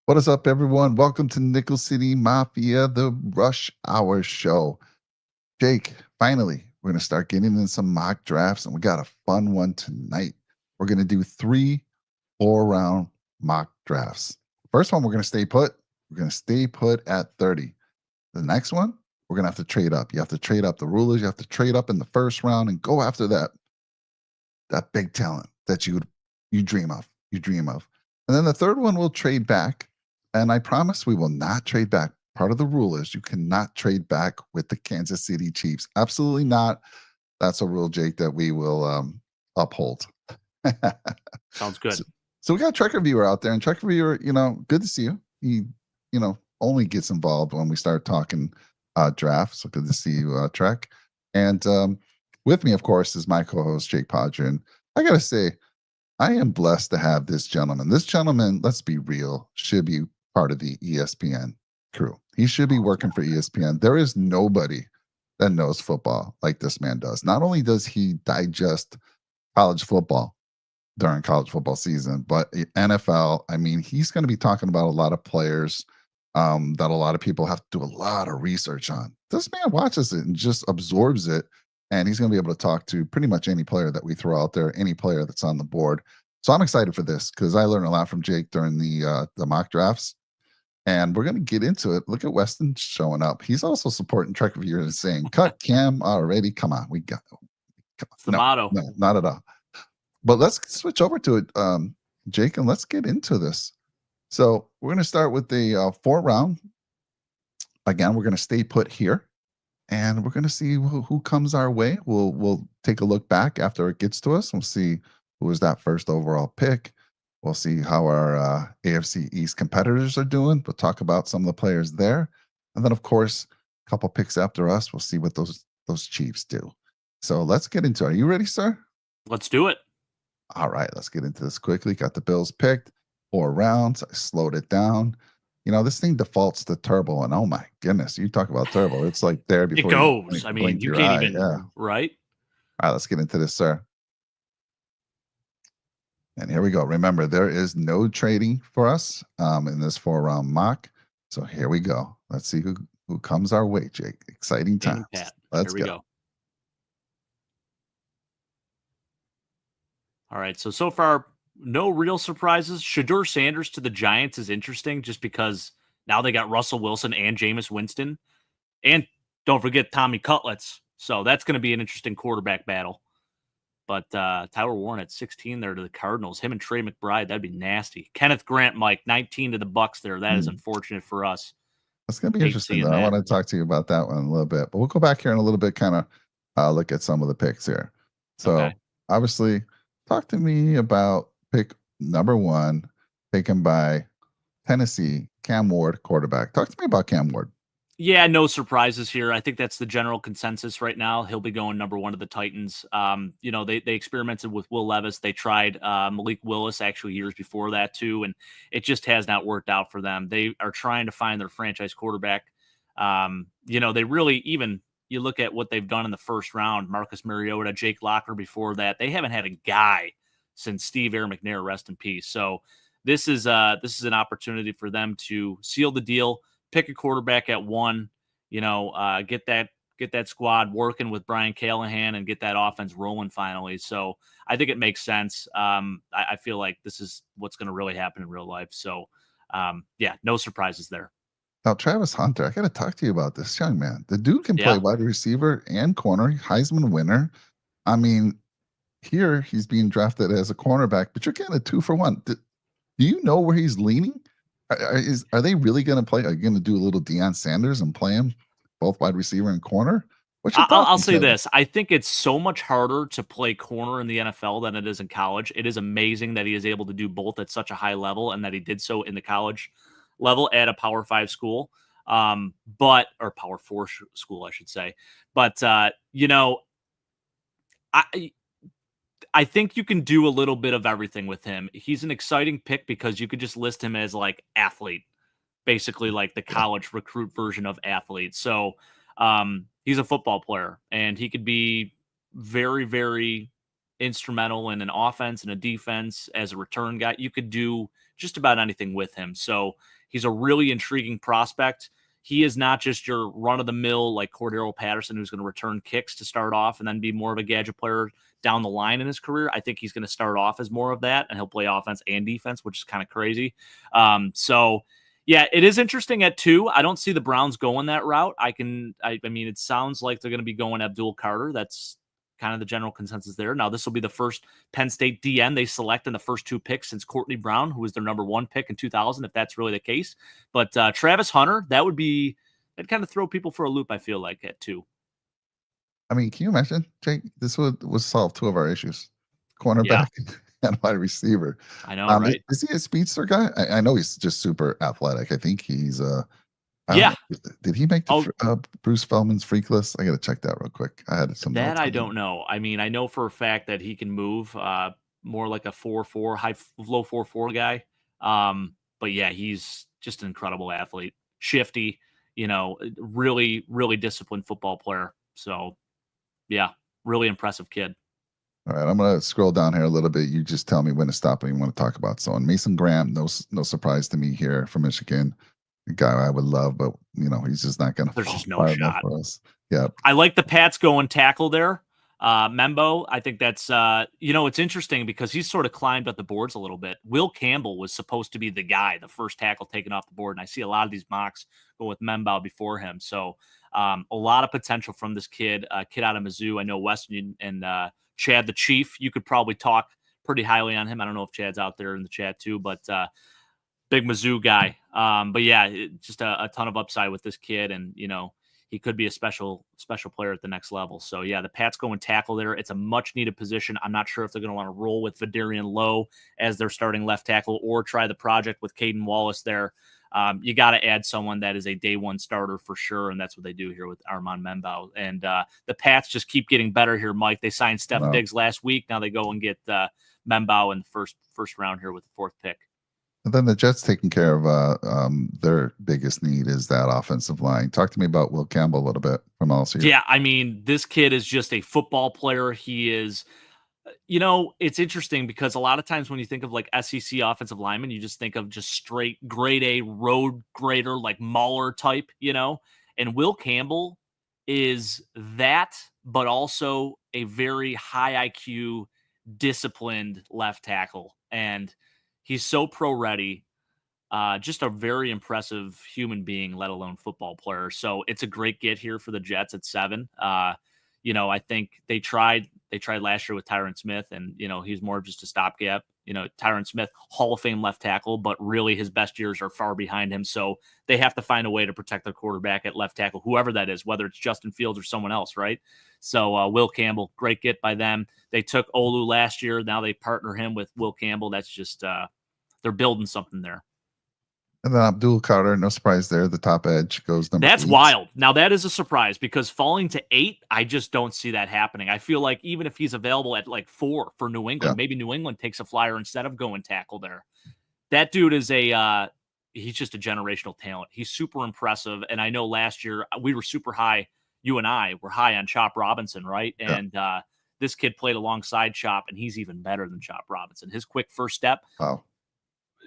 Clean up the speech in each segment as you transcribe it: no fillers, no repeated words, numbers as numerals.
What is up, everyone? Welcome to Nickel City Mafia, the Rush Hour Show. Jake, finally, we're going to start getting in some mock drafts, and we got a fun one tonight. We're going to do 3 4 round mock drafts. First one, we're going to stay put. We're going to stay put at 30. The next one, we're going to have to trade up. You have to trade up the rulers. You have to trade up in the first round and go after that big talent that you dream of. You dream of. And then the third one will trade back. And I promise we will not trade back. Part of the rule is you cannot trade back with the Kansas City Chiefs. Absolutely not. That's a rule, Jake, that we will uphold. Sounds good. So we got Trekker Viewer out there, and Trekker Viewer, good to see you. He, only gets involved when we start talking draft. So good to see you, Trek. And with me, of course, is my co-host Jake Podrin. I gotta say, I am blessed to have this gentleman. This gentleman, let's be real, should be part of the ESPN crew. He should be working for ESPN. There is nobody that knows football like this man does. Not only does he digest college football during college football season, but NFL, I mean, he's going to be talking about a lot of players that a lot of people have to do a lot of research on. This man watches it and just absorbs it. And he's going to be able to talk to pretty much any player that we throw out there, any player that's on the board. So I'm excited for this because I learned a lot from Jake during the mock drafts. And we're going to get into it. Look at Weston showing up. He's also supporting Trek Viewer and saying, cut Cam already. Come on. We got It's the motto. No, not at all. But let's switch over to it, Jake, and let's get into this. So we're going to start with the 4 round. Again, we're going to stay put here, and we're going to see who comes our way. We'll take a look back after it gets to us. We'll see who was that first overall pick. We'll see how our AFC East competitors are doing. We'll talk about some of the players there, and then of course, a couple picks after us. We'll see what those Chiefs do. So let's get into it. Are you ready, sir? Let's do it. All right, let's get into this quickly. Got the Bills picked, 4 rounds. I slowed it down. This thing defaults to turbo, and oh my goodness, you talk about turbo. It's like there before It goes. you blink you your can't eye. even, Yeah. right? All right, let's get into this, sir. And here we go. Remember, there is no trading for us in this 4 round mock. So here we go. Let's see who comes our way, Jake. Exciting times. Let's go. All right. So far, no real surprises. Shedeur Sanders to the Giants is interesting just because now they got Russell Wilson and Jameis Winston. And don't forget Tommy Cutlets. So that's going to be an interesting quarterback battle. But Tyler Warren at 16 there to the Cardinals. Him and Trey McBride, that'd be nasty. Kenneth Grant, Mike, 19 to the Bucks there. That is unfortunate for us. That's going to be interesting, though. I want to talk to you about that one a little bit. But we'll go back here in a little bit, kind of look at some of the picks here. So, obviously, talk to me about pick number 1, taken by Tennessee, Cam Ward, quarterback. Talk to me about Cam Ward. Yeah, no surprises here. I think that's the general consensus right now. He'll be going number 1 to the Titans. They experimented with Will Levis. They tried Malik Willis actually years before that too, and it just has not worked out for them. They are trying to find their franchise quarterback. They really, even you look at what they've done in the first round, Marcus Mariota, Jake Locker before that, they haven't had a guy since Steve Air McNair, rest in peace. So this is an opportunity for them to seal the deal. Pick a quarterback at 1, get that squad working with Brian Callahan and get that offense rolling finally. So I think it makes sense. I feel like this is what's going to really happen in real life. So, no surprises there. Now, Travis Hunter, I got to talk to you about this young man. The dude can play wide receiver and corner, Heisman winner. I mean, here he's being drafted as a cornerback, but you're getting a 2-for-1. Do you know where he's leaning? Are they really going to play? Are you going to do a little Deion Sanders and play him both wide receiver and corner? I'll say this. I think it's so much harder to play corner in the NFL than it is in college. It is amazing that he is able to do both at such a high level and that he did so in the college level at a Power 5 school, or Power 4 school, I should say. But, I think you can do a little bit of everything with him. He's an exciting pick because you could just list him as like athlete, basically like the college recruit version of athlete. So he's a football player and he could be very, very instrumental in an offense and a defense as a return guy. You could do just about anything with him. So he's a really intriguing prospect. He is not just your run-of-the-mill like Cordero Patterson who's going to return kicks to start off and then be more of a gadget player down the line in his career. I think he's going to start off as more of that, and he'll play offense and defense, which is kind of crazy. So, yeah, it is interesting at 2. I don't see the Browns going that route. I mean, it sounds like they're going to be going Abdul Carter. That's kind of the general consensus there. Now, this will be the first Penn State DN they select in the first 2 picks since Courtney Brown, who was their number 1 pick in 2000, if that's really the case. But Travis Hunter, that'd kind of throw people for a loop, I feel like, at 2. I mean, can you imagine, Jake? This would solve 2 of our issues: cornerback and wide receiver. I know, right? Is he a speedster guy? I know he's just super athletic. I think he's yeah. Did he make the Bruce Feldman's freak list? I got to check that real quick. I had some that notes I don't know. I mean, I know for a fact that he can move more like a 4.4, low 4.4 guy. But yeah, he's just an incredible athlete, shifty, really, really disciplined football player. So yeah, really impressive kid. All right, I'm gonna scroll down here a little bit. You just tell me when to stop and you want to talk about. So, Mason Graham, no surprise to me here from Michigan. A guy I would love, but he's just not going to. There's just no shot for us. Yeah, I like the Pats going tackle there. Membo, I think that's it's interesting because he's sort of climbed up the boards a little bit. Will Campbell was supposed to be the guy, the first tackle taken off the board, and I see a lot of these mocks go with Membo before him. So a lot of potential from this kid out of Mizzou. I know Weston and Chad the Chief. You could probably talk pretty highly on him. I don't know if Chad's out there in the chat too, but big Mizzou guy. But yeah, just a ton of upside with this kid, and he could be a special player at the next level. So yeah, the Pats going tackle there. It's a much needed position. I'm not sure if they're going to want to roll with Vidarian Lowe as their starting left tackle or try the project with Caden Wallace there. You got to add someone that is a day 1 starter for sure, and that's what they do here with Armand Membo. And the Pats just keep getting better here, Mike. They signed Steph Diggs last week. Now they go and get Membo in the first round here with the 4th pick. And then the Jets taking care of their biggest need is that offensive line. Talk to me about Will Campbell a little bit from LSU. Yeah, I mean, this kid is just a football player. He is, it's interesting because a lot of times when you think of like SEC offensive linemen, you just think of just straight grade A road grader, like Mauler type, and Will Campbell is that, but also a very high IQ, disciplined left tackle. And he's so pro ready, just a very impressive human being, let alone football player. So it's a great get here for the Jets at 7. I think they tried last year with Tyron Smith, and he's more of just a stopgap. Tyron Smith, Hall of Fame left tackle, but really his best years are far behind him. So they have to find a way to protect their quarterback at left tackle, whoever that is, whether it's Justin Fields or someone else, right? So Will Campbell, great get by them. They took Olu last year. Now they partner him with Will Campbell. That's just they're building something there. And then Abdul Carter, no surprise there. The top edge goes number 8. That's wild. Now that is a surprise because falling to 8, I just don't see that happening. I feel like even if he's available at like 4 for New England, maybe New England takes a flyer instead of going tackle there. That dude is he's just a generational talent. He's super impressive. And I know last year we were super high. You and I were high on Chop Robinson, right? Yeah. And this kid played alongside Chop, and he's even better than Chop Robinson. His quick first step. Wow.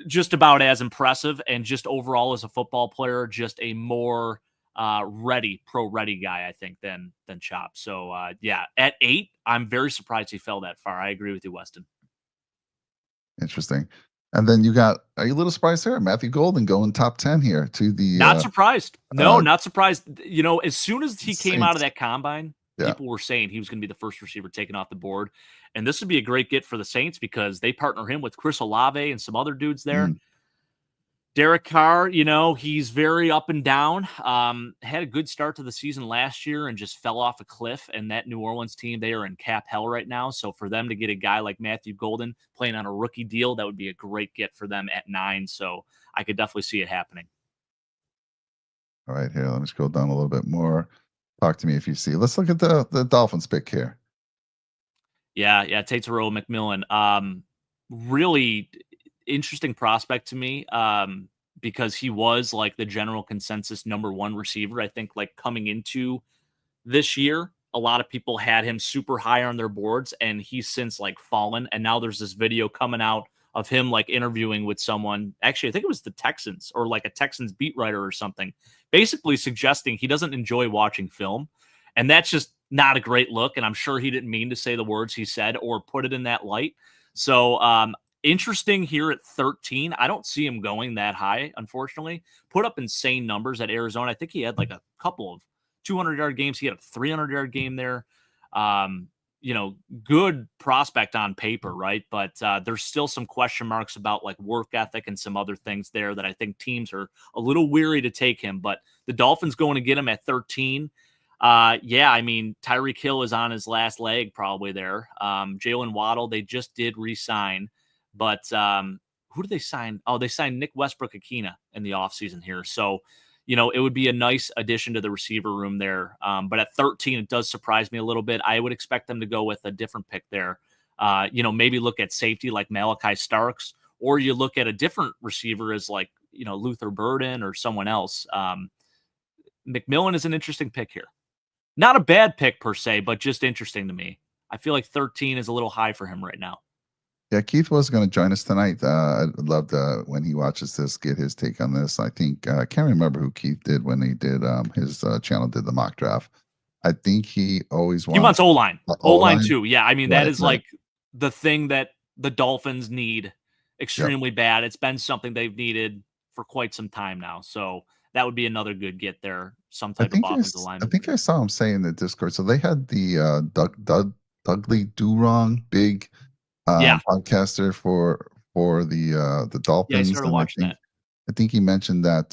Just about as impressive, and just overall as a football player, just a more pro ready guy, I think, than Chop. So yeah, at 8, I'm very surprised he fell that far. I agree with you, Weston. Interesting. And then are you a little surprised here? Matthew Golden going top 10 here to the. Not surprised. No, not surprised. As soon as he came out of Saints. that combine, people were saying he was going to be the first receiver taken off the board. And this would be a great get for the Saints because they partner him with Chris Olave and some other dudes there. Derek Carr, he's very up and down. Had a good start to the season last year and just fell off a cliff. And that New Orleans team, they are in cap hell right now. So for them to get a guy like Matthew Golden playing on a rookie deal, that would be a great get for them at 9. So I could definitely see it happening. All right, here, let me scroll down a little bit more. Talk to me if you see. Let's look at the Dolphins pick here. Yeah, Tatero McMillan. Really interesting prospect to me because he was like the general consensus number 1 receiver. I think like coming into this year, a lot of people had him super high on their boards, and he's since like fallen. And now there's this video coming out of him like interviewing with someone. Actually, I think it was the Texans or like a Texans beat writer or something, basically suggesting he doesn't enjoy watching film. And that's just not a great look. And I'm sure he didn't mean to say the words he said or put it in that light. So interesting here at 13. I don't see him going that high, unfortunately. Put up insane numbers at Arizona. I think he had like a couple of 200-yard games. He had a 300-yard game there. Good prospect on paper, right? But there's still some question marks about like work ethic and some other things there that I think teams are a little weary to take him. But the Dolphins going to get him at 13. I mean, Tyreek Hill is on his last leg probably there. Jalen Waddle, they just did re-sign. But who did they sign? Oh, they signed Nick Westbrook-Ikhine in the offseason here. So, it would be a nice addition to the receiver room there. But at 13, it does surprise me a little bit. I would expect them to go with a different pick there. Maybe look at safety like Malachi Starks, or you look at a different receiver as like, Luther Burden or someone else. McMillan is an interesting pick here. Not a bad pick per se, but just interesting to me. I feel like 13 is a little high for him right now. Yeah, Keith was going to join us tonight. I'd love to, when he watches this, get his take on this. I think, I can't remember who Keith did when he did his channel did the mock draft. I think he always wants. He wants O-line. O-line too. Yeah, I mean, that is right. like the thing that the Dolphins need extremely bad. It's been something they've needed for quite some time now. So that would be another good get there, some type of offensive lineman. I think I saw him say in the Discord. So they had the Dudley Durong, big podcaster for the Dolphins. Yeah, I started watching that. I think he mentioned that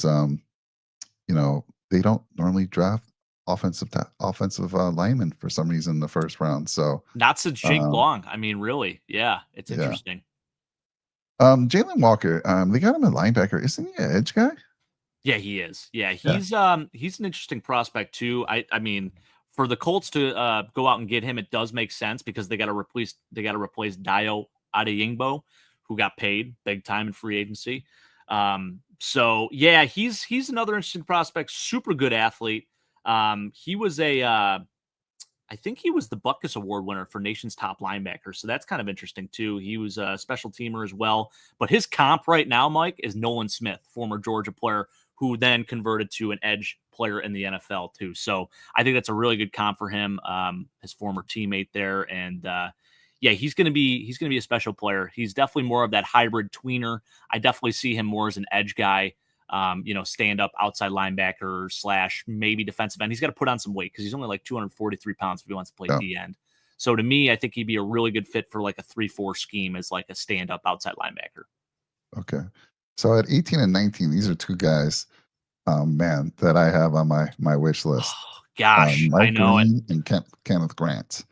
they don't normally draft offensive linemen for some reason in the first round. So not since Jake Long. I mean, really, it's interesting. Jalen Walker, they got him a linebacker. Isn't he an edge guy? Yeah, he is. Yeah, he's an interesting prospect too. I mean, for the Colts to go out and get him, it does make sense because they got to replace Dayo Adeyingbo, who got paid big time in free agency. So yeah, he's another interesting prospect. Super good athlete. He was I think he was the Butkus Award winner for Nation's Top Linebacker. So that's kind of interesting too. He was a special teamer as well. But his comp right now, Mike, is Nolan Smith, former Georgia player, who then converted to an edge player in the NFL too. So I think that's a really good comp for him, his former teammate there. And he's going to be a special player. He's definitely more of that hybrid tweener. I definitely see him more as an edge guy, stand up outside linebacker / maybe defensive end. He's got to put on some weight because he's only like 243 pounds if he wants to play D end. So to me, I think he'd be a really good fit for like a 3-4 scheme as like a stand up outside linebacker. Okay. So at 18 and 19, these are two guys, that I have on my wish list. Oh, gosh, I know Green it. And Kenneth Grant.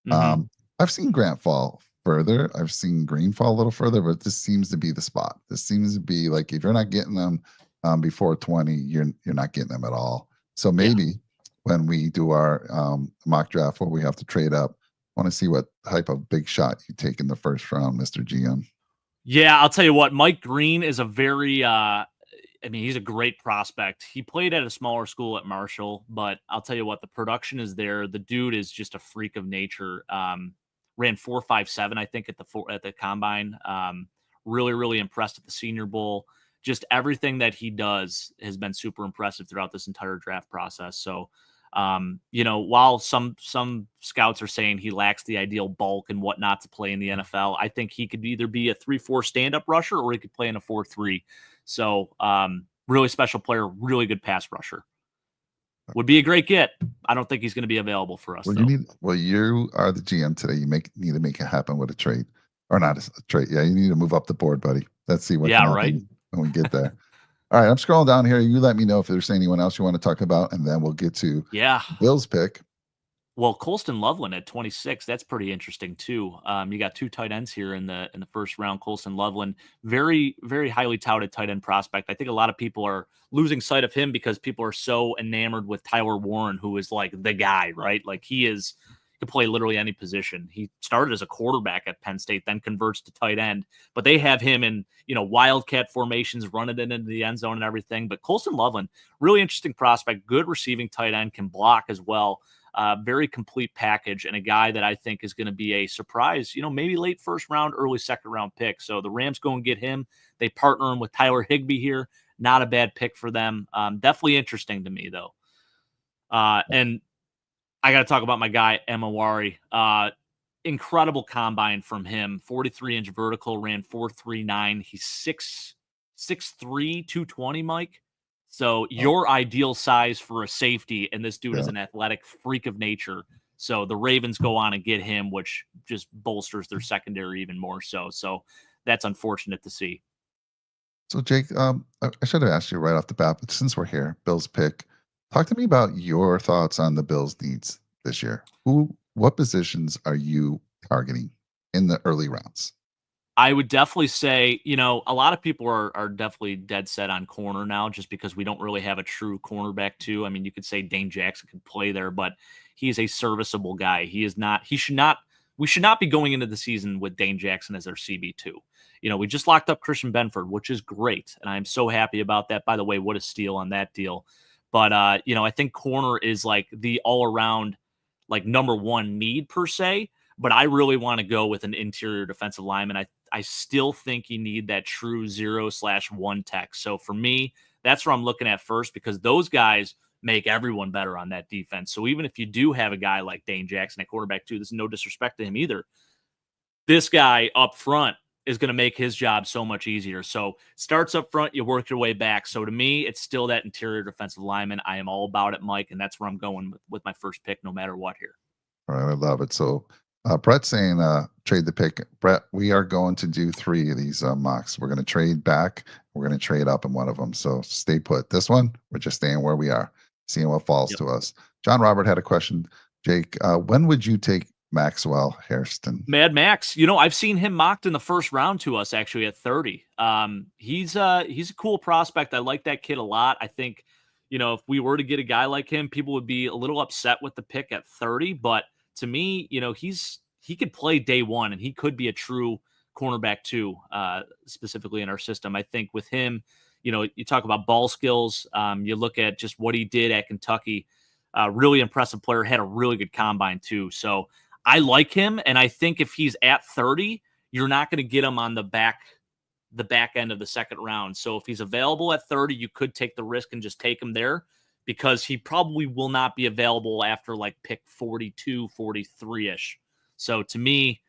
Mm-hmm. I've seen Grant fall further. I've seen Green fall a little further, but this seems to be the spot. This seems to be like if you're not getting them before 20, you're not getting them at all. So maybe when we do our mock draft where we have to trade up, I want to see what type of big shot you take in the first round, Mr. GM. Yeah, I'll tell you what, Mike Green is a very he's a great prospect. He played at a smaller school at Marshall, but I'll tell you what, the production is there. The dude is just a freak of nature. Ran 4.57, I think, at the combine. Really, really impressed at the Senior Bowl. Just everything that he does has been super impressive throughout this entire draft process. So, while some scouts are saying he lacks the ideal bulk and whatnot to play in the NFL, I think he could either be a 3-4 stand-up rusher or he could play in a 4-3. So, really special player, really good pass rusher. Would be a great get. I don't think he's going to be available for us. You are the GM today. You need to make it happen with a trade, or not a trade. Yeah, you need to move up the board, buddy. Let's see what happens when we get there. All right, I'm scrolling down here. You let me know if there's anyone else you want to talk about, and then we'll get to Bill's pick. Well, Colston Loveland at 26, that's pretty interesting too. You got two tight ends here in the first round. Colston Loveland, very, very highly touted tight end prospect. I think a lot of people are losing sight of him because people are so enamored with Tyler Warren, who is like the guy, right? Like he could play literally any position. He started as a quarterback at Penn State, then converts to tight end. But they have him in, wildcat formations, running it into the end zone and everything. But Colston Loveland, really interesting prospect, good receiving tight end, can block as well. Very complete package, and a guy that I think is going to be a surprise, maybe late first round, early second round pick. So the Rams go and get him. They partner him with Tyler Higbee here. Not a bad pick for them. Definitely interesting to me, though. And I got to talk about my guy, Emawari. Incredible combine from him. 43-inch vertical, ran 4.39. He's 6'3", 220, Mike. So your ideal size for a safety, and this dude is an athletic freak of nature. So the Ravens go on and get him, which just bolsters their secondary even more so. So that's unfortunate to see. So Jake, I should have asked you right off the bat, but since we're here, Bills pick, talk to me about your thoughts on the Bills' needs this year. What positions are you targeting in the early rounds? I would definitely say, a lot of people are definitely dead set on corner now just because we don't really have a true cornerback too. I mean, you could say Dane Jackson could play there, but he's a serviceable guy. We should not be going into the season with Dane Jackson as our CB2. We just locked up Christian Benford, which is great. And I'm so happy about that. By the way, what a steal on that deal. But, I think corner is like the all around, like number one need per se, but I really want to go with an interior defensive lineman. I still think you need that true 0/1 tech. So for me, that's where I'm looking at first because those guys make everyone better on that defense. So even if you do have a guy like Dane Jackson at quarterback too, this is no disrespect to him either. This guy up front is going to make his job so much easier. So starts up front, you work your way back. So to me, it's still that interior defensive lineman. I am all about it, Mike, and that's where I'm going with my first pick no matter what here. All right, I love it. So Brett's saying trade the pick. Brett, we are going to do 3 of these mocks. We're going to trade back. We're going to trade up in one of them. So stay put. This one, we're just staying where we are, seeing what falls to us. John Robert had a question. Jake, when would you take Maxwell Hairston? Mad Max. I've seen him mocked in the first round to us actually at 30. He's a cool prospect. I like that kid a lot. I think, if we were to get a guy like him, people would be a little upset with the pick at 30, but to me, he could play day one and he could be a true cornerback too, specifically in our system. I think with him, you talk about ball skills. You look at just what he did at Kentucky. Really impressive player, had a really good combine too. So I like him. And I think if he's at 30, you're not going to get him on the back end of the second round. So if he's available at 30, you could take the risk and just take him there, because he probably will not be available after like pick 42, 43-ish. So to me,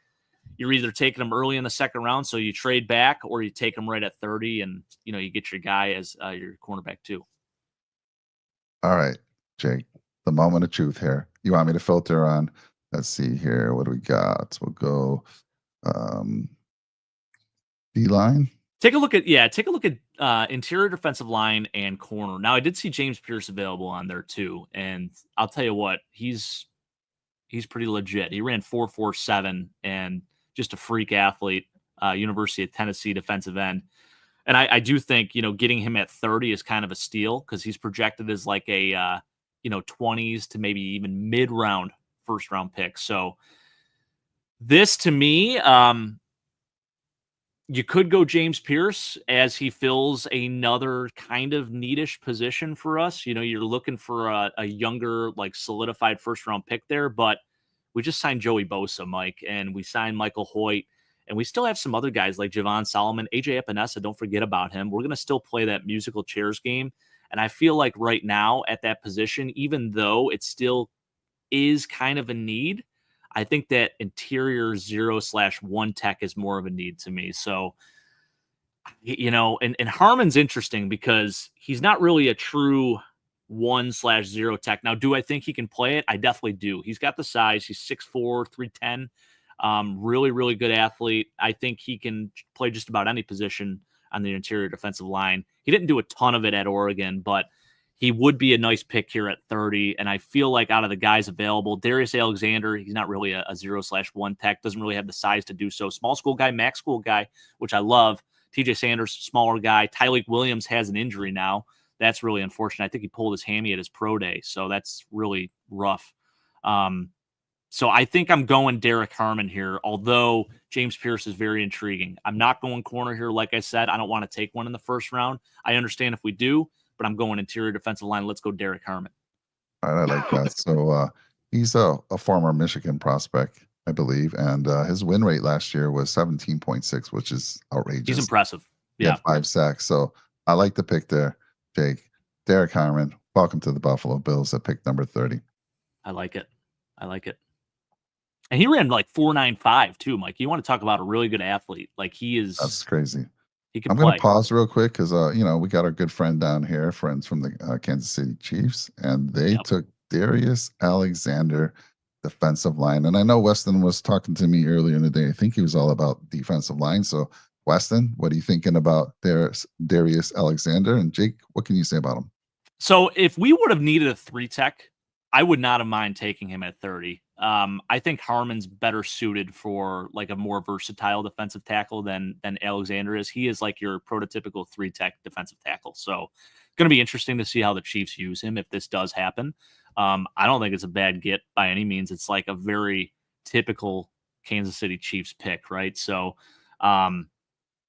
you're either taking him early in the second round, so you trade back, or you take him right at 30 and, you get your guy as your cornerback too. All right, Jake, the moment of truth here. You want me to filter on, let's see here. What do we got? We'll go D-line. Take a look at interior defensive line and corner. Now, I did see James Pierce available on there too, and I'll tell you what, he's pretty legit. He ran 4.47 and just a freak athlete. University of Tennessee defensive end, and I do think getting him at 30 is kind of a steal because he's projected as like a 20s to maybe even mid-round first round pick. So this to me. You could go James Pierce as he fills another kind of neatish position for us. You're looking for a younger, like solidified first round pick there, but we just signed Joey Bosa, Mike, and we signed Michael Hoyt, and we still have some other guys like Javon Solomon, AJ Epinesa. Don't forget about him. We're going to still play that musical chairs game. And I feel like right now at that position, even though it still is kind of a need, I think that interior 0/1 tech is more of a need to me. So, and Harmon's interesting because he's not really a true 1/0 tech. Now, do I think he can play it? I definitely do. He's got the size. He's 6'4", 310. Really, really good athlete. I think he can play just about any position on the interior defensive line. He didn't do a ton of it at Oregon, but he would be a nice pick here at 30. And I feel like out of the guys available, Darius Alexander, he's not really a 0/1 tech, doesn't really have the size to do so. Small school guy, MAC school guy, which I love. TJ Sanders, smaller guy. Tyleik Williams has an injury now. That's really unfortunate. I think he pulled his hammy at his pro day, so that's really rough. So I think I'm going Derek Harmon here, although James Pierce is very intriguing. I'm not going corner here. Like I said, I don't want to take one in the first round. I understand if we do, but I'm going interior defensive line. Let's go Derek Harmon. All right, I like that. So He's a former Michigan prospect, I believe, and his win rate last year was 17.6, which is He's outrageous. impressive. He Yeah, had 5 sacks, so I like the pick there, Jake. Derek Harmon, welcome to the Buffalo Bills at pick number 30. I like it. I like it. And he ran like 4.95 too, Mike. You want to talk about a really good athlete? Like That's crazy. he can I'm going to play. pause real quick because, we got our good friend down here, friends from the Kansas City Chiefs, and they Yep. took Darius Alexander, defensive line. And I know Weston was talking to me earlier in the day. I think he was all about defensive line. So, Weston, what are you thinking about Darius Alexander? And Jake, what can you say about him? So if we would have needed a 3 tech, I would not have mind taking him at 30. I think Harmon's better suited for like a more versatile defensive tackle than Alexander is. He is like your prototypical 3 tech defensive tackle. So it's going to be interesting to see how the Chiefs use him if this does happen. I don't think it's a bad get by any means. It's like a very typical Kansas City Chiefs pick, right? So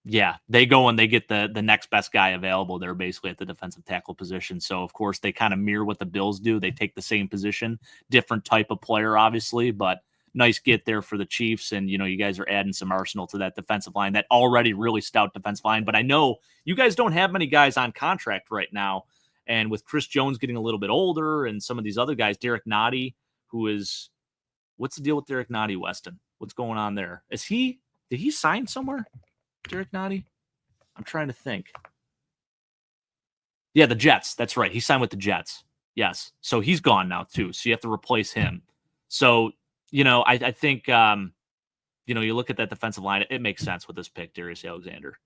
yeah, they go and they get the next best guy available. They're basically at the defensive tackle position. So of course they kind of mirror what the Bills do. They take the same position, different type of player, obviously, but nice get there for the Chiefs. And you guys are adding some arsenal to that defensive line, that already really stout defensive line. But I know you guys don't have many guys on contract right now. And with Chris Jones getting a little bit older and some of these other guys, Derek Nottie, what's the deal with Derek Nottie, Weston? What's going on there? Did he sign somewhere? Derek Nottie? I'm trying to think. Yeah, the Jets. That's right. He signed with the Jets. Yes. So he's gone now too. So you have to replace him. So, I think, you look at that defensive line, it makes sense with this pick, Darius Alexander.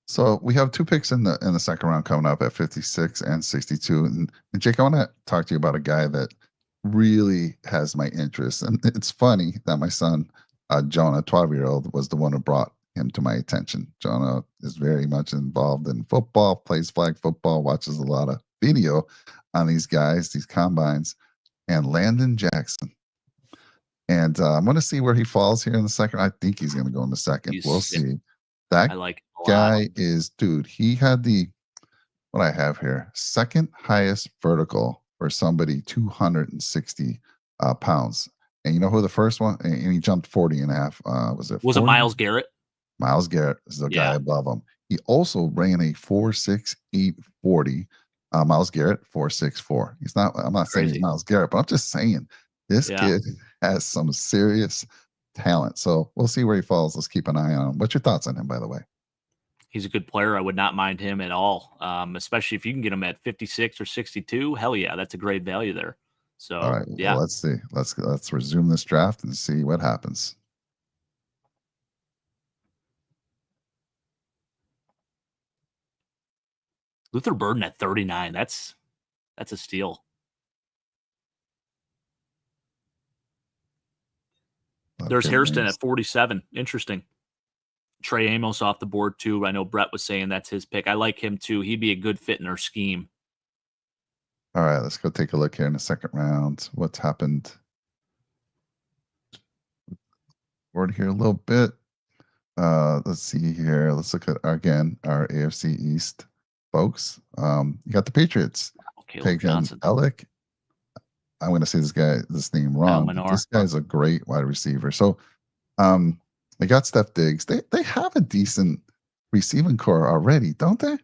So we have 2 picks in the second round coming up at 56 and 62. And Jake, I want to talk to you about a guy that really has my interest. And it's funny that my son, Jonah, 12-year-old, was the one who brought him to my attention. Jonah is very much involved in football, plays flag football, watches a lot of video on these guys, these combines, and Landon Jackson. And I'm going to see where he falls here in the second. I think he's going to go in the second. We'll see. That I like guy is, dude, he had what I have here, second highest vertical for somebody 260 pounds. And you know who the first one? And he jumped 40 and a half. Was it Myles Garrett? Myles Garrett is the guy above him. He also ran a 4.68 40. Myles Garrett 4.64. I'm not saying he's Myles Garrett, but I'm just saying this kid has some serious talent. So we'll see where he falls. Let's keep an eye on him. What's your thoughts on him, by the way? He's a good player. I would not mind him at all, especially if you can get him at 56 or 62. Hell yeah, that's a great value there. So, all right, well, let's see. Let's resume this draft and see what happens. Luther Burden at 39. That's a steal. There's Hairston at 47. Interesting. Trey Amos off the board too. I know Brett was saying that's his pick. I like him too. He'd be a good fit in our scheme. All right, let's go take a look here in the second round. What's happened? Forward here a little bit. Let's see here. Let's look at our AFC East folks. You got the Patriots. Taking Alec. I'm going to say this name wrong. This guy's a great wide receiver. So, they got Steph Diggs. They have a decent receiving core already, don't they?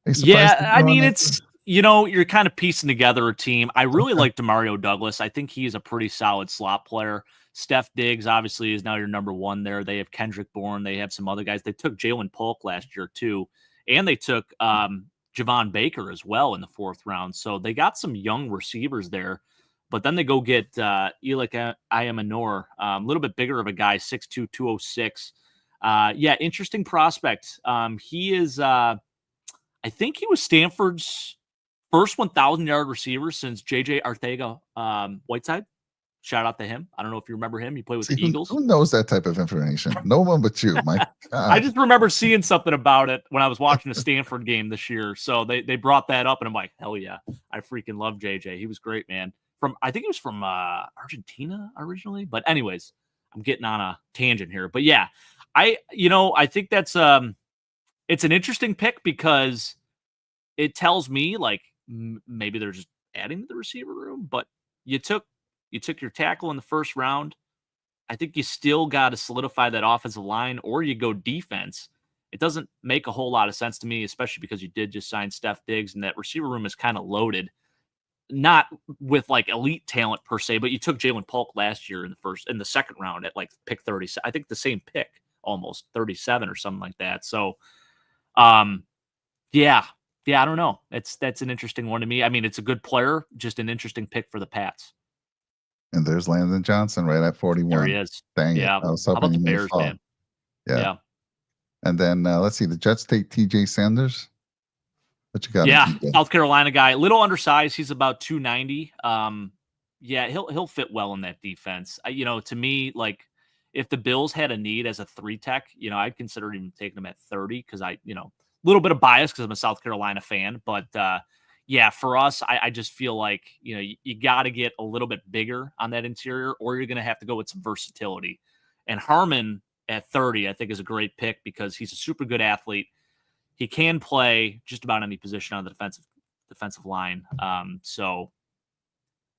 Yeah, I mean, it's you're kind of piecing together a team. I really like Demario Douglas. I think he is a pretty solid slot player. Steph Diggs obviously is now your number one there. They have Kendrick Bourne. They have some other guys. They took Jalen Polk last year too, and they took Javon Baker as well in the 4th round. So they got some young receivers there. But then they go get Elik Ayamanor, a little bit bigger of a guy, 6'2", 206. Interesting prospect. He is, I think he was Stanford's first 1,000-yard receiver since J.J. Arcega-Whiteside. Shout out to him. I don't know if you remember him. He played with the Eagles. Who knows that type of information? No one but you, my God. I just remember seeing something about it when I was watching a Stanford game this year. So they brought that up, and I'm like, hell yeah. I freaking love J.J. He was great, man. I think he was from Argentina originally, but anyways, I'm getting on a tangent here. But yeah, I think that's it's an interesting pick because it tells me like maybe they're just adding to the receiver room, but you took your tackle in the first round. I think you still got to solidify that offensive line, or you go defense. It doesn't make a whole lot of sense to me, especially because you did just sign Steph Diggs, and that receiver room is kind of loaded. Not with like elite talent per se, but you took Jalen Polk last year in the second round at like pick 30. I think the same pick, almost 37 or something like that. So, yeah, I don't know. That's an interesting one to me. I mean, it's a good player, just an interesting pick for the Pats. And there's Landon Johnson right at There he 41. is. Dang it! Yeah. I was How hoping about he the may Bears, fall. man? Yeah. Yeah. And then let's see, the Jets take T.J. Sanders. What you got? Yeah, South Carolina guy, little undersized. He's about 290. Yeah, he'll fit well in that defense. To me, like if the Bills had a need as a 3 tech, I'd consider even taking him at 30 because a little bit of bias because I'm a South Carolina fan. But yeah, for us, I just feel like you got to get a little bit bigger on that interior, or you're going to have to go with some versatility. And Harmon at 30, I think, is a great pick because he's a super good athlete. He can play just about any position on the defensive line. So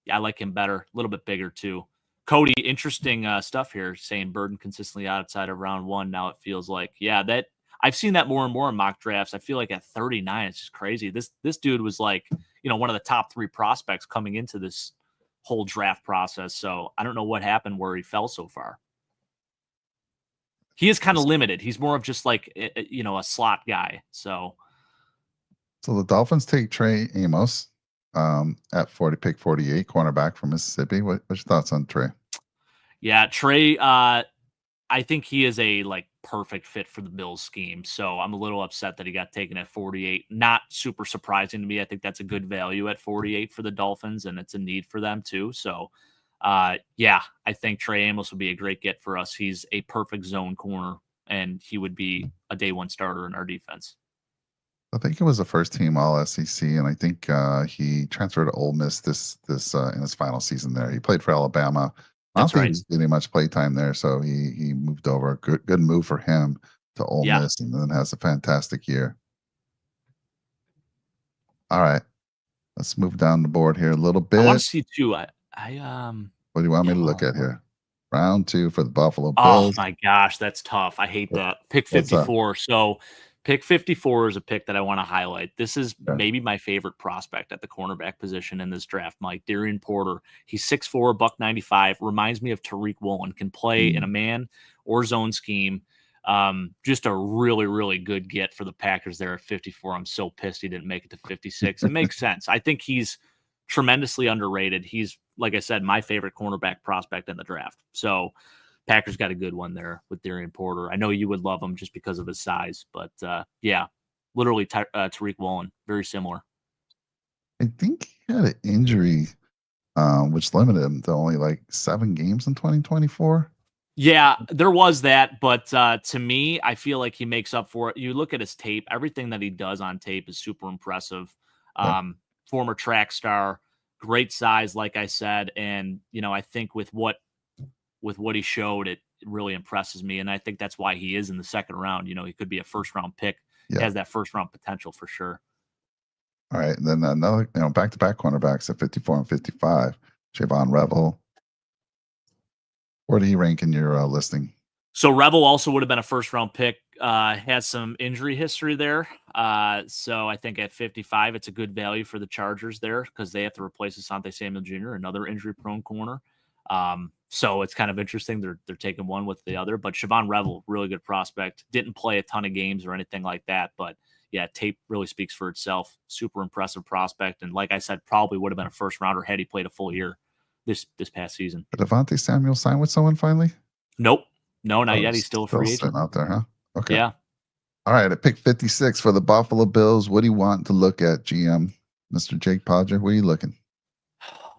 yeah, I like him better, a little bit bigger too. Cody, interesting stuff here, saying Burden consistently outside of round 1. Now it feels like, yeah, that I've seen that more and more in mock drafts. I feel like at 39, it's just crazy. This dude was like, one of the top 3 prospects coming into this whole draft process. So I don't know what happened where he fell so far. He is kind of limited. He's more of just like, a slot guy. So the Dolphins take Trey Amos at 40, pick 48, cornerback from Mississippi. What's your thoughts on Trey? Yeah, Trey, I think he is a perfect fit for the Bills scheme. So I'm a little upset that he got taken at 48. Not super surprising to me. I think that's a good value at 48 for the Dolphins, and it's a need for them too. So yeah, I think Trey Amos would be a great get for us. He's a perfect zone corner, and he would be a day 1 starter in our defense. I think it was a first team All SEC, and I think he transferred to Ole Miss this in his final season there. He played for Alabama. I don't think he was getting much play time there, so he moved over. Good move for him to Ole Miss, and then has a fantastic year. All right, let's move down the board here a little bit. I want to see too. What do you want me to look at here? Round 2 for the Buffalo Bills. Oh my gosh, that's tough. I hate that. Pick 54. So pick 54 is a pick that I want to highlight. This is maybe my favorite prospect at the cornerback position in this draft, Mike. Darian Porter. He's 6'4", $195. Reminds me of Tariq Woolen. Can play in a man or zone scheme. Just a really, really good get for the Packers there at 54. I'm so pissed he didn't make it to 56. It makes sense. I think he's tremendously underrated. He's, like I said, my favorite cornerback prospect in the draft. So Packers got a good one there with Darian Porter. I know you would love him just because of his size, but yeah, literally Tariq Woolen, very similar. I think he had an injury, which limited him to only 7 games in 2024. Yeah, there was that, but to me, I feel like he makes up for it. You look at his tape; everything that he does on tape is super impressive. Former track star, great size, like I said, and I think with what he showed, it really impresses me, and I think that's why he is in the second round. He could be a first-round pick. Yeah. He has that first-round potential for sure. All right, and then another, back-to-back cornerbacks at 54 and 55. Javon Revel. Where do he rank in your listing? So Revel also would have been a first-round pick. Has some injury history there. So I think at 55, it's a good value for the Chargers there because they have to replace Asante Samuel Jr., another injury-prone corner. So it's kind of interesting. They're taking one with the other. But Javon Revel, really good prospect. Didn't play a ton of games or anything like that. But, yeah, tape really speaks for itself. Super impressive prospect. And like I said, probably would have been a first-rounder had he played a full year this past season. Did Asante Samuel sign with someone finally? Nope. No, not yet. He's still a free agent. Out there, huh? Okay. Yeah. All right. At pick 56 for the Buffalo Bills, what do you want to look at, GM? Mr. Jake Podger, where are you looking?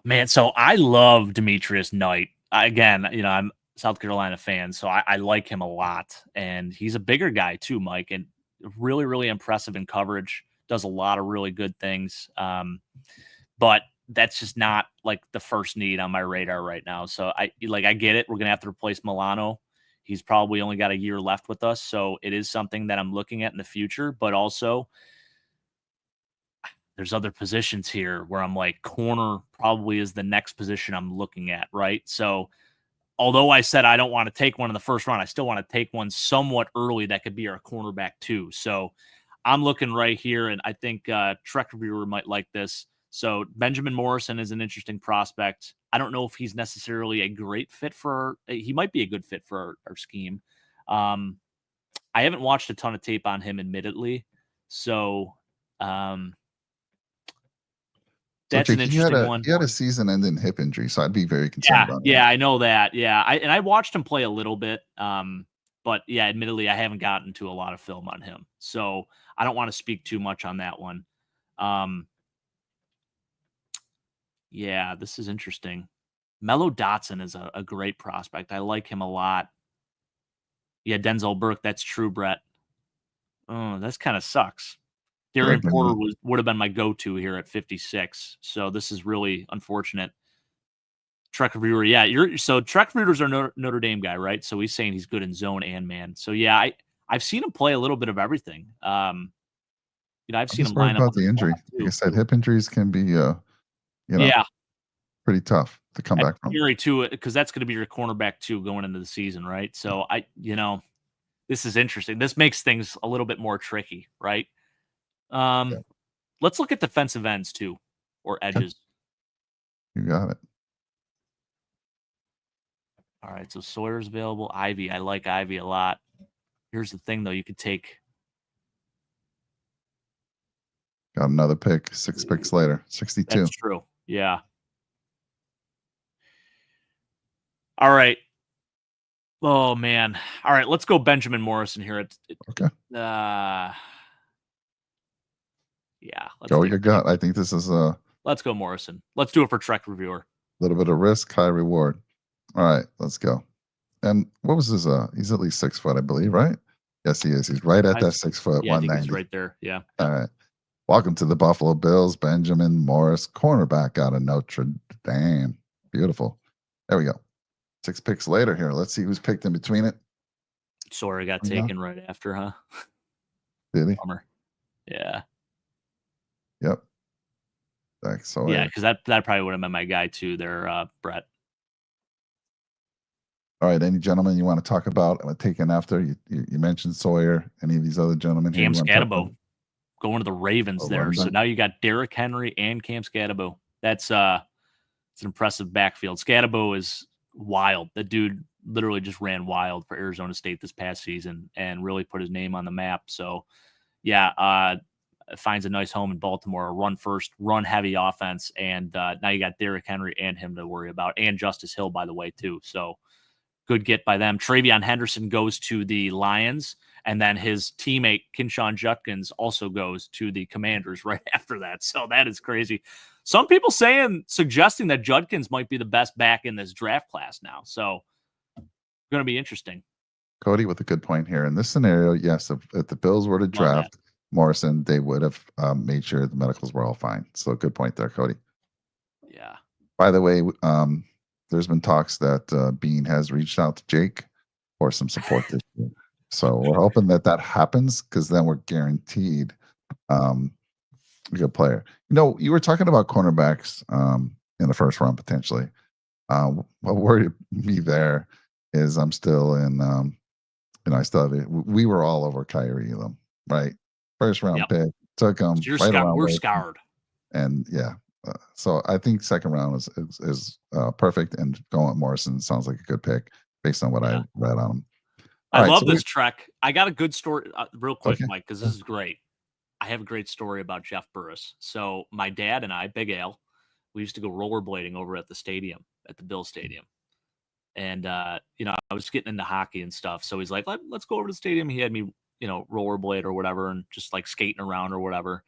Man, so I love Demetrius Knight. Again, I'm a South Carolina fan, so I like him a lot. And he's a bigger guy too, Mike, and really, really impressive in coverage. Does a lot of really good things. But that's just not the first need on my radar right now. So I get it. We're going to have to replace Milano. He's probably only got a year left with us. So it is something that I'm looking at in the future, but also there's other positions here where I'm like, corner probably is the next position I'm looking at, right? So although I said I don't want to take one in the first round, I still want to take one somewhat early that could be our cornerback too. So I'm looking right here, and I think Trek Reviewer might like this. So Benjamin Morrison is an interesting prospect. I don't know if he's necessarily a great fit for he might be a good fit for our scheme. I haven't watched a ton of tape on him, admittedly. So that's an interesting one. He had a season-ending hip injury, so I'd be very concerned about that. I know that. Yeah, I watched him play a little bit. But yeah, admittedly, I haven't gotten to a lot of film on him, so I don't want to speak too much on that one. Yeah, this is interesting. Mello Dotson is a great prospect. I like him a lot. Yeah, Denzel Burke. That's true, Brett. Oh, that's kind of sucks. Darian Porter would have been my go-to here at 56. So this is really unfortunate. Trek Reviewer, yeah, Trek Reviewers are Notre Dame guy, right? So he's saying he's good in zone and man. So yeah, I've seen him play a little bit of everything. I've seen him line up about the injury. Like I said, hip injuries can be pretty tough to come back from. Scary too, because that's going to be your cornerback too going into the season, right? So this is interesting. This makes things a little bit more tricky, right? Let's look at defensive ends too, or edges. You got it. All right, so Sawyer's available. Ivy, I like Ivy a lot. Here's the thing, though. You could take. Got another pick. 6 picks later. 62. That's true. Yeah. All right. Oh, man. All right, let's go Benjamin Morrison here. Okay. Yeah. Go your gut. I think this is a. Let's go Morrison. Let's do it for Trek Reviewer. A little bit of risk, high reward. All right, let's go. And what was his? He's at least 6 foot, I believe, right? Yes, he is. He's right at that 6 foot. Yeah, I think he's right there. Yeah. All right. Welcome to the Buffalo Bills, Benjamin Morris, cornerback out of Notre Dame. Beautiful. There we go. 6 picks later here. Let's see who's picked in between it. Sawyer got taken right after, huh? Did he? Bummer. Yeah. Yep. Sawyer. Yeah, because that probably would have been my guy too there, Brett. All right, any gentlemen you want to talk about taking after? You mentioned Sawyer. Any of these other gentlemen? Cam Scatabo going to the Ravens there. So now you got Derrick Henry and Cam Scatabo. That's it's an impressive backfield. Scatabo is wild. The dude literally just ran wild for Arizona State this past season and really put his name on the map. So yeah, finds a nice home in Baltimore, a run first, run heavy offense. And now you got Derrick Henry and him to worry about, and Justice Hill, by the way, too. So good get by them. Travion Henderson goes to the Lions, and then his teammate, Kinshawn Judkins, also goes to the Commanders right after that. So that is crazy. Some people suggesting that Judkins might be the best back in this draft class now. So going to be interesting. Cody with a good point here. In this scenario, yes, if the Bills were to draft Morrison, they would have made sure the medicals were all fine. So good point there, Cody. Yeah. By the way, there's been talks that Bean has reached out to Jake for some support this year. So we're hoping that happens, because then we're guaranteed a good player. You were talking about cornerbacks in the first round potentially. What worried me there is I'm still in, we were all over Kyrie Elam, right? First round pick, took him. We're scoured. And yeah. So I think second round is perfect, and going with Morrison sounds like a good pick based on what I read on him. I love this Trek. I got a good story real quick, Mike, because this is great. I have a great story about Jeff Burris. So my dad and I, Big Al, we used to go rollerblading over at the stadium, at the Bill Stadium. And, I was getting into hockey and stuff. So he's like, let's go over to the stadium. He had me, rollerblade or whatever, and just like skating around or whatever.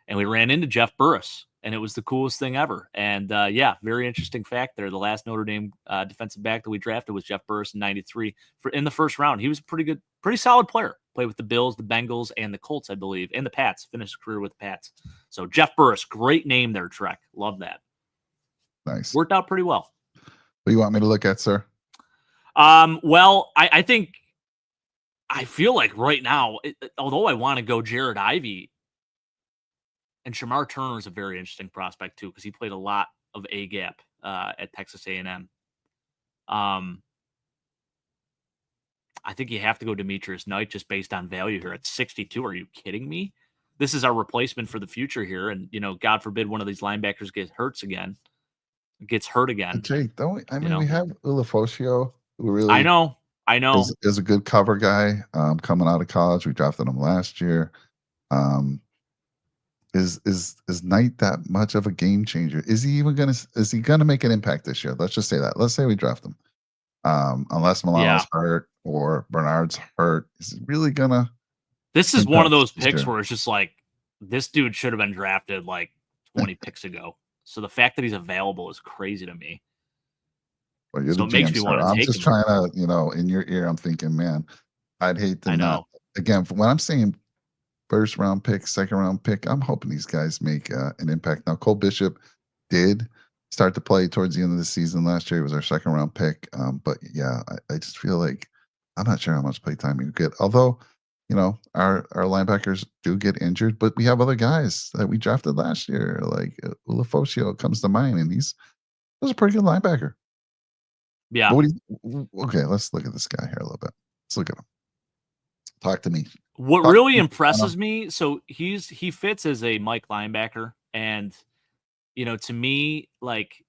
And we ran into Jeff Burris, and it was the coolest thing ever. And very interesting fact there. The last Notre Dame defensive back that we drafted was Jeff Burris in '93 in the first round. He was a pretty solid player. Played with the Bills, the Bengals, and the Colts, I believe, and the Pats. Finished his career with the Pats. So Jeff Burris, great name there, Trek. Love that. Nice. Worked out pretty well. What do you want me to look at, sir? Well, I think I feel like right now, although I want to go Jared Ivey, And Shamar Turner is a very interesting prospect too, because he played a lot of A gap at Texas A&M. I think you have to go Demetrius Knight just based on value here at 62. Are you kidding me? This is our replacement for the future here, and God forbid one of these linebackers gets hurt again. Jake, don't we? I mean, we know. have Ulofoshio, who I really know. is a good cover guy coming out of college. We drafted him last year. Is Knight that much of a game changer? Is he gonna make an impact this year? Let's just say that. Let's say we draft him. Unless Milano's hurt or Bernard's hurt, is he really gonna? This is one of those picks where it's just like, this dude should have been drafted like 20 picks ago. So the fact that he's available is crazy to me. Well, you're so it makes me want to take him. I'm just trying to, in your ear, I'm thinking, man, I'd hate to not. Again, when I'm saying first round pick, second round pick, I'm hoping these guys make an impact. Now, Cole Bishop did start to play towards the end of the season last year. He was our second round pick. But yeah, I just feel like I'm not sure how much play time you get. Although, our linebackers do get injured, but we have other guys that we drafted last year, like Ulofoshio comes to mind, and he's a pretty good linebacker. Yeah. Okay, let's look at this guy here a little bit. Let's look at him. Talk to me. What really impresses me, so he fits as a Mike linebacker, and to me, like,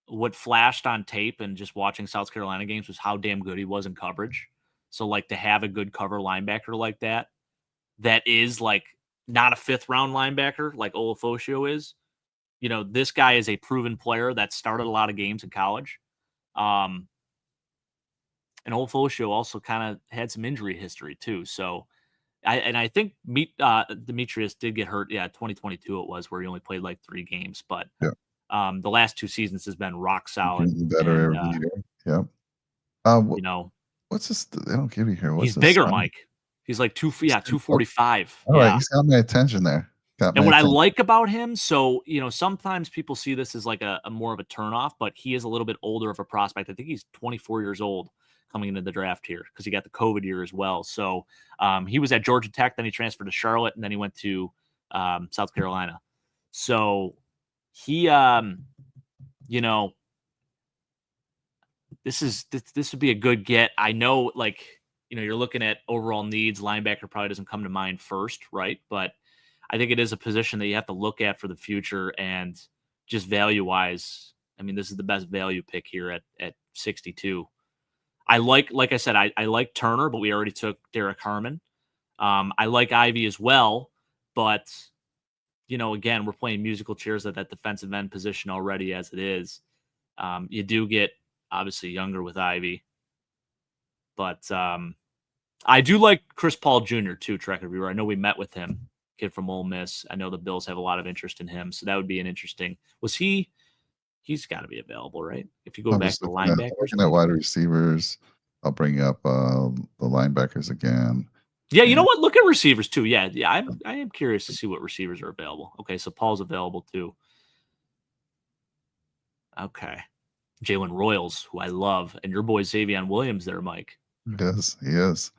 what flashed on tape and just watching South Carolina games was how damn good he was in coverage. So, like, to have a good cover linebacker like that is like not a 5th round linebacker like Ulofoshio is. This guy is a proven player that started a lot of games in college. And Ulofoshio also kind of had some injury history too. So, I think Demetrius did get hurt. Yeah, 2022 it was, where he only played like 3 games, but the last 2 seasons has been rock solid. Better every year. Yeah. What's this? They don't give you here. What's he's bigger, Mike. He's like 245. All right, he's got my attention there. And what I like about him, so sometimes people see this as like a more of a turnoff, but he is a little bit older of a prospect. I think he's 24 years old coming into the draft here because he got the COVID year as well. So he was at Georgia Tech, then he transferred to Charlotte, and then he went to South Carolina. So he, this would be a good get. I know, like, you're looking at overall needs. Linebacker probably doesn't come to mind first, right? But I think it is a position that you have to look at for the future, and just value-wise, I mean, this is the best value pick here at 62. I like I said, I like Turner, but we already took Derek Harmon. I like Ivy as well, but again, we're playing musical chairs at that defensive end position already as it is. You do get obviously younger with Ivy, but I do like Chris Paul Jr. too, Trek Reviewer. I know we met with him, kid from Ole Miss. I know the Bills have a lot of interest in him, so that would be an interesting. He's got to be available, right? If you go back to linebackers. Looking at wide receivers, I'll bring up the linebackers again. Yeah, you know what? Look at receivers too. Yeah. I am curious to see what receivers are available. Okay, so Paul's available too. Okay. Jalen Royals, who I love, and your boy Xavier Williams there, Mike. Yes, he is.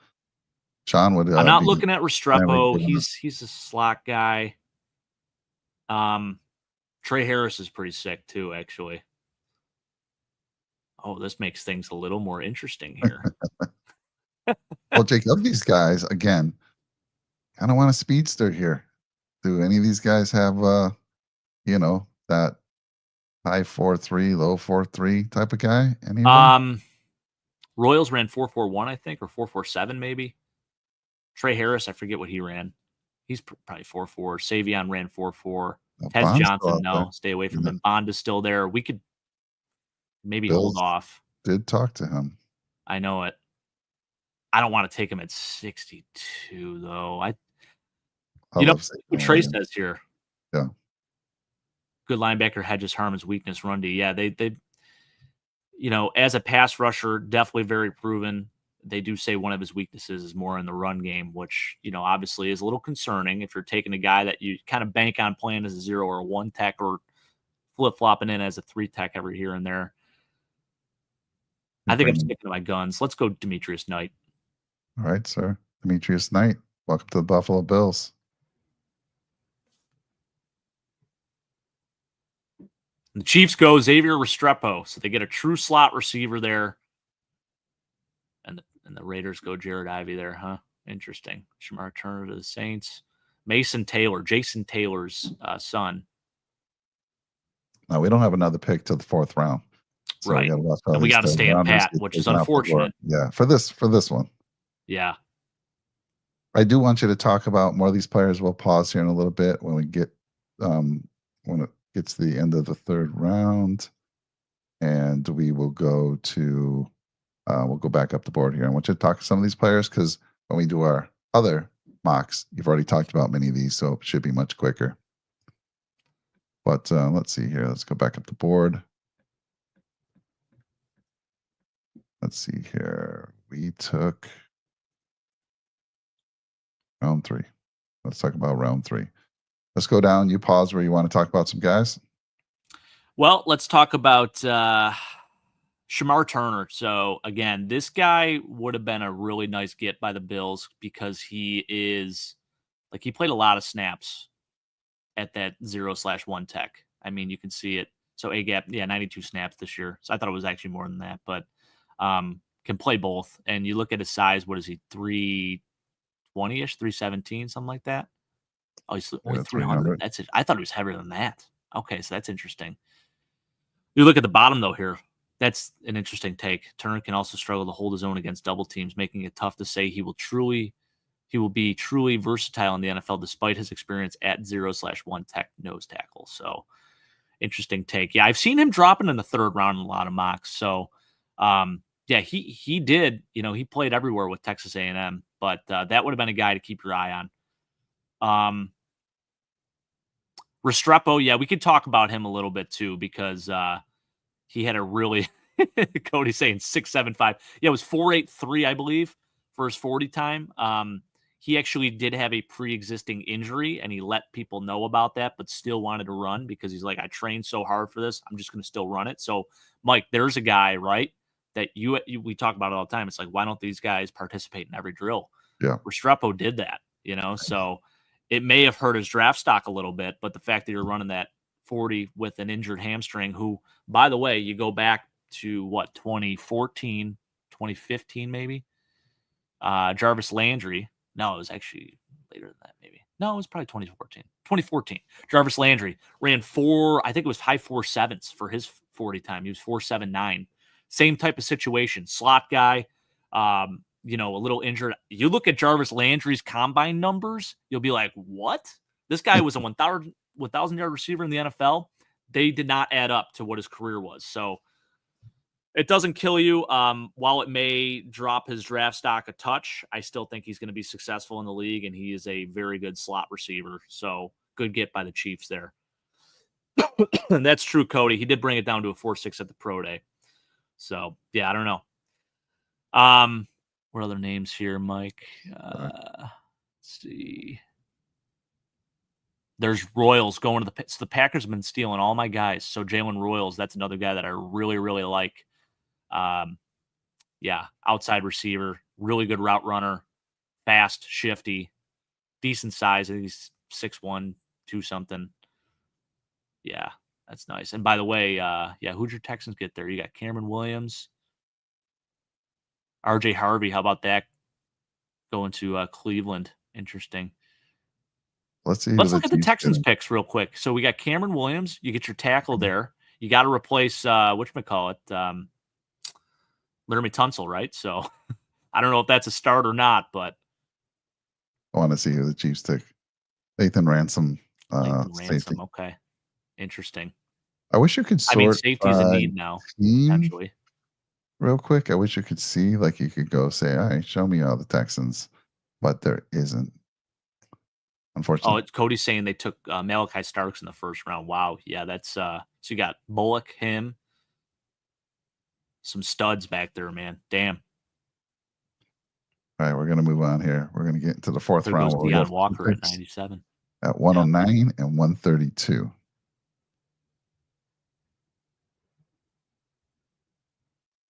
Sean would. I'm not looking at Restrepo. He's a slot guy. Trey Harris is pretty sick too, actually. Oh, this makes things a little more interesting here. Well, Jake, of these guys, again, kind of want a speedster here. Do any of these guys have, that high 4.3, low 4.3 type of guy? Any of them? Royals ran 4.41, I think, or 4.47 maybe. Trey Harris, I forget what he ran. He's probably 4.4. Savion ran 4.4. Tez Johnson, no, stay away from him. Bond is still there. We could maybe hold off. Did talk to him. I know it. I don't want to take him at 62 though. What Trey says here. Yeah. Good linebacker hedges Harmon's weakness, run D. Yeah, they as a pass rusher, definitely very proven. They do say one of his weaknesses is more in the run game, which, obviously is a little concerning if you're taking a guy that you kind of bank on playing as a 0 or a 1 tech or flip-flopping in as a 3 tech every here and there. I think I'm sticking to my guns. Let's go Demetrius Knight. All right, sir. Demetrius Knight. Welcome to the Buffalo Bills. The Chiefs go Xavier Restrepo, so they get a true slot receiver there. And the Raiders go Jared Ivey there, huh? Interesting. Shamar Turner to the Saints. Mason Taylor, Jason Taylor's son. No, we don't have another pick till the 4th round. So right. And we got to stay in pat, which is unfortunate. Yeah, for this one. Yeah. I do want you to talk about more of these players. We'll pause here in a little bit when we get when it gets to the end of the 3rd round, and we will go to we'll go back up the board here. I want you to talk to some of these players because when we do our other mocks, you've already talked about many of these, so it should be much quicker. But let's see here. Let's go back up the board. Let's see here. We took round 3. Let's talk about round 3. Let's go down. You pause where you want to talk about some guys. Well, let's talk about Shamar Turner. So again, this guy would have been a really nice get by the Bills because he played a lot of snaps at that 0/1 tech. I mean, you can see it. So A-gap, 92 snaps this year. So I thought it was actually more than that, but can play both. And you look at his size, what is he, 320-ish, 317, something like that? Oh, he's only 300. That's it. I thought he was heavier than that. Okay, so that's interesting. You look at the bottom, though, here. That's an interesting take. Turner can also struggle to hold his own against double teams, making it tough to say he will be truly versatile in the NFL despite his experience at 0/1 tech nose tackle. So interesting take. Yeah, I've seen him dropping in the 3rd round in a lot of mocks. So he did. He played everywhere with Texas A&M, but that would have been a guy to keep your eye on. Restrepo, yeah, we could talk about him a little bit too because he had a really Cody's saying 6'7", 5. Yeah, it was 4.83, I believe, for his 40 time. He actually did have a pre-existing injury, and he let people know about that, but still wanted to run because he's like, I trained so hard for this, I'm just going to still run it. So, Mike, there's a guy, right, that we talk about it all the time. It's like, why don't these guys participate in every drill? Yeah, Restrepo did that, so it may have hurt his draft stock a little bit, but the fact that you're running that 40 with an injured hamstring, who, by the way, you go back to 2014, 2015, maybe. Jarvis Landry. No, it was actually later than that, maybe. No, it was probably 2014. 2014. Jarvis Landry ran I think it was high 4.7s for his 40 time. He was 4.79. Same type of situation. Slot guy, a little injured. You look at Jarvis Landry's combine numbers, you'll be like, what? This guy was a 1,000-yard receiver in the NFL. They did not add up to what his career was. So it doesn't kill you. While it may drop his draft stock a touch, I still think he's going to be successful in the league, and he is a very good slot receiver. So good get by the Chiefs there. And that's true, Cody. He did bring it down to a 4.6 at the pro day. So, yeah, I don't know. What other names here, Mike? Let's see. There's Royals going to the pits. The Packers have been stealing all my guys. So Jalen Royals, that's another guy that I really, really like. Outside receiver, really good route runner, fast, shifty, decent size. I think he's 6'1", 2 something. Yeah, that's nice. And by the way, who'd your Texans get there? You got Cameron Williams, RJ Harvey. How about that? Going to Cleveland. Interesting. Let's look at the Texans picks real quick. So we got Cameron Williams. You get your tackle there. You got to replace whatchamacallit, Laremy Tunsil, right? So I don't know if that's a start or not, but I want to see who the Chiefs take. Lathan Ransom. Safety. Okay. Interesting. I wish you could sort. Safety's a need now, potentially. Real quick, I wish you could see, like you could go say, all right, show me all the Texans, but there isn't. Unfortunately. Oh, Cody's saying they took Malachi Starks in the 1st round. Wow. Yeah, that's so you got Bullock, him, some studs back there, man. Damn. All right, we're going to move on here. We're going to get into the 4th round. There goes Deion Walker at 97. At 109 and 132.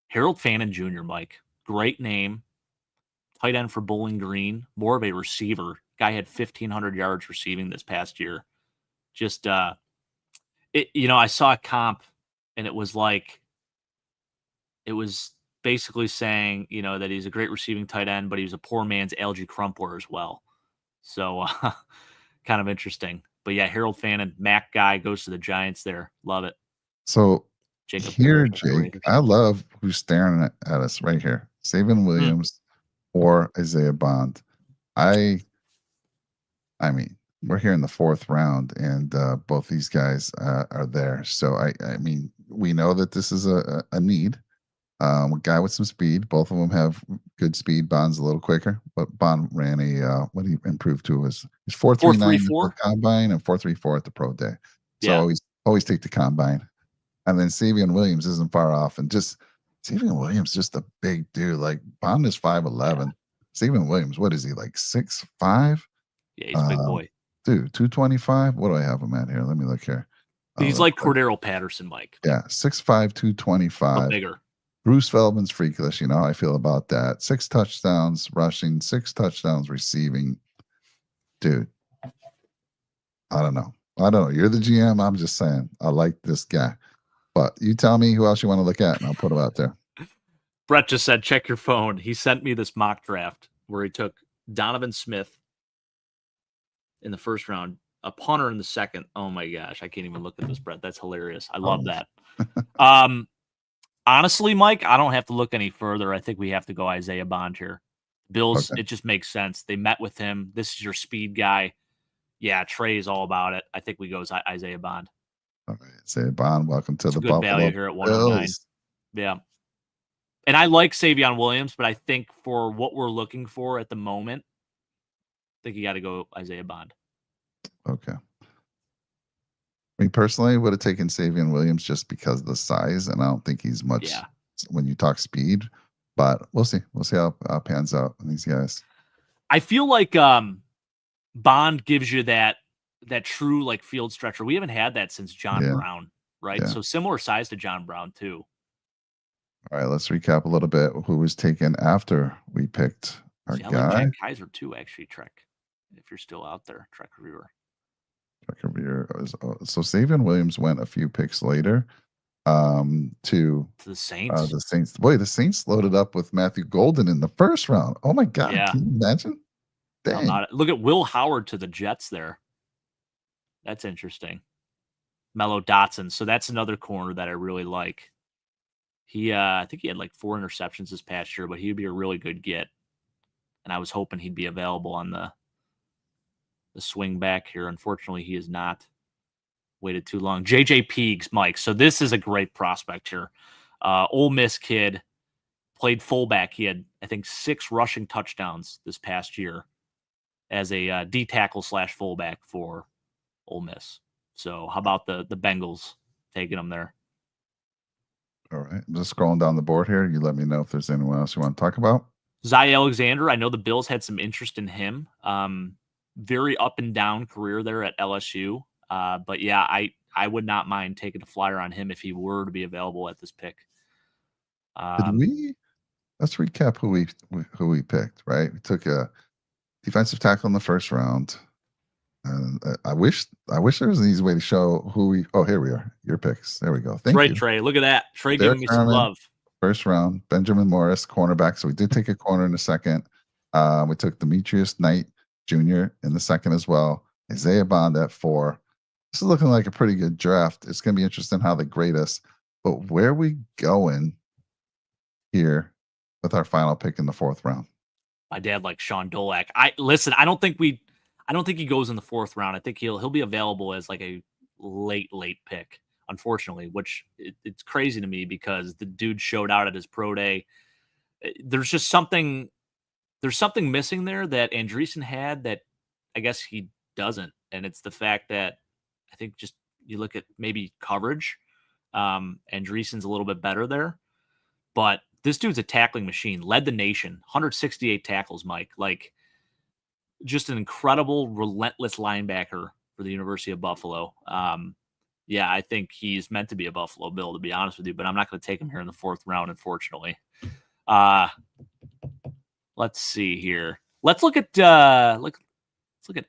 Harold Fannin Jr., Mike. Great name. Tight end for Bowling Green. More of a receiver. Guy had 1,500 yards receiving this past year. Just I saw a comp, and it was basically saying, that he's a great receiving tight end, but he was a poor man's Algie Crumpler as well. So kind of interesting. But yeah, Harold Fannin, Mac guy, goes to the Giants there. Love it. So Jacob here, Curry. Jake, I love who's staring at us right here. Savion Williams or Isaiah Bond. I mean, we're here in the 4th round, and both these guys are there. So I mean, we know that this is a need. A guy with some speed. Both of them have good speed. Bond's a little quicker, but Bond ran what he improved to was 4.39 at the combine and 4.34 at the pro day. So always take the combine. And then Savion Williams isn't far off, and just Savion Williams just a big dude. Like Bond is 5'11. Savion Williams, what is he, like 6'5"? Yeah, he's a big boy. Dude, 225. What do I have him at here? Let me look here. He's like Cordero Patterson, Mike. Yeah, 6'5", 225. Bigger. Bruce Feldman's freakish. You know how I feel about that. 6 touchdowns rushing, 6 touchdowns receiving. Dude, I don't know. You're the GM. I'm just saying. I like this guy. But you tell me who else you want to look at, and I'll put him out there. Brett just said, check your phone. He sent me this mock draft where he took Donovan Smith in the 1st round, a punter in the 2nd. Oh, my gosh. I can't even look at this, Brett. That's hilarious. I love that. Honestly, Mike, I don't have to look any further. I think we have to go Isaiah Bond here. Bills, It just makes sense. They met with him. This is your speed guy. Yeah, Trey is all about it. I think we go Isaiah Bond. All right, Isaiah Bond, welcome to the good Buffalo value here at 109. Bills. Yeah. And I like Savion Williams, but I think for what we're looking for at the moment, I think you got to go Isaiah Bond. Okay. Me personally would have taken Savion Williams just because of the size, and I don't think he's much when you talk speed. But we'll see. We'll see how it pans out on these guys. I feel like Bond gives you that true like field stretcher. We haven't had that since John Brown, right? Yeah. So similar size to John Brown too. All right, let's recap a little bit who was taken after we picked our guy. I like Jack Kaiser too, actually, Trek. If you're still out there, Trek Reviewer. So Savion Williams went a few picks later to the Saints. The Saints. Boy, the Saints loaded up with Matthew Golden in the 1st round. Oh my God. Yeah. Can you imagine? Dang. Look at Will Howard to the Jets there. That's interesting. Mello Dotson. So that's another corner that I really like. I think he had like 4 interceptions this past year, but he'd be a really good get. And I was hoping he'd be available on the swing back here. Unfortunately, he is not. Waited too long. JJ Peegs, Mike. So this is a great prospect here. Ole Miss kid, played fullback. He had, I think, 6 rushing touchdowns this past year as a D tackle / fullback for Ole Miss. So how about the Bengals taking him there? All right. I'm just scrolling down the board here. You let me know if there's anyone else you want to talk about. Zy Alexander. I know the Bills had some interest in him. Very up and down career there at LSU. But yeah, I would not mind taking a flyer on him if he were to be available at this pick. Let's recap who we picked, right? We took a defensive tackle in the 1st round. And I wish there was an easy way to show here we are. Your picks. There we go. Thank you. Trey. Look at that. Trey giving me some love. 1st round, Benjamin Morris, cornerback. So we did take a corner in the 2nd. We took Demetrius Knight Jr. in the 2nd as well. Isaiah Bond at 4. This is looking like a pretty good draft. It's going to be interesting how they grade us. But where are we going here with our final pick in the 4th round? My dad likes Sean Dolak. I don't think he goes in the 4th round. I think he'll be available as like a late pick, unfortunately, which it's crazy to me because the dude showed out at his pro day. There's just something missing there that Andreessen had that I guess he doesn't. And it's the fact that I think just you look at maybe coverage. Andreessen's a little bit better there, but this dude's a tackling machine, led the nation, 168 tackles, Mike. Like, just an incredible, relentless linebacker for the University of Buffalo. Yeah, I think he's meant to be a Buffalo Bill, to be honest with you, but I'm not going to take him here in the 4th round, unfortunately. Let's see here. Let's look at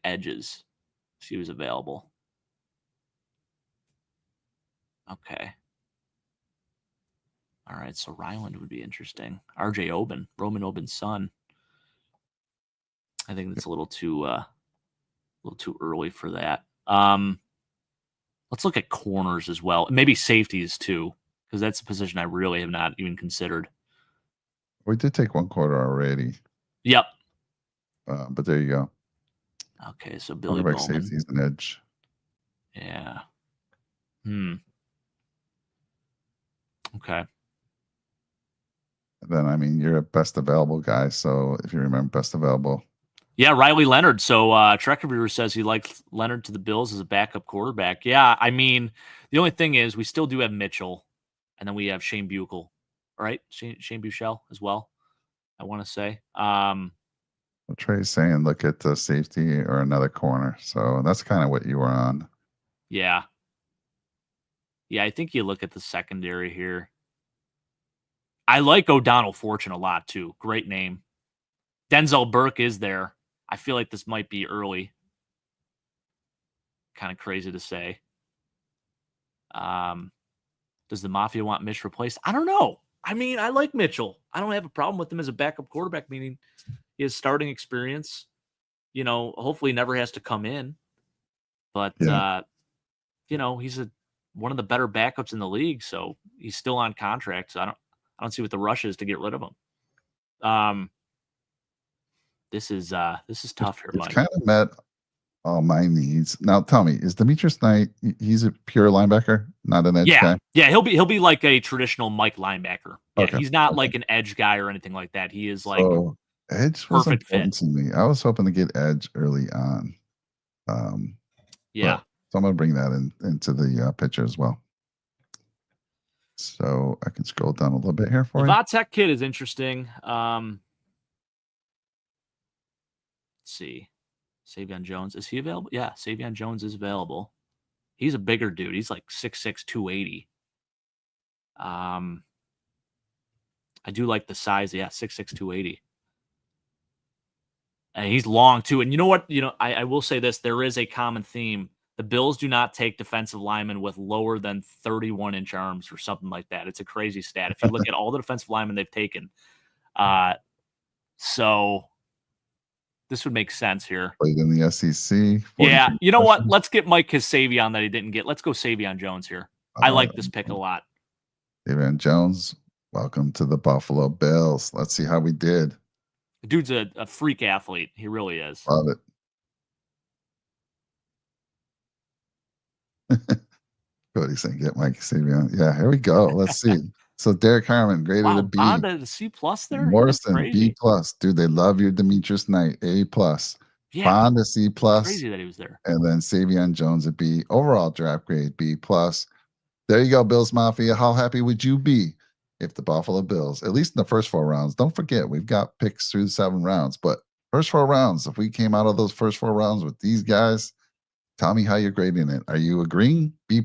edges. See who's available. Okay. All right, so Ryland would be interesting. RJ Oben, Roman Oben's son. I think that's a little too early for that. Let's look at corners as well. Maybe safeties too, because that's a position I really have not even considered. We did take 1 quarter already. Yep. But there you go. Okay, so Billy Quarterback Bowman. safety is an edge. Yeah. Okay. And then, I mean, you're a best available guy. So if you remember best available. Yeah, Riley Leonard. So Trekkerviewer says he likes Leonard to the Bills as a backup quarterback. Yeah, I mean, the only thing is we still do have Mitchell, and then we have Shane Buechel, right? Shane Buechel as well, I want to say. Trey's saying look at the safety or another corner. So that's kind of what you were on. Yeah. Yeah, I think you look at the secondary here. I like O'Donnell Fortune a lot, too. Great name. Denzel Burke is there. I feel like this might be early. Kind of crazy to say. Does the Mafia want Mitch replaced? I don't know. I mean, I like Mitchell. I don't have a problem with him as a backup quarterback, meaning he has starting experience. You know, hopefully never has to come in. But, you know, he's one of the better backups in the league, so he's still on contract. So I don't see what the rush is to get rid of him. This is tough here, Mike. It's kind of met all my needs. Now tell me, is Demetrius Knight, he's a pure linebacker, not an edge guy? Yeah, he'll be like a traditional Mike linebacker. Yeah, okay. He's not like an edge guy or anything like that. He is like edge was important to me. I was hoping to get edge early on. Yeah. So I'm gonna bring that into the picture as well. So I can scroll down a little bit here for you. The Vatek kid is interesting. Let's see. Savion Jones. Is he available? Yeah, Savion Jones is available. He's a bigger dude. He's like 6'6", 280. I do like the size. Yeah, 6'6", 280. And he's long too. And you know what? You know, I will say this. There is a common theme. The Bills do not take defensive linemen with lower than 31-inch arms or something like that. It's a crazy stat. If you look at all the defensive linemen they've taken. So this would make sense here. Played in the SEC. Yeah. You know what? Let's get Mike his Savion that he didn't get. Let's go Savion Jones here. I like this pick a lot. Savion Jones, welcome to the Buffalo Bills. Let's see how we did. The dude's a freak athlete. He really is. Love it. Cody saying, get Mike Savion. Yeah, here we go. Let's see. So Derek Harmon graded a B. Bond a C+ there. Morrison B+. Dude, they love your Demetrius Knight A+. Yeah, Bond a C+. Crazy that he was there. And then Savion Jones a B. Overall draft grade B+. There you go, Bills Mafia. How happy would you be if the Buffalo Bills, at least in the first 4 rounds, don't forget we've got picks through the 7 rounds, but first 4 rounds, if we came out of those first 4 rounds with these guys, tell me how you're grading it. Are you agreeing B+?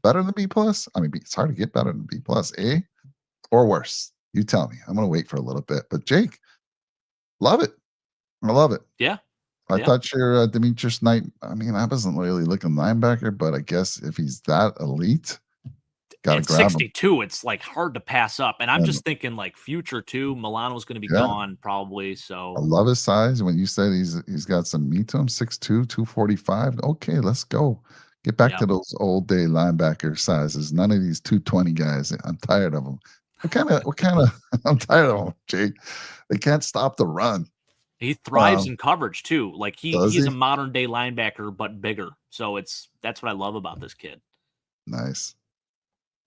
Better than B+? I mean, it's hard to get better than B+. A or worse? You tell me. I'm going to wait for a little bit. But Jake, love it. I love it. Yeah. I thought your Demetrius Knight, I mean, I wasn't really looking linebacker, but I guess if he's that elite, got to grab 62, him. it's like hard to pass up. And I'm just thinking like future too. Milano's going to be gone probably. So I love his size. When you said he's got some meat to him, 6'2", 245. Okay, let's go. Get back to those old day linebacker sizes. None of these 220 guys. I'm tired of them. What kind of I'm tired of them, Jake. They can't stop the run. He thrives in coverage too. Like he's a modern day linebacker, but bigger. So that's what I love about this kid. Nice.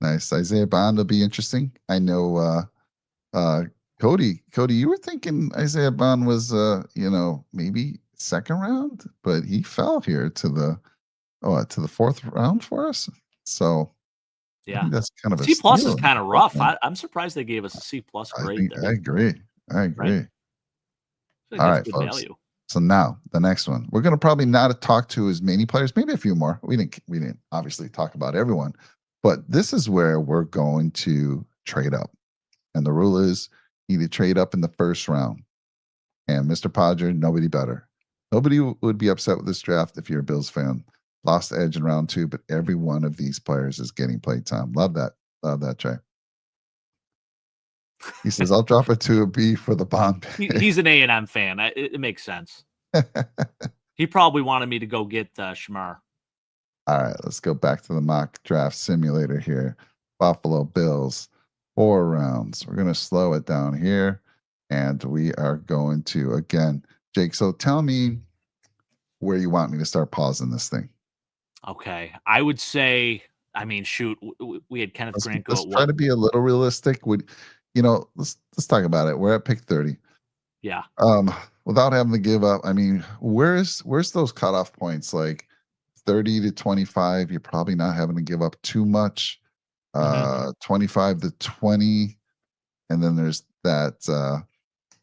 Isaiah Bond will be interesting. I know Cody, you were thinking Isaiah Bond was maybe second round, but he fell here to the 4th round for us. So yeah, that's kind of a C+ is kind of rough. I'm surprised they gave us a C+ grade there. I agree. Right? All right, folks. Value. So now the next one, we're going to probably not talk to as many players, maybe a few more. We didn't obviously talk about everyone, but this is where we're going to trade up. And the rule is you need to trade up in the first round. And Mr. Podger, nobody better. Nobody would be upset with this draft if you're a Bills fan. lost edge in round 2, but every one of these players is getting play time. Love that. Love that, Trey. He says, "I'll drop it to a B for the bond." He's an A&M fan. It makes sense. He probably wanted me to go get Shamar. All right, let's go back to the mock draft simulator here. Buffalo Bills, 4 rounds. We're going to slow it down here, and we are going to, again, Jake, so tell me where you want me to start pausing this thing. Okay. I would say, I mean, shoot, we had Kenneth Grant go Let's at try what? to be a little realistic. Let's talk about it. We're at pick 30. Yeah. Without having to give up, I mean, where's those cutoff points? Like 30 to 25, you're probably not having to give up too much. 25 to 20, and then there's that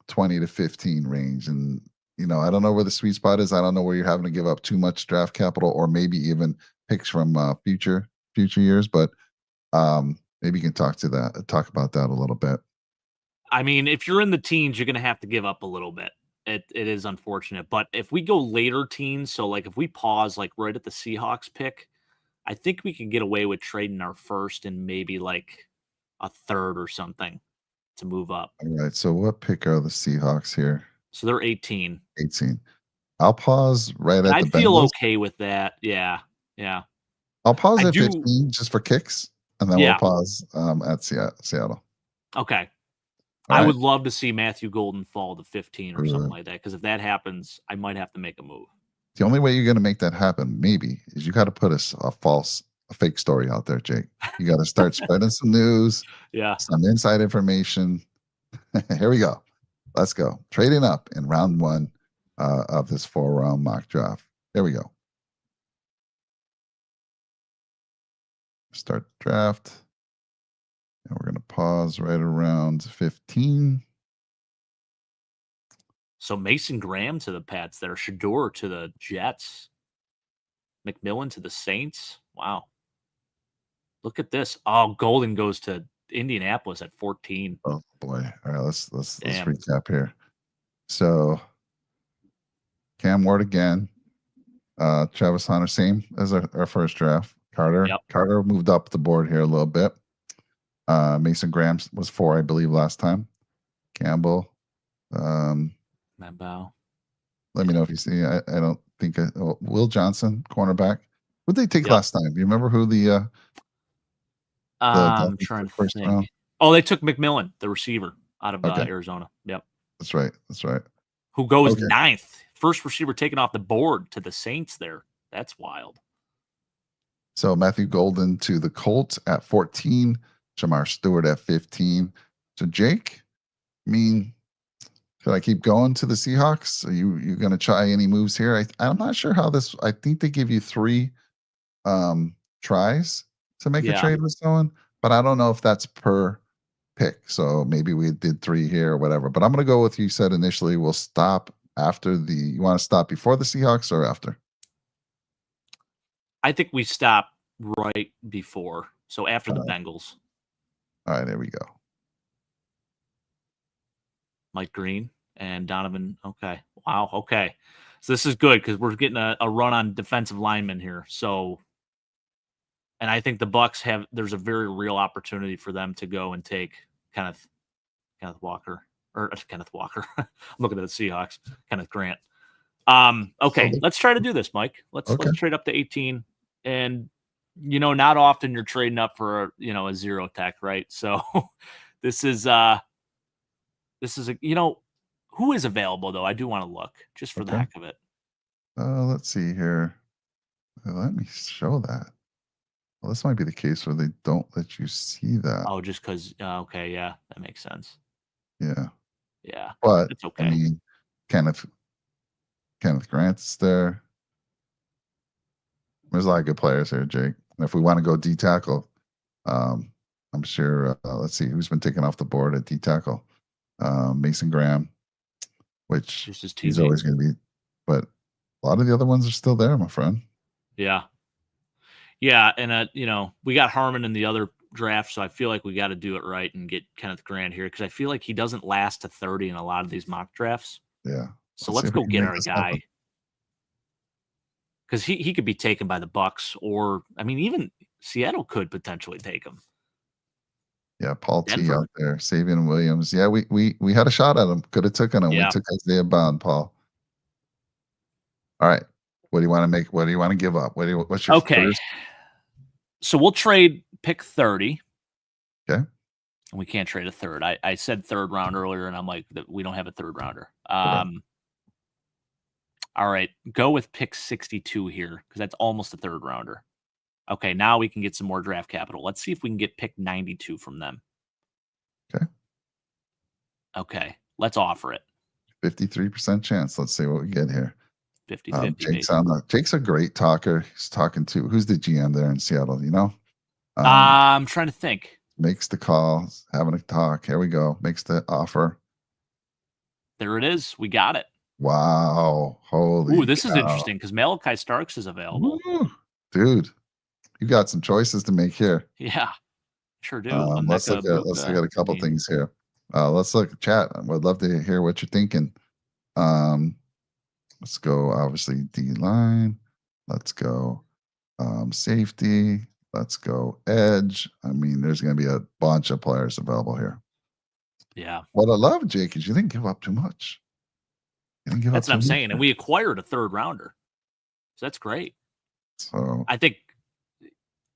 20 to 15 range. And I don't know where the sweet spot is. I don't know where you're having to give up too much draft capital, or maybe even picks from future years. But maybe you can talk about that a little bit. I mean, if you're in the teens, you're going to have to give up a little bit. It is unfortunate. But if we go later teens, so like if we pause like right at the Seahawks pick, I think we can get away with trading our first and maybe like a third or something to move up. All right. So what pick are the Seahawks here? So they're 18. 18. I'll pause right at I'd the feel Bengals. okay with that. Yeah. I'll pause at 15 just for kicks, and then we'll pause at Seattle. Okay. All I right? would love to see Matthew Golden fall to 15 or something like that, because if that happens, I might have to make a move. The only way you're going to make that happen, maybe, is you got to put a fake story out there, Jake. You got to start spreading some news, some inside information. Here we go. Let's go. Trading up in round 1 of this 4-round mock draft. Here we go. Start draft. And we're going to pause right around 15. So Mason Graham to the Pats there, Shador to the Jets, McMillan to the Saints. Wow. Look at this. Oh, Golden goes to Indianapolis at 14. Oh boy. All right, let's recap here. So Cam Ward again. Travis Hunter, same as our first draft. Carter moved up the board here a little bit. Mason Graham was 4, I believe, last time. Campbell. Mambow. Let me know if you see. I don't think Will Johnson, cornerback. What did they take last time? Do you remember who the I'm trying to think. Round? Oh, they took McMillan, the receiver out of Arizona. Yep. That's right. Who goes 9th. First receiver taken off the board to the Saints there. That's wild. So Matthew Golden to the Colts at 14. Jamar Stewart at 15. So Jake, I mean, should I keep going to the Seahawks? Are you going to try any moves here? I'm not sure how this. I think they give you 3 tries to make a trade with someone, but I don't know if that's per pick. So maybe we did 3 here or whatever. But I'm going to go with you said initially. We'll stop after you want to stop before the Seahawks or after? I think we stop right before. So after the Bengals. All right, there we go. Mike Green and Donovan. Okay. Wow. Okay. So this is good because we're getting a run on defensive linemen here. So, and I think the Bucks there's a very real opportunity for them to go and take Kenneth Walker. I'm looking at the Seahawks, Kenneth Grant. Okay, let's try to do this, Mike. Let's trade up to 18. And not often you're trading up for a 0 tech, right? So this is who is available though? I do want to look just for the heck of it. Let's see here. Let me show that. Well, this might be the case where they don't let you see that. Oh, just because. Okay, yeah, that makes sense. Yeah, but it's okay. I mean, Kenneth Grant's there. There's a lot of good players here, Jake. And if we want to go D tackle, I'm sure. Let's see who's been taken off the board at D tackle. Mason Graham, which he's always going to be, but a lot of the other ones are still there, my friend. Yeah, and we got Harmon in the other draft, so I feel like we got to do it right and get Kenneth Grant here because I feel like he doesn't last to 30 in a lot of these mock drafts. Yeah. So let's go get our guy. because he could be taken by the Bucks, or I mean, even Seattle could potentially take him. Yeah, Paul T Denver, out there, Savion Williams. Yeah, we had a shot at him. Could have taken him. We yeah. took Isaiah Bond, Paul. All right. What do you want to make? What do you want to give up? What's your Okay, first? so we'll trade pick 30. Okay. And we can't trade a third. I said third round earlier, and I'm like, we don't have a third rounder. Correct. All right, go with pick 62 here because that's almost a third rounder. Okay, now we can get some more draft capital. Let's see if we can get pick 92 from them. Okay. Okay, let's offer it. 53% chance. Let's see what we get here. 50-50. Jake's a great talker. He's talking to who's the GM there in Seattle, you know? I'm trying to think. Makes the call, having a talk. Here we go. Makes the offer. There it is. We got it. Wow. Holy Ooh, this cow. is interesting because Malachi Starks is available. Woo. Dude, you got some choices to make here. Yeah, sure do. Let's look at a couple things here. Let's look at chat. I would love to hear what you're thinking. Let's go, obviously, D-line. Let's go safety. Let's go edge. I mean, there's going to be a bunch of players available here. Yeah. What I love, Jake, is you didn't give up too much. That's what I'm saying. And we acquired a third rounder. So that's great. So I think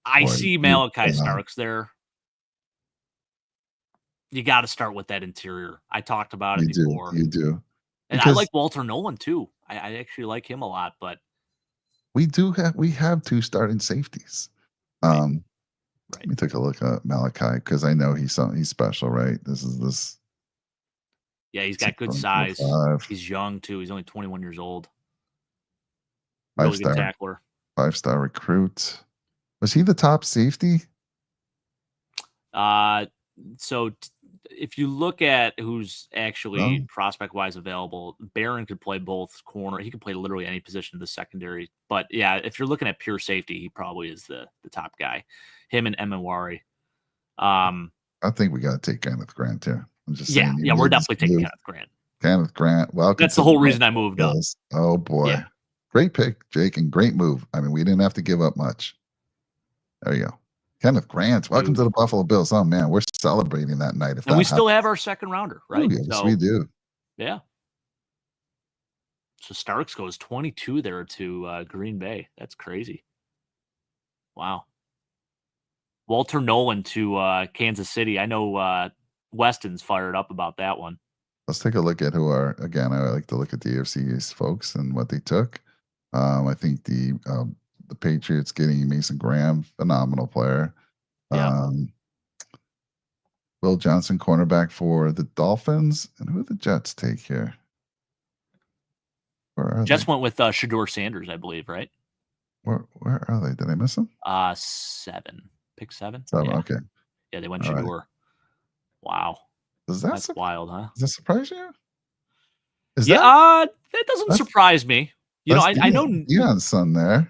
I see Malachi Starks there. You got to start with that interior. I talked about it before. You do. And I like Walter Nolan too. I actually like him a lot, but we have two starting safeties. Right. Let me take a look at Malachi because I know he's special, right? Yeah, he's got good size. He's young too. He's only 21 years old. Really good tackler. 5-star recruit. Was he the top safety? So if you look at who's actually prospect-wise available, Barron could play both corner. He could play literally any position in the secondary. But yeah, if you're looking at pure safety, he probably is the top guy. Him and Emenwari. I think we got to take Kenneth Grant here. I'm just saying. Yeah, we're definitely taking Kenneth Grant. Kenneth Grant, welcome. That's the whole reason I moved up. Oh boy, yeah. Great pick, Jake, and great move. I mean, we didn't have to give up much. There you go. Kenneth Grant, welcome to the Buffalo Bills. Oh man, we're celebrating that night. And we still have our second rounder, right? Yes, so, we do. Yeah. So Starks goes 22 there to Green Bay. That's crazy. Wow. Walter Nolan to Kansas City. I know Weston's fired up about that one. Let's take a look at again, I like to look at the AFC East folks and what they took. I think the Patriots getting Mason Graham, phenomenal player. Yeah. Will Johnson, cornerback for the Dolphins. And who did the Jets take here? Jets went with Shedeur Sanders, I believe, right? Where are they? Did I miss them? 7. Pick 7. 7, yeah. Okay. Yeah, they went Shedeur. Right. Wow. That's wild, huh? Does that surprise you? That doesn't surprise me. You know, I know Dion's son there.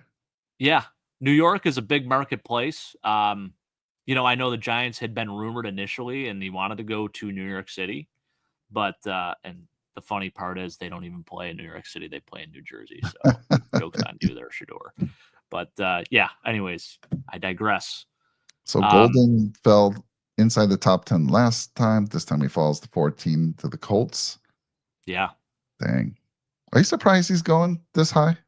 Yeah. New York is a big marketplace. You know, I know the Giants had been rumored initially and he wanted to go to New York City. But and the funny part is they don't even play in New York City. They play in New Jersey. So jokes on you there, Shedeur. But yeah, anyways, I digress. So Golden fell inside the top 10 last time. This time he falls to 14 to the Colts. Yeah. Dang. Are you surprised he's going this high?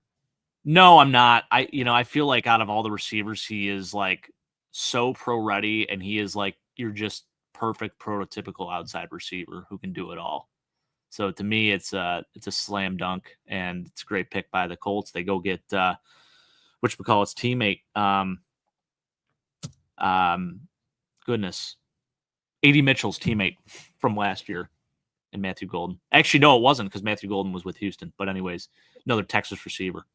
No, I'm not. I feel like out of all the receivers, he is like so pro ready, and he is like you're just perfect prototypical outside receiver who can do it all. So to me, it's a slam dunk, and it's a great pick by the Colts. They go get whatchamacallit's teammate. Goodness, A.D. Mitchell's teammate from last year, and Matthew Golden. Actually, no, it wasn't because Matthew Golden was with Houston. But anyways, another Texas receiver.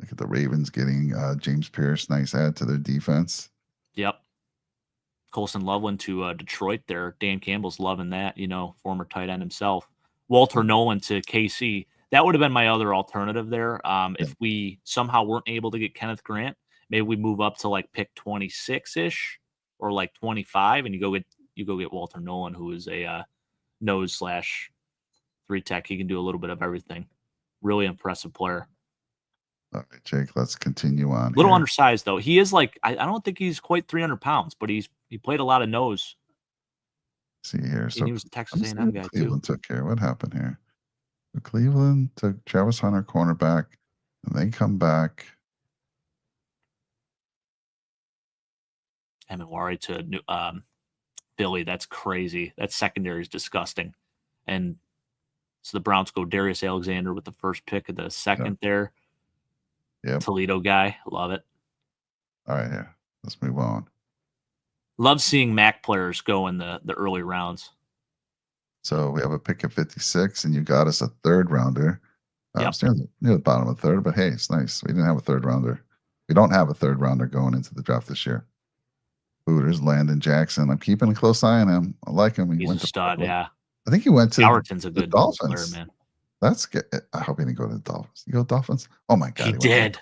Look at the Ravens getting James Pierce. Nice add to their defense. Yep. Colson Loveland to Detroit there. Dan Campbell's loving that, former tight end himself. Walter Nolan to KC. That would have been my other alternative there. If we somehow weren't able to get Kenneth Grant, maybe we move up to like pick 26-ish or like 25, and you go get Walter Nolan, who is a nose/3 tech. He can do a little bit of everything. Really impressive player. All right, Jake, let's continue on Little here. undersized though. He is like I don't think he's quite 300 pounds, but he played a lot of nose. See here. And So he was a let Texas me see A&M what guy too. Cleveland took here. What happened here? So Cleveland took Travis Hunter, cornerback, and they come back. Emenwari to Billy. That's crazy. That secondary is disgusting. And so the Browns go Darius Alexander with the first pick of the second there. Yep. Toledo guy. Love it. All right, yeah. Let's move on. Love seeing MAC players go in the early rounds. So we have a pick at 56, and you got us a third rounder. Yep. It's near the bottom of the third, but hey, it's nice. We didn't have a third rounder. We don't have a third rounder going into the draft this year. Hooters, Landon Jackson. I'm keeping a close eye on him. I like him. He's a stud, yeah. I think he went to Allerton's a good Dolphins. player, man. That's good. I hope he didn't go to the Dolphins. You go Dolphins? Oh my God. He did.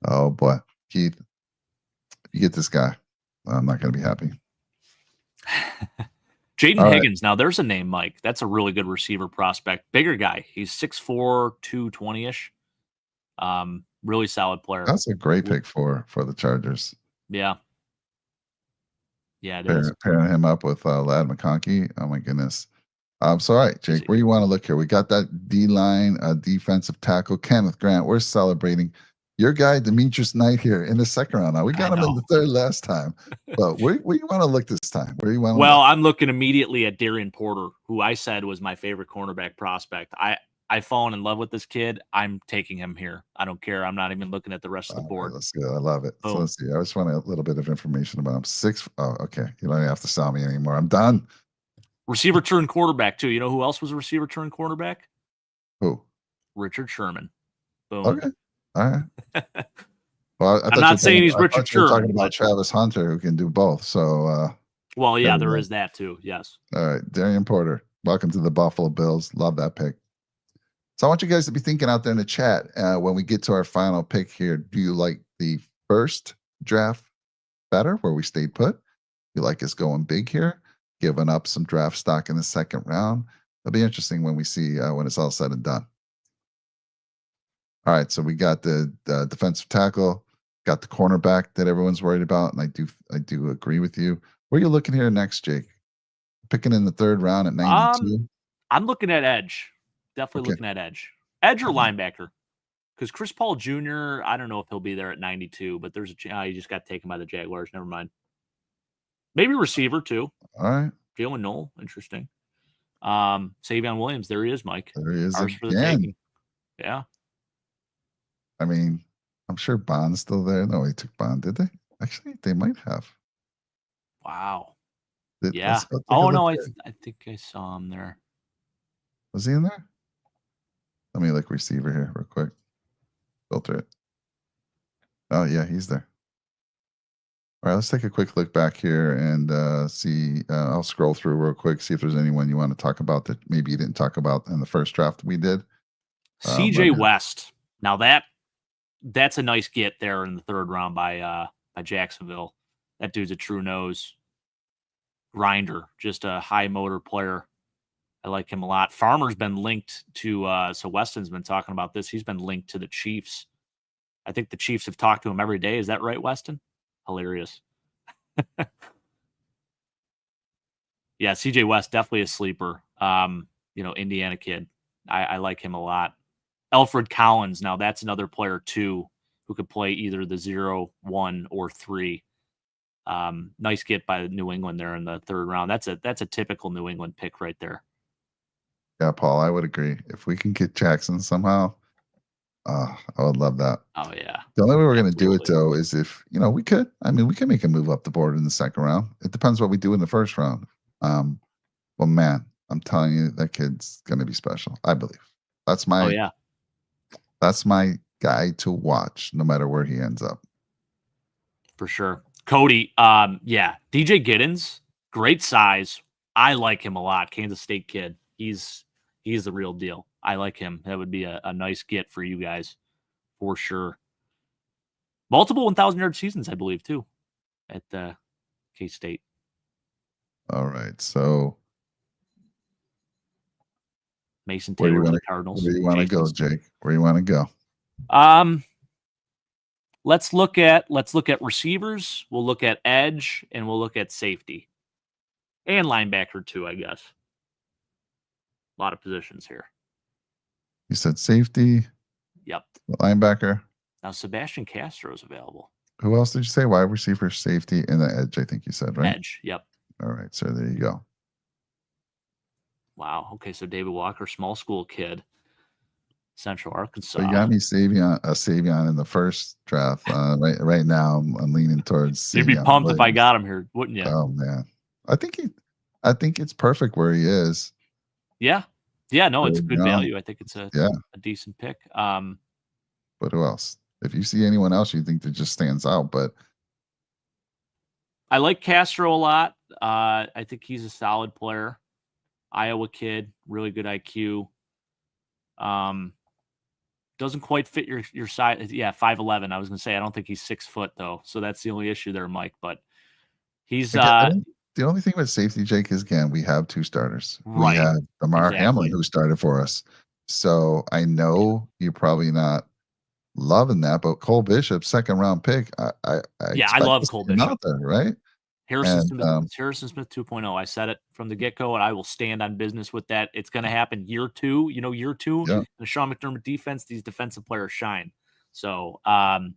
Oh boy. Keith, if you get this guy, I'm not going to be happy. Jaden Higgins. Now there's a name, Mike. That's a really good receiver prospect. Bigger guy. He's 6'4", 220-ish. Really solid player. That's a great pick for the Chargers. Yeah. Yeah, it is. Pairing him up with Ladd McConkey. Oh my goodness. So, all right, Jake, where you want to look here? We got that D-line defensive tackle, Kenneth Grant. We're celebrating your guy, Demetrius Knight, here in the second round. Now, we got him in the third last time, but where you want to look this time? Where you want to Well, look? I'm looking immediately at Darian Porter, who I said was my favorite cornerback prospect. I've fallen in love with this kid. I'm taking him here. I don't care. I'm not even looking at the rest of the board. That's good. I love it. Boom. So let's see. I just want a little bit of information about him. Oh, okay. You don't even have to sell me anymore. I'm done. Receiver turned quarterback, too. You know who else was a receiver turned quarterback? Who? Richard Sherman. Boom. Okay. All right. Well, I'm not saying he's Richard Sherman. Talking about Travis Hunter, who can do both. So, well, yeah, there is that too. Yes. All right, Darian Porter. Welcome to the Buffalo Bills. Love that pick. So I want you guys to be thinking out there in the chat when we get to our final pick here. Do you like the first draft better, where we stayed put? You like us going big here, giving up some draft stock in the second round? It'll be interesting when we see when it's all said and done. All right, so we got the defensive tackle, got the cornerback that everyone's worried about, and I do agree with you. Where are you looking here next, Jake? Picking in the third round at 92? I'm looking at edge. Definitely looking at edge. Edge or linebacker. Because Chris Paul Jr., I don't know if he'll be there at 92, but there's a you just got taken by the Jaguars. Never mind. Maybe receiver, too. All right. Jalen Knoll, interesting. Savion Williams, there he is, Mike. There he is Ours for the taking. Yeah. I mean, I'm sure Bond's still there. No, he took Bond, did they? Actually, they might have. Wow. Yeah. Oh, no, I think I saw him there. Was he in there? Let me look receiver here real quick. Filter it. Oh, yeah, he's there. All right, let's take a quick look back here and see. I'll scroll through real quick, see if there's anyone you want to talk about that maybe you didn't talk about in the first draft we did. CJ West. Now that's a nice get there in the third round by Jacksonville. That dude's a true nose grinder, just a high motor player. I like him a lot. Farmer's been linked to so Weston's been talking about this. He's been linked to the Chiefs. I think the Chiefs have talked to him every day. Is that right, Weston? Hilarious. Yeah, CJ West, definitely a sleeper. Indiana kid. I like him a lot. Alfred Collins, now that's another player too who could play either the 0, 1, or 3. Nice get by New England there in the third round. That's a typical New England pick right there. Yeah, Paul, I would agree. If we can get Jackson somehow, I would love that. Oh, yeah. The only way we're going to do it, though, is if, we could. I mean, we can make a move up the board in the second round. It depends what we do in the first round. Well, man, I'm telling you, that kid's going to be special, I believe. That's my That's my guy to watch, no matter where he ends up. For sure. Cody, DJ Giddens, great size. I like him a lot. Kansas State kid. He's the real deal. I like him. That would be a nice get for you guys, for sure. Multiple 1,000-yard seasons, I believe, too, at K-State. All right, so Mason Taylor, the Cardinals. Where do you want to go, Jake? Where do you want to go? Let's look at receivers. We'll look at edge, and we'll look at safety and linebacker too, I guess. A lot of positions here. You said safety. Yep. Linebacker. Now Sebastian Castro is available. Who else did you say? Wide receiver, safety, and the edge, I think you said, right? Edge, yep. All right, so there you go. Wow. Okay, so David Walker, small school kid, Central Arkansas. So you got me Savion in the first draft. Right now, I'm leaning towards. You'd be Savion pumped if I Williams. got him here, wouldn't you? Oh man, I think it's perfect where he is. Yeah, no, it's good value. I think it's a decent pick. But who else? If you see anyone else you think that just stands out, but I like Castro a lot. I think he's a solid player. Iowa kid, really good IQ. Doesn't quite fit your size. Yeah, 5'11". I was gonna say I don't think he's 6 foot though, so that's the only issue there, Mike. But he's the only thing with safety, Jake, is again we have two starters. Right. We have Damar Hamlin who started for us. So I know you're probably not loving that, but Cole Bishop, second round pick. I love Cole Bishop out there, right? Harrison Smith 2.0. I said it from the get-go, and I will stand on business with that. It's going to happen year two. Year two, the Sean McDermott defense, these defensive players shine. So I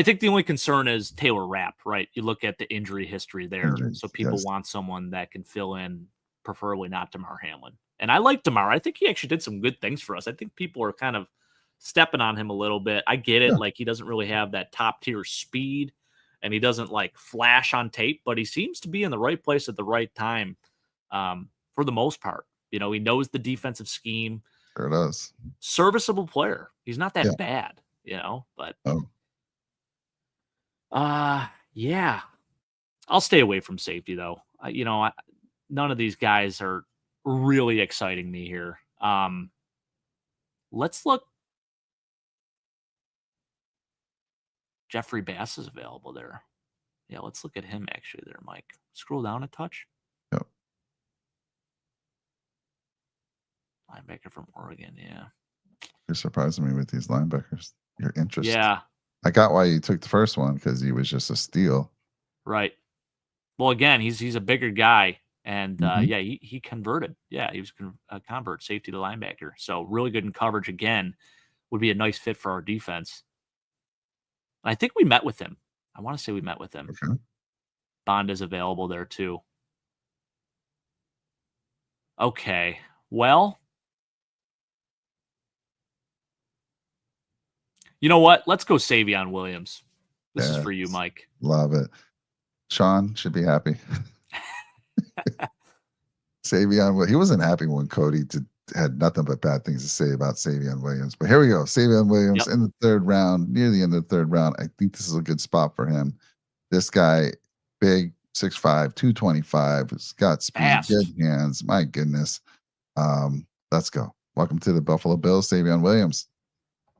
think the only concern is Taylor Rapp, right? You look at the injury history there. So people want someone that can fill in, preferably not Damar Hamlin. And I like Damar. I think he actually did some good things for us. I think people are kind of stepping on him a little bit. I get it. Like he doesn't really have that top-tier speed. And he doesn't like flash on tape, but he seems to be in the right place at the right time for the most part. He knows the defensive scheme. Sure does. Serviceable player. He's not that bad, but yeah. I'll stay away from safety though. None of these guys are really exciting me here. Let's look. Jeffrey Bass is available there. Yeah, let's look at him actually there, Mike. Scroll down a touch. Yep. Linebacker from Oregon, yeah. You're surprising me with these linebackers. Your interest. Yeah. I got why you took the first one, because he was just a steal. Right. Well, again, he's a bigger guy, and he converted. Yeah, he was a convert, safety to linebacker. So really good in coverage again. Would be a nice fit for our defense. I think we met with him. I want to say we met with him. Okay. Bond is available there too. Okay. Well, you know what? Let's go Savion Williams. This is for you, Mike. Love it. Sean should be happy. Savion, he wasn't happy when Cody had nothing but bad things to say about Savion Williams. But here we go. Savion Williams in the third round, near the end of the third round. I think this is a good spot for him. This guy, big, 6'5", 225, has got speed, good hands. My goodness. Let's go. Welcome to the Buffalo Bills, Savion Williams.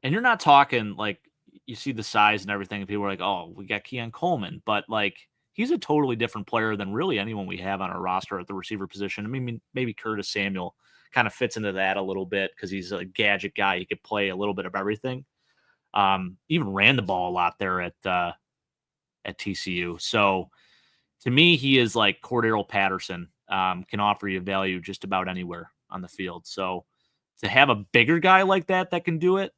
And you're not talking like you see the size and everything, and people are like, oh, we got Keon Coleman. But like he's a totally different player than really anyone we have on our roster at the receiver position. I mean, maybe Curtis Samuel kind of fits into that a little bit because he's a gadget guy. He could play a little bit of everything. Even ran the ball a lot there at TCU. So to me, he is like Cordero Patterson, can offer you value just about anywhere on the field. So to have a bigger guy like that can do it,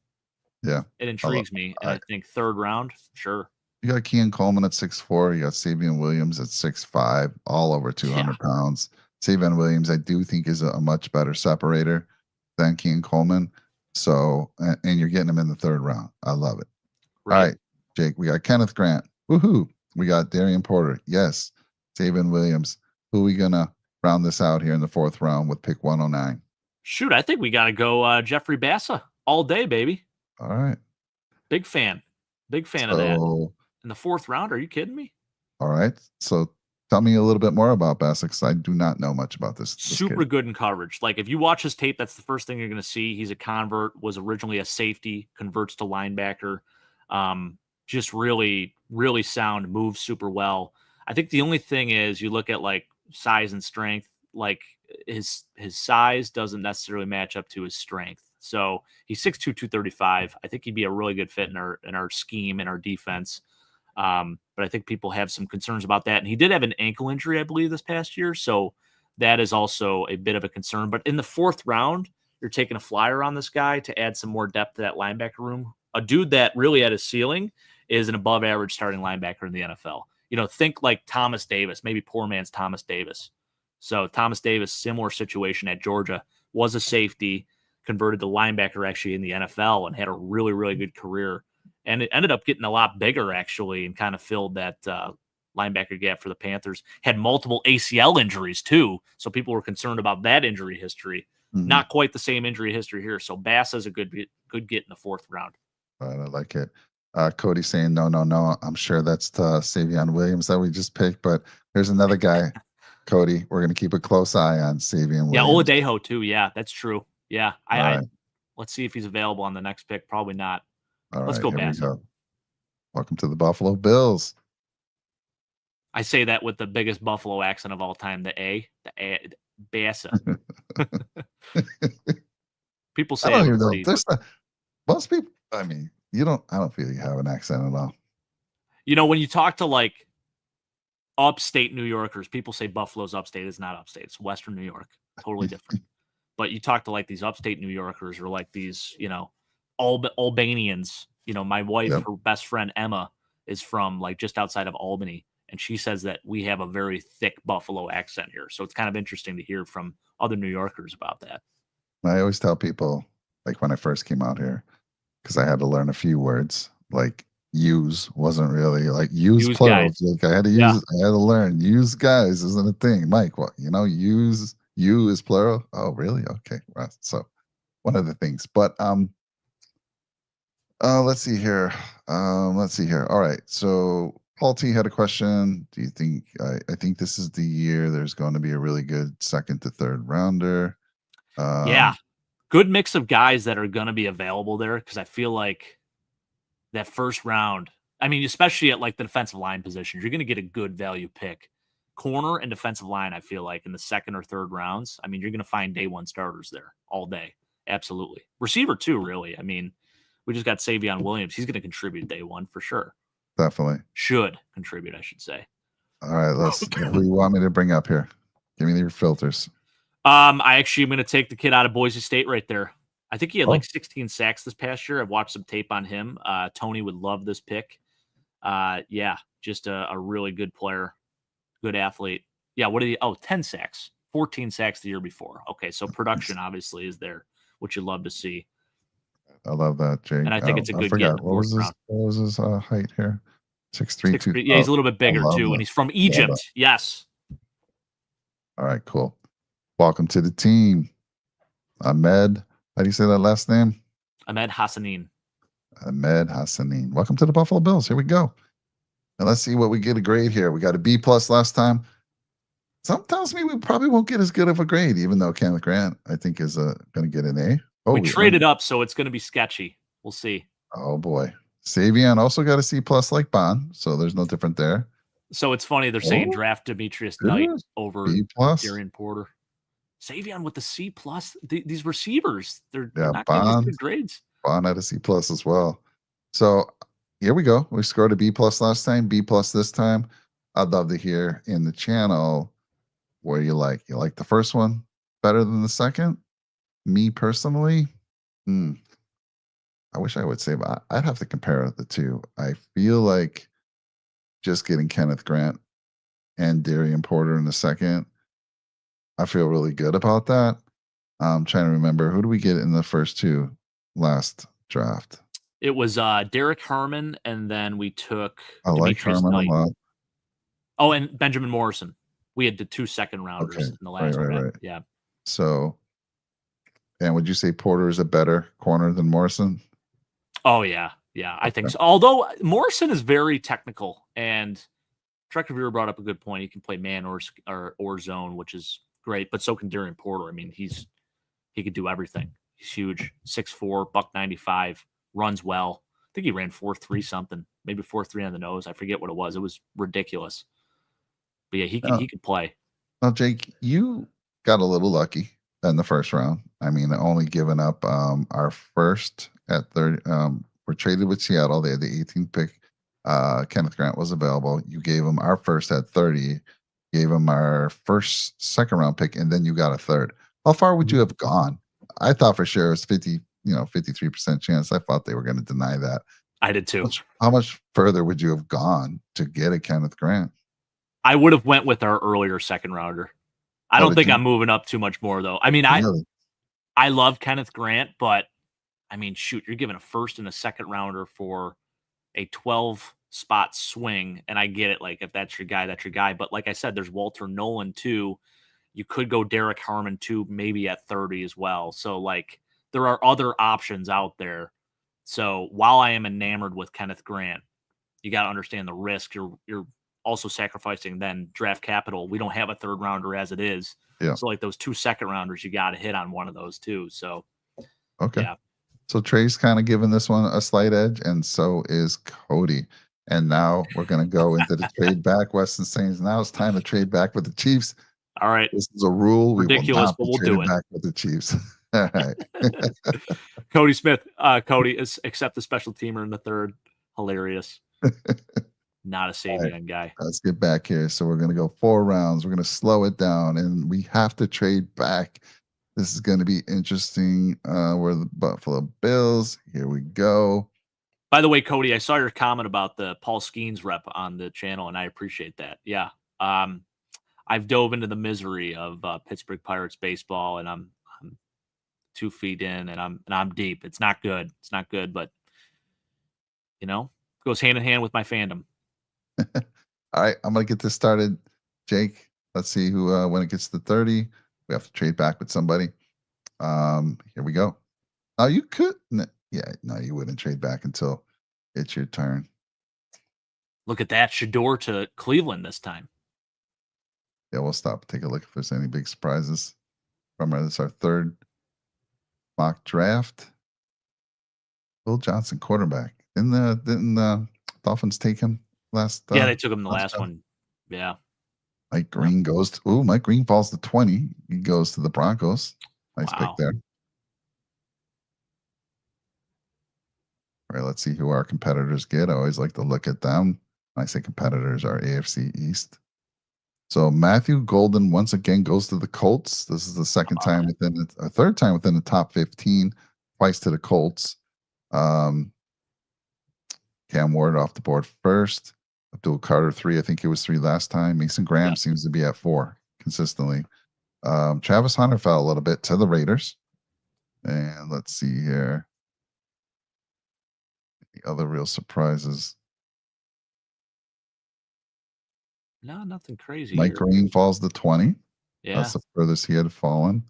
it intrigues me. And I think third round, sure. You got Keon Coleman at 6'4". You got Savion Williams at 6'5", all over 200 pounds. Savion Williams, I do think, is a much better separator than Keon Coleman. So, and you're getting him in the third round. I love it. Right. All right, Jake, we got Kenneth Grant. Woohoo. We got Darian Porter. Yes. Savion Williams. Who are we going to round this out here in the fourth round with pick 109? Shoot, I think we got to go Jeffrey Bassa all day, baby. All right. Big fan. Big fan of that. In the fourth round, are you kidding me? All right. So tell me a little bit more about Bassa, because I do not know much about this Super kid. Good in coverage. Like if you watch his tape, that's the first thing you're going to see. He's a convert, was originally a safety, converts to linebacker. Just really, really sound, moves super well. I think the only thing is you look at like size and strength, like his size doesn't necessarily match up to his strength. So he's 6'2", 235. I think he'd be a really good fit in our scheme and our defense. But I think people have some concerns about that. And he did have an ankle injury, I believe, this past year. So that is also a bit of a concern. But in the 4th round, you're taking a flyer on this guy to add some more depth to that linebacker room. A dude that really at his ceiling is an above average starting linebacker in the NFL. Think like Thomas Davis, maybe poor man's Thomas Davis. So Thomas Davis, similar situation at Georgia, was a safety, converted to linebacker actually in the NFL and had a really, really good career. And it ended up getting a lot bigger actually and kind of filled that linebacker gap for the Panthers. Had multiple ACL injuries too. So people were concerned about that injury history. Mhm. Not quite the same injury history here. So Bass is a good get in the 4th round. I like it. Cody saying no. I'm sure that's the Savion Williams that we just picked, but there's another guy, Cody. We're going to keep a close eye on Savion Williams. Yeah, Oladejo too. Yeah, that's true. Yeah, Right. let's see if he's available on the next pick. Probably not. All Let's right, go here we Bass. go. Welcome to the Buffalo Bills. I say that with the biggest Buffalo accent of all time. The Bassa. People I say don't I'm even know. pretty. There's not, most people. I mean, I don't feel you have an accent at all. When you talk to like upstate New Yorkers, people say Buffalo's upstate. It's not upstate. It's Western New York. Totally different. But you talk to like these upstate New Yorkers or like these, Albanians. My wife, Yep. her best friend Emma, is from like just outside of Albany. And she says that we have a very thick Buffalo accent here. So it's kind of interesting to hear from other New Yorkers about that. I always tell people, like when I first came out here, because I had to learn a few words, like use wasn't really like use plural. Like I had to use, I had to learn use guys isn't a thing. Mike, what use you is plural. Oh, really? Okay. Well, so one of the things, but let's see here. All right. So Paul T had a question. Do you think I think this is the year there's going to be a really good 2nd to 3rd rounder? Yeah. Good mix of guys that are going to be available there because I feel like that 1st round, I mean, especially at like the defensive line positions, you're going to get a good value pick. Corner and defensive line, I feel like in the 2nd or 3rd rounds, I mean, you're going to find day 1 starters there all day. Absolutely. Receiver too, really. I mean, we just got Savion Williams. He's going to contribute day 1 for sure. Definitely. Should contribute, I should say. All right, who do you want me to bring up here? Give me your filters. I actually am going to take the kid out of Boise State right there. I think he had like 16 sacks this past year. I've watched some tape on him. Tony would love this pick. Yeah, just a really good player, good athlete. Yeah, 10 sacks, 14 sacks the year before. Okay, so production obviously is there, which you'd love to see. I love that, Jake. And I think it's a good get. What was his height here? 6'3". Yeah, he's a little bit bigger too, and he's from Egypt. Yes. All right, cool. Welcome to the team, Ahmed. How do you say that last name? Ahmed Hassanin. Ahmed Hassanin. Welcome to the Buffalo Bills. Here we go. And let's see what we get a grade here. We got a B+ last time. Something tells me we probably won't get as good of a grade, even though Kenneth Grant, I think, is going to get an A. Oh, we traded up, so it's going to be sketchy. We'll see. Oh, boy. Savion also got a C+ like Bond, so there's no different there. So it's funny. They're saying draft Demetrius Knight over B+. Darian Porter. Savion with the C+. These receivers, they're not getting good grades. Bond had a C+ as well. So here we go. We scored a B+ last time, B+ this time. I'd love to hear in the channel what you like. You like the first one better than the second? Me personally, I wish I would say, but I'd have to compare the two. I feel like just getting Kenneth Grant and Darian Porter in the second, I feel really good about that. I'm trying to remember, who do we get in the first two last draft? It was Derek Harmon, and then we took Demetrius Harmon Knight. a lot. Oh, and Benjamin Morrison. We had the 2 second rounders in the last round. Right. Yeah. So, and would you say Porter is a better corner than Morrison? Oh, yeah. Yeah, I think so. Although Morrison is very technical, and Trek Revere brought up a good point. He can play man or zone, which is great, but so can Darian Porter. I mean, he could do everything. He's huge, 6'4", $195, runs well. I think he ran 4.3 something, maybe 4.3 on the nose. I forget what it was. It was ridiculous. But yeah, he could play. Now, Jake, you got a little lucky in the first round. I mean, only giving up our first at 30. We're traded with Seattle. They had the 18th pick. Kenneth Grant was available. You gave him our first at 30, gave him our first second round pick, and then you got a third. How far would you have gone? I thought for sure it was 53% chance. I thought they were going to deny that. I did too. How much further would you have gone to get a Kenneth Grant? I would have went with our earlier second rounder. I don't think I'm moving up too much more though. I mean, I love Kenneth Grant, but I mean, shoot, you're giving a first and a second rounder for a 12 spot swing, and I get it. Like, if that's your guy, that's your guy. But like I said, there's Walter Nolan too. You could go Derek Harmon too, maybe at 30 as well. So like, there are other options out there. So while I am enamored with Kenneth Grant, you got to understand the risk. You're also sacrificing then draft capital. We don't have a third rounder as it is. Yeah. So like those 2 second rounders, you got to hit on one of those too. So okay. Yeah. So Trey's kind of giving this one a slight edge, and so is Cody. And now we're going to go into the trade back. Weston Saints. Now it's time to trade back with the Chiefs. All right. This is a rule. Ridiculous, we will not be traded back with the Chiefs. All right. Cody Smith. Cody is accept the special teamer in the third. Hilarious. Not a Savion right, guy. Let's get back here. So we're going to go 4 rounds. We're going to slow it down, and we have to trade back. This is going to be interesting. We're the Buffalo Bills. Here we go. By the way, Cody, I saw your comment about the Paul Skeens rep on the channel, and I appreciate that. Yeah. I've dove into the misery of Pittsburgh Pirates baseball, and I'm 2 feet in, and I'm deep. It's not good. It's not good, but it goes hand in hand with my fandom. All right, I'm gonna get this started, Jake. Let's see who when it gets to 30, we have to trade back with somebody. Here we go. Now you could, you wouldn't trade back until it's your turn. Look at that, Shedeur to Cleveland this time. Yeah, we'll stop. Take a look if there's any big surprises. Remember, this is our third mock draft. Will Johnson, quarterback. Didn't the Dolphins take him last? Yeah, they took him the last one. Yeah. Mike Green goes to. Mike Green falls to 20. He goes to the Broncos. Nice pick there. All right, let's see who our competitors get. I always like to look at them. When I say competitors, our AFC East. So Matthew Golden once again goes to the Colts. This is the third time within the top 15, twice to the Colts. Cam Ward off the board first. Abdul Carter 3. I think it was 3 last time. Mason Graham seems to be at 4 consistently. Travis Hunter fell a little bit to the Raiders. And let's see here. Any other real surprises? No, nothing crazy. Mike Green falls to 20. Yeah. That's the furthest he had fallen.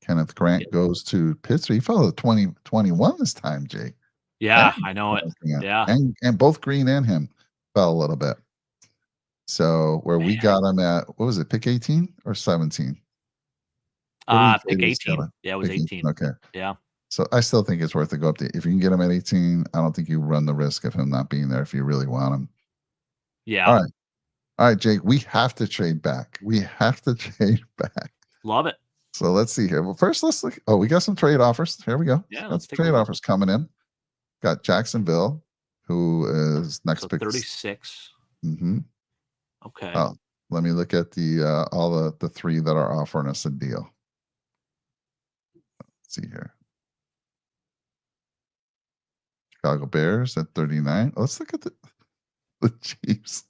Kenneth Grant goes to Pittsburgh. He fell to 2021 this time, Jake. Yeah, I know it. Yeah. And both Green and him fell a little bit. So where we got him at, what was it, pick 18 or 17? Pick 18. Yeah, it was 18. Okay. Yeah. So I still think it's worth to go up to, if you can get him at 18, I don't think you run the risk of him not being there if you really want him. Yeah. All right, Jake, we have to trade back. Love it. So let's see here. Well, first let's look. Oh, we got some trade offers. Here we go. Yeah, let's trade offers coming in. Got Jacksonville, who is next pick 36. Mm-hmm. Okay. Oh, let me look at the all the 3 that are offering us a deal. Let's see here. Chicago Bears at 39. Let's look at the Chiefs.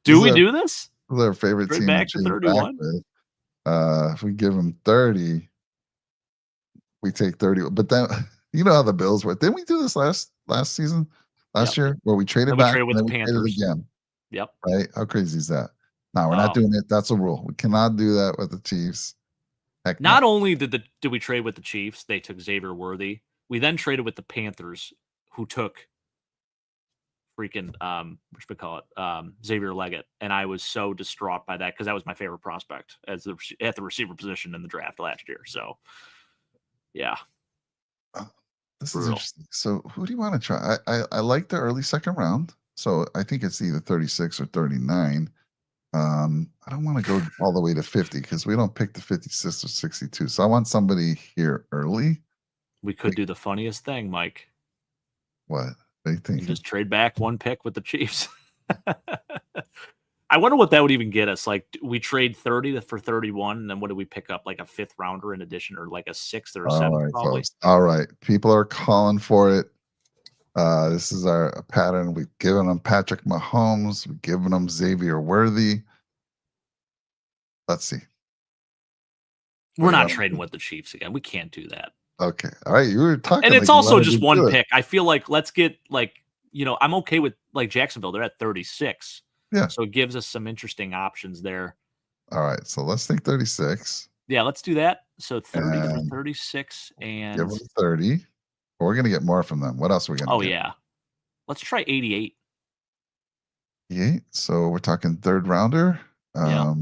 Do we do this? Their favorite team back to 31. If we give them 30, we take 30. But then you know how the Bills were. Didn't we do this last season? Last year, where we traded back with and the then we Panthers traded again. Yep. Right? How crazy is that? No, we're not doing it. That's a rule. We cannot do that with the Chiefs. Heck Not only did we trade with the Chiefs, they took Xavier Worthy. We then traded with the Panthers, who took freaking Xavier Leggett, and I was so distraught by that because that was my favorite prospect at the receiver position in the draft last year. So, yeah, This is Brutal. interesting. So who do you want to try? I like the early second round. So I think it's either 36 or 39. I don't want to go all the way to 50 because we don't pick the 56 or 62. So I want somebody here early. We could do the funniest thing, Mike. What? What are you And thinking? just trade back one pick with the Chiefs. I wonder what that would even get us. Like, we trade 30 for 31, and then what do we pick up? Like a fifth rounder in addition, or like a sixth or a All seventh, right, probably. folks. All right. People are calling for it. This is our pattern. We've given them Patrick Mahomes. We've given them Xavier Worthy. Let's see. We're do you not wanna trading do? with the Chiefs again. We can't do that. Okay. All right. You were talking And like it's you also wanted just to one do it. pick. I feel like let's get I'm okay with like Jacksonville. They're at 36. Yeah. So it gives us some interesting options there. All right. So let's think 36 Yeah, let's do that. So 30 for and 36 give and them 30. But we're going to get more from them. What else are we going to oh get? yeah. Let's try 88. 88. So we're talking third rounder. Yeah.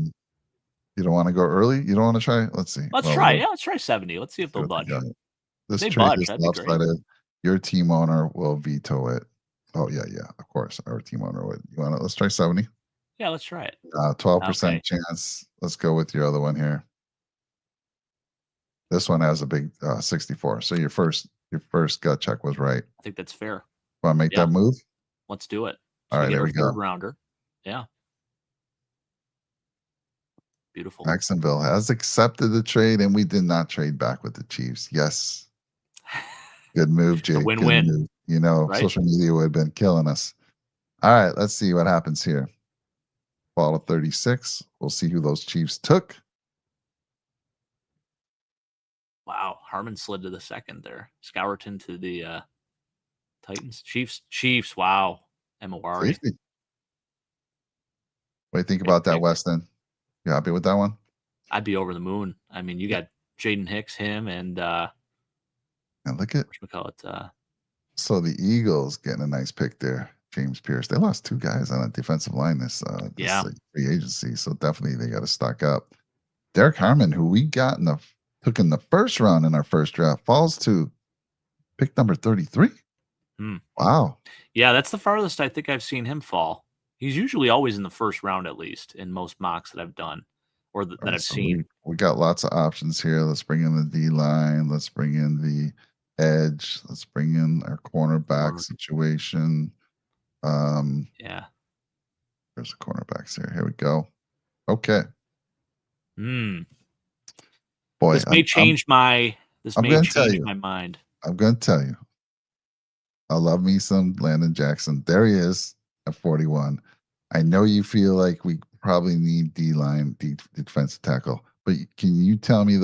You don't want to go early? You don't want to try? Let's see. Let's Well, try. Yeah, let's try 70. Let's see if see they'll what they budge. got. If This they trade budge, is that'd be great. lopsided. Your team owner will veto it. Oh, yeah, yeah. Of course. Our team owner would. You want to? Let's try 70. Yeah, let's try it. 12% Okay. chance. Let's go with your other one here. This one has a big 64. So your first gut check was right. I think that's fair. Want to make Yeah. that move? Let's do it. All So right, we get there our we third go. rounder. Yeah. Beautiful. Jacksonville has accepted the trade, and we did not trade back with the Chiefs. Yes. Good move, It's a Jake. Good win-win, move. You know, right? social media would have been killing us. All right, let's see what happens here. Fall of 36. We'll see who those Chiefs took. Wow. Harmon slid to the second there. Scourton to the Titans. Chiefs. Wow. Emawari. Safety. What do you think about that, Weston? You happy with that one? I'd be over the moon. I mean, you got Jaden Hicks, him, and And look at whatchamacallit, so the Eagles getting a nice pick there. James Pierce. They lost two guys on a defensive line this free agency, so definitely they got to stock up. Derek Harmon, who we got took in the first round in our first draft, falls to pick number 33. Wow. Yeah, that's the farthest I think I've seen him fall. He's usually always in the first round, at least in most mocks that I've done or that I've seen. We got lots of options here. Let's bring in the D line. Let's bring in the edge. Let's bring in our cornerback situation. Yeah. There's the cornerbacks here. Here we go. Okay. Boy, this may change my mind. I'm going to tell you. I love me some Landon Jackson. There he is at 41. I know you feel like we probably need D-line, defensive tackle, but can you tell me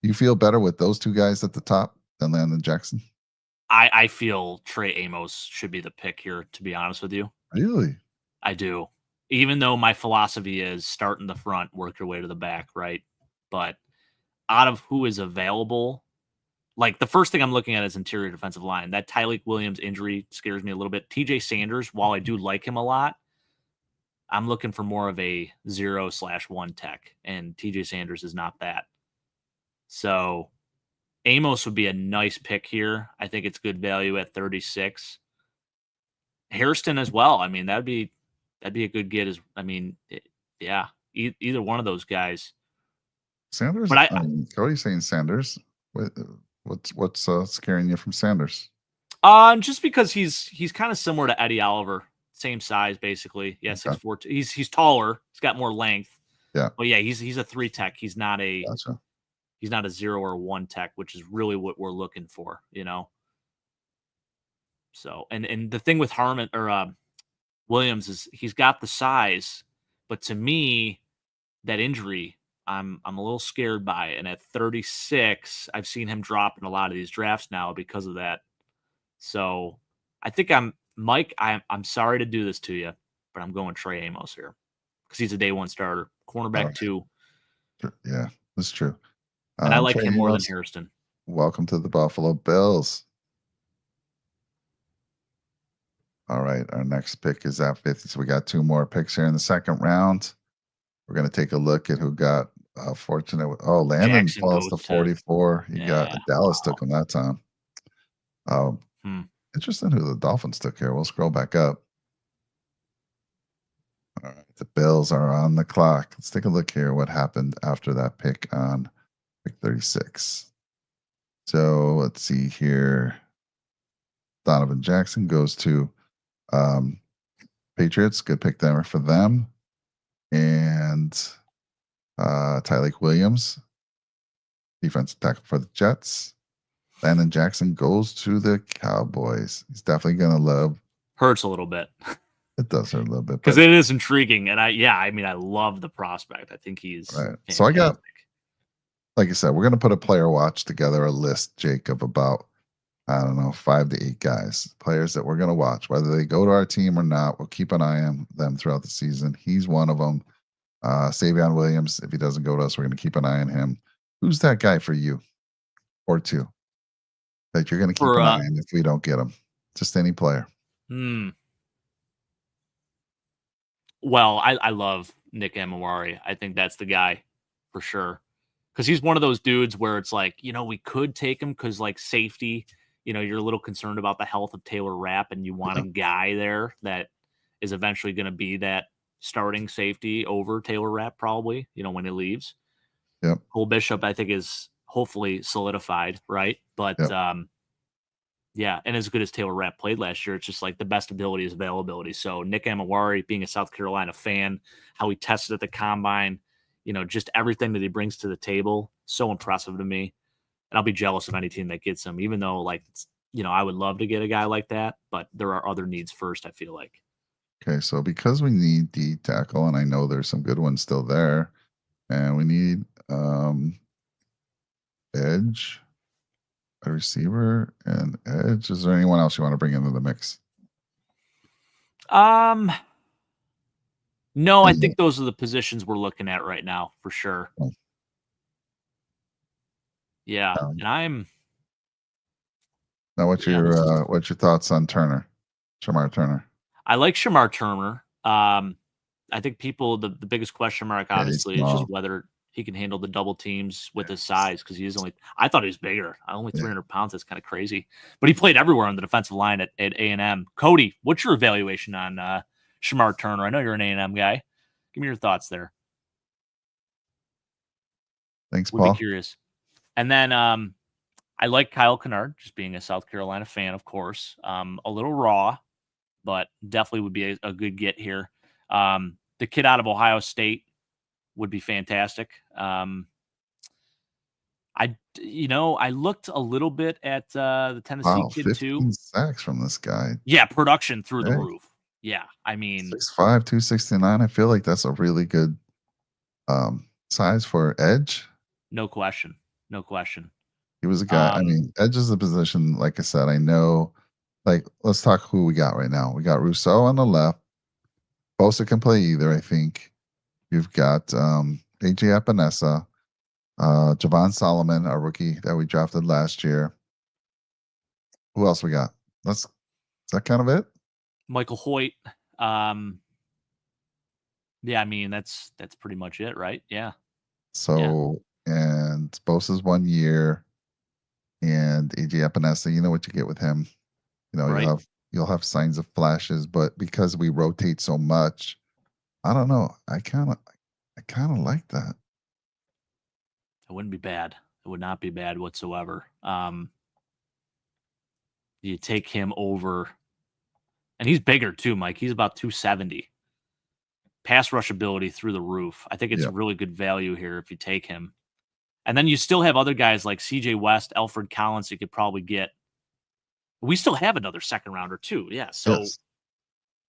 you feel better with those two guys at the top than Landon Jackson? I feel Trey Amos should be the pick here, to be honest with you. Really? I do. Even though my philosophy is start in the front, work your way to the back, right? But out of who is available, like the first thing I'm looking at is interior defensive line. That Tyleik Williams injury scares me a little bit. TJ Sanders, while I do like him a lot, I'm looking for more of a 0/1 tech, and TJ Sanders is not that. So Amos would be a nice pick here. I think it's good value at 36. Hairston as well. I mean, that'd be a good get. Either one of those guys. Sanders. But Cody's saying Sanders. What's scaring you from Sanders? Just because he's kind of similar to Eddie Oliver, same size basically. Yeah, Okay. 6'4". He's taller. He's got more length. Yeah. But yeah, he's a 3 tech. He's not a Gotcha. He's not a 0 or 1 tech, which is really what we're looking for, you know. So and the thing with Harmon or Williams is he's got the size, but to me, that injury, I'm a little scared by it. And at 36, I've seen him drop in a lot of these drafts now because of that. So I think I'm sorry to do this to you, but I'm going Trey Amos here because he's a day one starter, cornerback 2. Yeah, that's true. And I like Trey him more than Amos, Hairston. Welcome to the Buffalo Bills. All right, our next pick is at 50. So we got 2 more picks here in the second round. We're going to take a look at who got fortunate. Landon Jackson falls to goes to- 44. You got Yeah, Dallas took him that time. Um, Hmm. Interesting who the Dolphins took here. We'll scroll back up. All right, the Bills are on the clock. Let's take a look here. What happened after that pick on pick 36? So let's see here. Donovan Jackson goes to um, Patriots. Good pick there for them. And Tyreek Williams, defensive tackle for the Jets. Landon Jackson goes to the Cowboys. He's definitely going to love. Hurts a little bit. It does hurt a little bit. Because it is intriguing. And I love the prospect. I think he's right. Fantastic. So I got, like I said, we're going to put a player watch together, a list, Jake, of about, I don't know, 5 to 8 guys, players that we're going to watch, whether they go to our team or not. We'll keep an eye on them throughout the season. He's one of them. Savion Williams, if he doesn't go to us, we're going to keep an eye on him. Who's that guy for you or two that you're going to keep an eye on if we don't get him? Just any player. Well, I love Nick Amawari. I think that's the guy for sure. Because he's one of those dudes where it's like, we could take him because, like, safety, you're a little concerned about the health of Taylor Rapp, and you want a guy there that is eventually going to be that starting safety over Taylor Rapp, probably, when he leaves. Yep. Cole Bishop, I think, is hopefully solidified, right? But, yeah, and as good as Taylor Rapp played last year, it's just like the best ability is availability. So Nick Amawari, being a South Carolina fan, how he tested at the combine, just everything that he brings to the table, so impressive to me. And I'll be jealous of any team that gets him, even though, like, I would love to get a guy like that, but there are other needs first, I feel like. Okay, so because we need D tackle, and I know there's some good ones still there, and we need edge, a receiver, and edge. Is there anyone else you want to bring into the mix? No, I think those are the positions we're looking at right now for sure. Yeah, and I'm. Now, what's your thoughts on Turner, Shemar Turner? I like Shemar Turner. I think the biggest question mark obviously is just whether he can handle the double teams with his size, because I thought he was bigger. Only 300 pounds. That's kind of crazy. But he played everywhere on the defensive line at A&M. Cody, what's your evaluation on Shemar Turner? I know you're an A&M guy. Give me your thoughts there. Thanks, Paul. Would be curious. And then I like Kyle Kennard, just being a South Carolina fan, of course. A little raw, but definitely would be a good get here. The kid out of Ohio State would be fantastic. I looked a little bit at the Tennessee kid 15 too. Sacks from this guy. Yeah, production through the roof. Yeah, 6'5", 269. I feel like that's a really good size for edge. No question. He was a guy. Edge is a position. Like I said, I know. Like, let's talk who we got right now. We got Rousseau on the left. Bosa can play either, I think. You've got AJ Epinesa, Javon Solomon, our rookie that we drafted last year. Who else we got? Is that kind of it? Michael Hoyt. Yeah, that's pretty much it, right? Yeah. So, and Bosa's 1 year, and AJ Epinesa, you know what you get with him. Right. You'll have signs of flashes, but because we rotate so much, I don't know. I kind of like that. It wouldn't be bad. It would not be bad whatsoever. You take him over, and he's bigger too, Mike. He's about 270. Pass rush ability through the roof. I think it's really good value here if you take him. And then you still have other guys like CJ West, Alfred Collins you could probably get. We still have another second rounder too. Yeah. So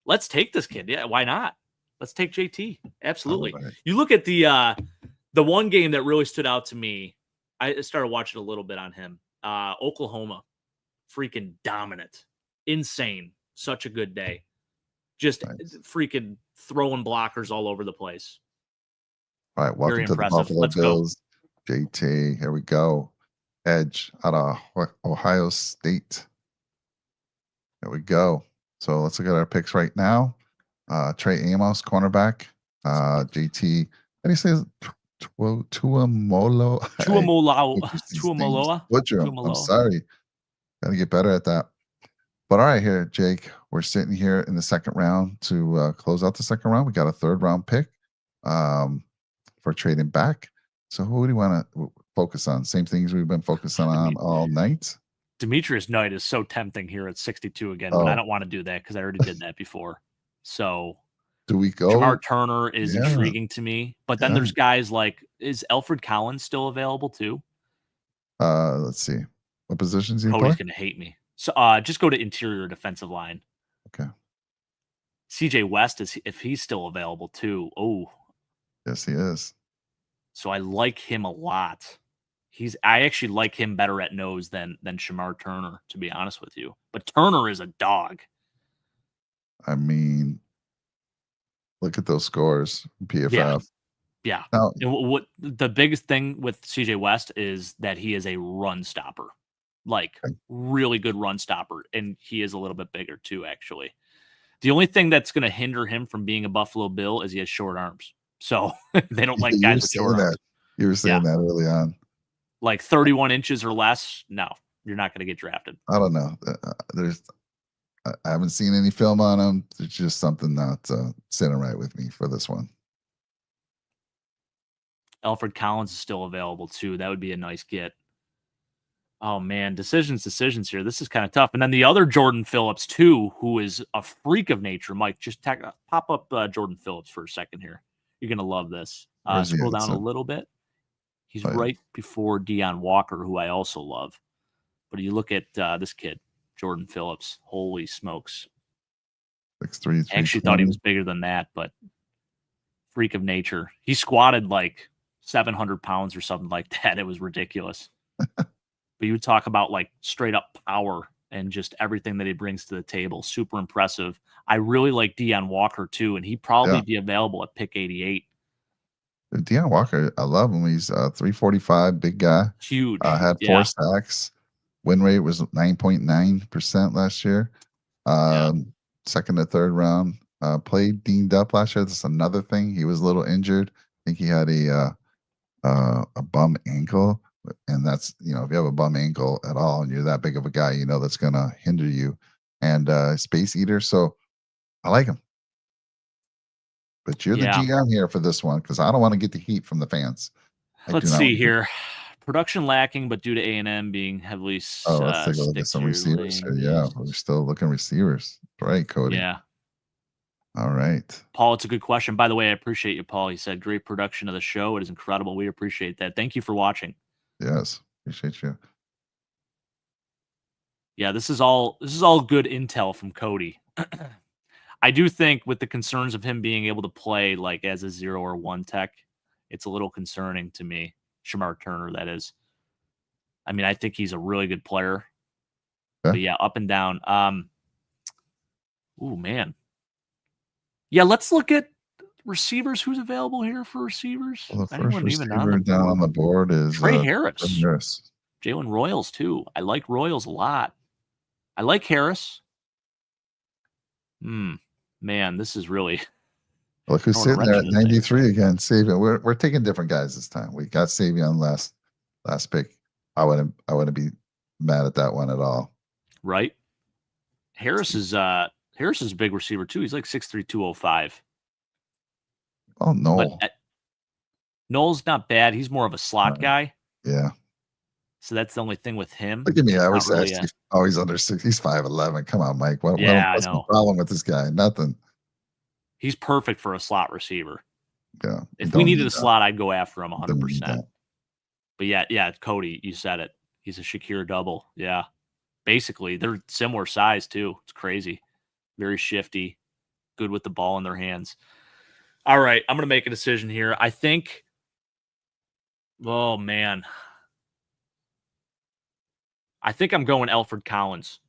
let's take this kid. Yeah. Why not? Let's take JT. Absolutely. Right. You look at the one game that really stood out to me. I started watching a little bit on him. Oklahoma, freaking dominant, insane. Such a good day. Just freaking throwing blockers all over the place. All right. Welcome to the Buffalo Bills. JT. Here we go. Edge out of Ohio State. There we go. So let's look at our picks right now. Trey Amos, cornerback. JT. How do you say it? Tuamoloa. Tuamoloa. Butcher him. I'm sorry. Got to get better at that. But all right, here, Jake, we're sitting here in the second round to close out the second round. We got a third round pick for trading back. So who do you want to focus on? Same things we've been focusing on all night. Demetrius Knight is so tempting here at 62 again, but I don't want to do that because I already did that before. So do we go? Jamar Turner is intriguing to me, but then there's guys like, is Alfred Collins still available too? Let's see. What positions do you Cody's play? going to hate me. So just go to interior defensive line. Okay. CJ West is if he's still available too. Oh, yes, he is. So I like him a lot. I actually like him better at nose than Shamar Turner, to be honest with you. But Turner is a dog. I mean, look at those scores, PFF. Yeah. Now, what the biggest thing with CJ West is that he is a run stopper, like really good run stopper, and he is a little bit bigger too. Actually, the only thing that's going to hinder him from being a Buffalo Bill is he has short arms. So they don't like guys with short arms. You were saying that early on. Like 31 inches or less, no, you're not going to get drafted. I don't know. I haven't seen any film on him. It's just something not sitting right with me for this one. Alfred Collins is still available too. That would be a nice get. Oh man, decisions here. This is kind of tough. And then the other Jordan Phillips too, who is a freak of nature. Mike, just pop up Jordan Phillips for a second here. You're gonna love this. Scroll down a little bit. He's right before Deion Walker, who I also love. But you look at this kid, Jordan Phillips. Holy smokes! 6'3". I actually thought he was bigger than that, but freak of nature. He squatted like 700 pounds or something like that. It was ridiculous. But you talk about like straight up power and just everything that he brings to the table. Super impressive. I really like Deion Walker too, and he'd probably be available at pick 88. Deion Walker, I love him. He's 345, big guy. Huge. Had 4 sacks. Win rate was 9.9% last year. Second to third round. Played dinged up last year. That's another thing. He was a little injured. I think he had a bum ankle. And that's, if you have a bum ankle at all and you're that big of a guy, that's going to hinder you. And space eater. So I like him. But you're the GM here for this one because I don't want to get the heat from the fans. Let's see here. Production lacking, but due to A&M being heavily let's take a look at some receivers here. Yeah, we're still looking receivers. Right, Cody? Yeah. All right. Paul, it's a good question. By the way, I appreciate you, Paul. He said, great production of the show. It is incredible. We appreciate that. Thank you for watching. Yes, appreciate you. Yeah, this is all good intel from Cody. I do think with the concerns of him being able to play like as a 0 or 1 tech, it's a little concerning to me. Shamar Turner, that is. I mean, I think he's a really good player. Yeah. But yeah, up and down. Oh man. Yeah, let's look at receivers. Who's available here for receivers? Well, the first receiver down on the board is Trey Harris. Harris. Jalen Royals too. I like Royals a lot. I like Harris. Man, this is really. Look who's sitting there at 93 again. Savion. We're taking different guys this time. We got Savion last pick. I wouldn't be mad at that one at all. Right. Harris is a big receiver too. He's like 6'3", 205. Oh no. Noel's not bad. He's more of a slot guy. Yeah. So that's the only thing with him. Look at me. I always ask you. Oh, he's under 6. He's 5'11". Come on, Mike. What's the problem with this guy? Nothing. He's perfect for a slot receiver. Yeah. If we needed a slot, I'd go after him 100%. But yeah, Cody, you said it. He's a Shakir double. Yeah. Basically, they're similar size too. It's crazy. Very shifty. Good with the ball in their hands. All right, I'm going to make a decision here. I think, oh man. I think I'm going Alfred Collins.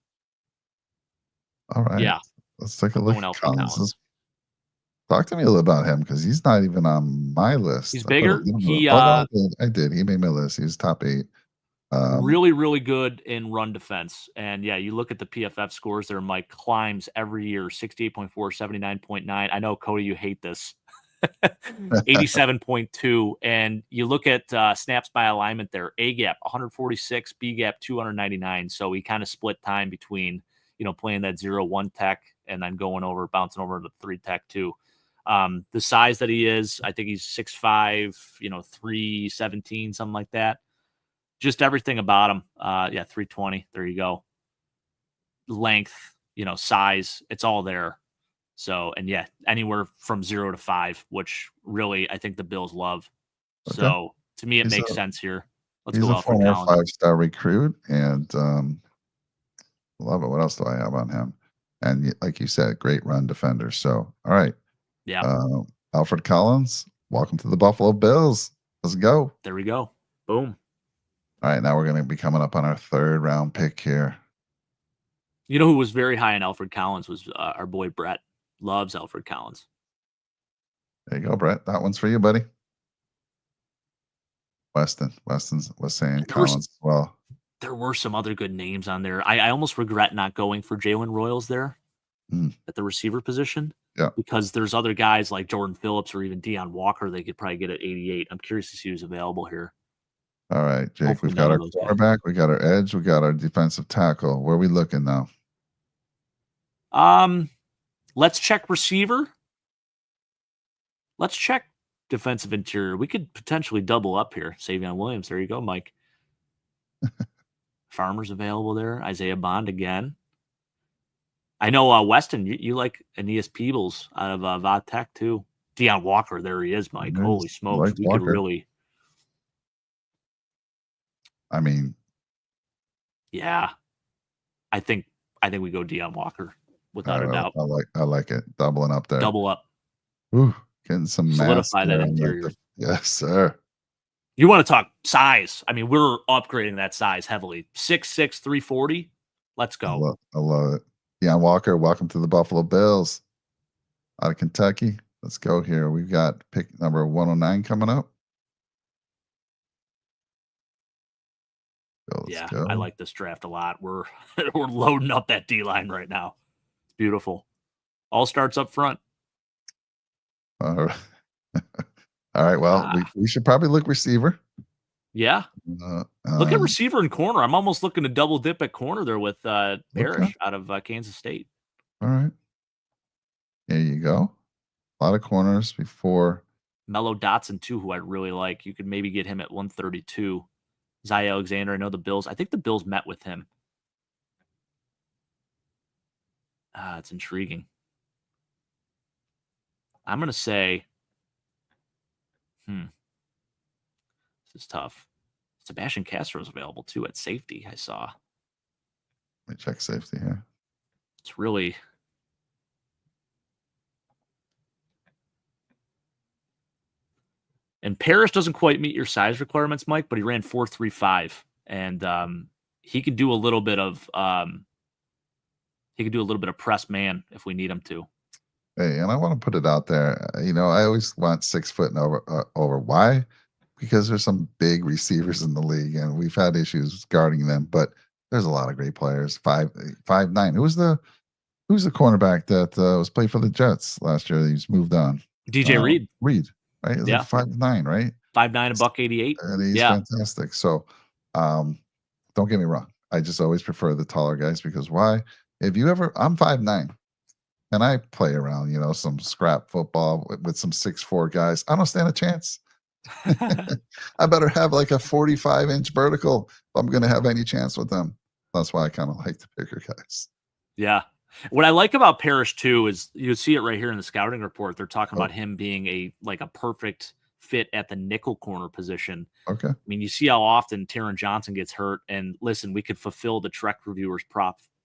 All right. Yeah. Let's take a look at Collins. Talk to me a little about him because he's not even on my list. He's bigger. I did. He made my list. He's top 8. Really, really good in run defense. And yeah, you look at the PFF scores there, Mike climbs every year, 68.4, 79.9. I know, Cody, you hate this. 87.2. And you look at snaps by alignment there, A gap 146, B gap 299. So he kind of split time between, playing that 0-1 tech and then bouncing over to the 3 tech too. The size that he is, I think he's 6'5", 317, something like that. Just everything about him. 320. There you go. Length, size, it's all there. So, and anywhere from 0 to 5, which really I think the Bills love. Okay. So to me, it makes sense here. Let's go. He's a former 5-star recruit, and love it. What else do I have on him? And like you said, great run defender. So, all right. Yeah. Alfred Collins, welcome to the Buffalo Bills. Let's go. There we go. Boom. All right, now we're going to be coming up on our 3rd round pick here. You know who was very high on Alfred Collins was our boy Brett. Loves Alfred Collins. There you go, Brett. That one's for you, buddy. Weston was saying Collins as well. There were some other good names on there. I almost regret not going for Jalen Royals there at the receiver position. Yeah. Because there's other guys like Jordan Phillips or even Deion Walker they could probably get at 88. I'm curious to see who's available here. All right, Jake. Hopefully we've got our quarterback, we got our edge, we got our defensive tackle. Where are we looking now? Let's check receiver. Let's check defensive interior. We could potentially double up here. Savion Williams. There you go, Mike. Farmer's available there. Isaiah Bond again. I know Weston, you like Aeneas Peebles out of Vatech too. Deion Walker, there he is, Mike. Holy smokes. We could really. I mean. Yeah. I think we go Deion Walker without a doubt. I like it. Doubling up there. Double up. Ooh, getting some solidify that interior. Yes, sir. You want to talk size? I mean, we're upgrading that size heavily. 6'6", 340. Let's go. I love it. Deion Walker, welcome to the Buffalo Bills. Out of Kentucky. Let's go here. We've got pick number 109 coming up. Go. I like this draft a lot. We're loading up that D-line right now. It's beautiful. All starts up front. All right. All right. Well, we should probably look receiver. Yeah. Look at receiver and corner. I'm almost looking to double dip at corner there with Parrish out of Kansas State. All right. There you go. A lot of corners before. Mello Dotson, too, who I really like. You could maybe get him at 132. Zy Alexander, I know the Bills. I think the Bills met with him. It's intriguing. I'm going to say, this is tough. Sebastian Castro is available, too, at safety, I saw. Let me check safety here. It's really... And Parrish doesn't quite meet your size requirements, Mike, but he ran 4.35, and he could do a little bit of press man if we need him to. Hey, and I want to put it out there. I always want 6 foot and over. Why? Because there's some big receivers in the league, and we've had issues guarding them. But there's a lot of great players. 5'9". Who's the cornerback that was played for the Jets last year? He's moved on. DJ Reed. Reed. Right? Is 5'9", right? 5'9", $188. And he's fantastic. So don't get me wrong. I just always prefer the taller guys because why? I'm 5'9", and I play around, some scrap football with some 6'4" guys. I don't stand a chance. I better have like a 45-inch vertical if I'm going to have any chance with them. That's why I kind of like the bigger guys. Yeah. What I like about Parrish too is you see it right here in the scouting report. They're talking about him being a perfect fit at the nickel corner position. Okay. I mean, you see how often Taron Johnson gets hurt, and listen, we could fulfill the Trek reviewers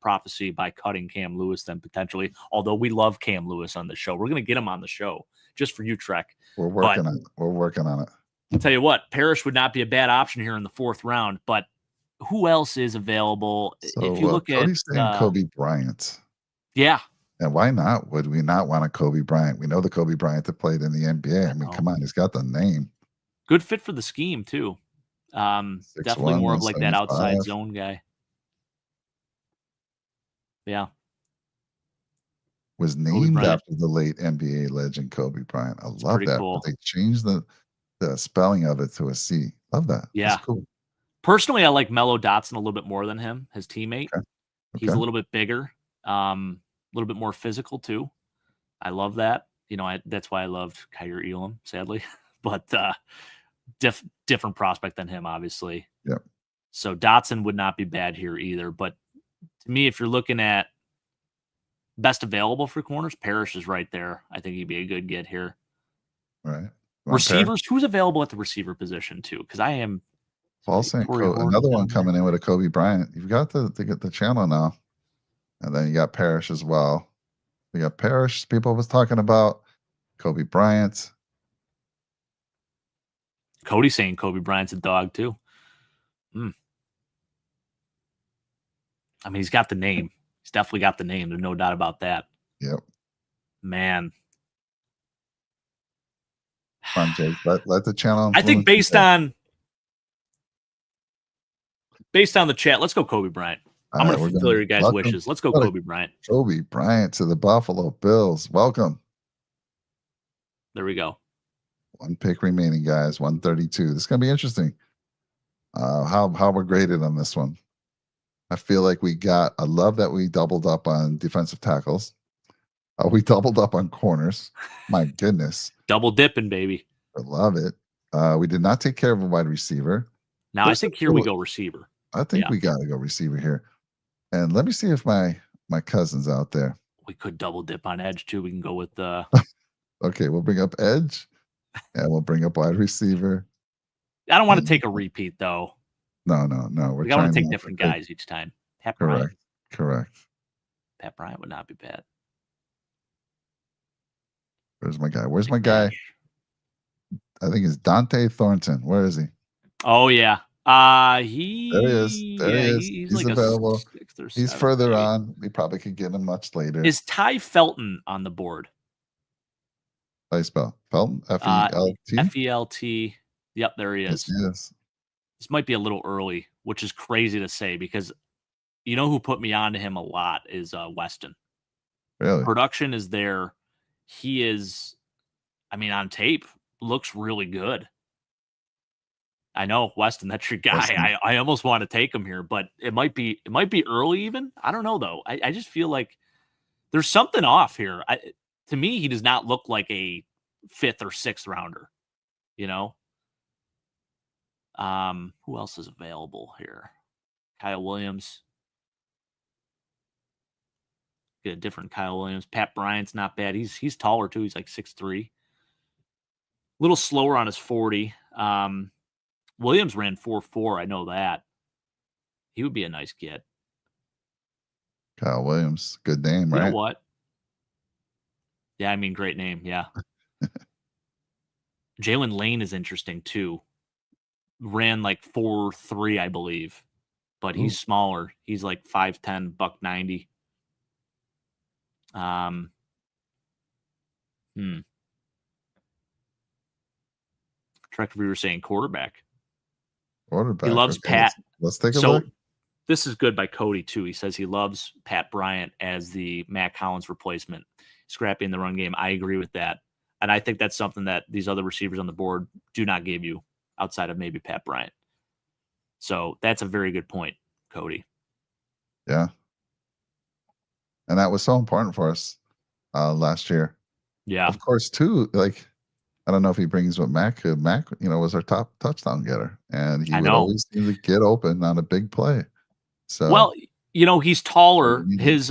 prophecy by cutting Cam Lewis then potentially. Although we love Cam Lewis on the show, we're going to get him on the show just for you, Trek. We're working on it. I'll tell you what, Parrish would not be a bad option here in the 4th round, but who else is available? So, if you look Cody's saying Kobe Bryant. Yeah. And why not? Would we not want a Kobe Bryant? We know the Kobe Bryant that played in the NBA. I mean, come on, he's got the name. Good fit for the scheme, too. Definitely more of like that outside zone guy. Yeah. was Kobe named Bryant. after the late NBA legend Kobe Bryant. I It's love pretty that, but cool. they changed the spelling of it to a C. Love that. That's Yeah. cool. Personally, I like Mello Dotson a little bit more than him, his teammate. Okay. He's a Okay. little bit bigger, a little bit more physical too. I love that. That's why I loved Kyrie Elam, sadly, but different prospect than him, obviously. Yep. So Dotson would not be bad here either. But to me, if you're looking at best available for corners, Parrish is right there. I think he'd be a good get here. Right. One pair. Receivers, who's available at the receiver position too? Because I am Paul St. Torrey Horton Another one down there. coming in with a Kobe Bryant. You've got to get the channel now. And then you got Parrish as well. We got Parrish. People was talking about Kobe Bryant. Cody saying Kobe Bryant's a dog too. I mean, he's got the name. He's definitely got the name. There's no doubt about that. Yep. Man. Come on, Jake. Let the channel. I think based on the chat, let's go Kobe Bryant. I'm going to fulfill your guys' wishes. Let's go Kobe Bryant. Kobe Bryant to the Buffalo Bills. Welcome. There we go. One pick remaining, guys. 132. This is going to be interesting. How we're graded on this one. I feel like I love that we doubled up on defensive tackles. We doubled up on corners. My goodness. Double dipping, baby. I love it. We did not take care of a wide receiver. Now, I think here we go receiver. I think we got to go receiver here. And let me see if my cousin's out there. We could double dip on edge, too. We can go with Okay, we'll bring up edge, and we'll bring up wide receiver. I don't want to take a repeat, though. No. We're trying to take different guys each time. Pat Bryant. Correct. Pat Bryant would not be bad. Where's my guy? I think it's Dante Thornton. Where is he? Oh, yeah. There he is. He's like available. He's further on. We probably could get him much later. Is Ty Felton on the board? How do you spell Felton? F-E-L-T? F-E-L-T. Yep, there he is. Yes. This might be a little early, which is crazy to say because you know who put me onto him a lot is Weston. Really? Production is there. He is, on tape, looks really good. I know, Weston, that's your guy. I almost want to take him here, but it might be early even. I don't know, though. I just feel like there's something off here. To me, he does not look like a 5th or 6th rounder, Who else is available here? Kyle Williams. Get a different Kyle Williams. Pat Bryant's not bad. He's taller too. He's like 6'3". A little slower on his 40. Williams ran 4.4. I know that. He would be a nice get. Kyle Williams. Good name, right? You know what? Yeah, great name. Yeah. Jalen Lane is interesting too. Ran like 4.3, I believe. But he's smaller. He's like 5'10", $190. Trek we were saying quarterback. He loves Pat. Let's take a look. This is good by Cody too. He says he loves Pat Bryant as the Mac Hollins replacement, scrappy in the run game. I agree with that, and I think that's something that these other receivers on the board do not give you outside of maybe Pat Bryant. So that's a very good point, Cody. Yeah. And that was so important for us last year. Yeah. Of course, too, like, I don't know if he brings what Mac could. Mac, was our top touchdown getter. And he would always seem to get open on a big play. So, well, he's taller. His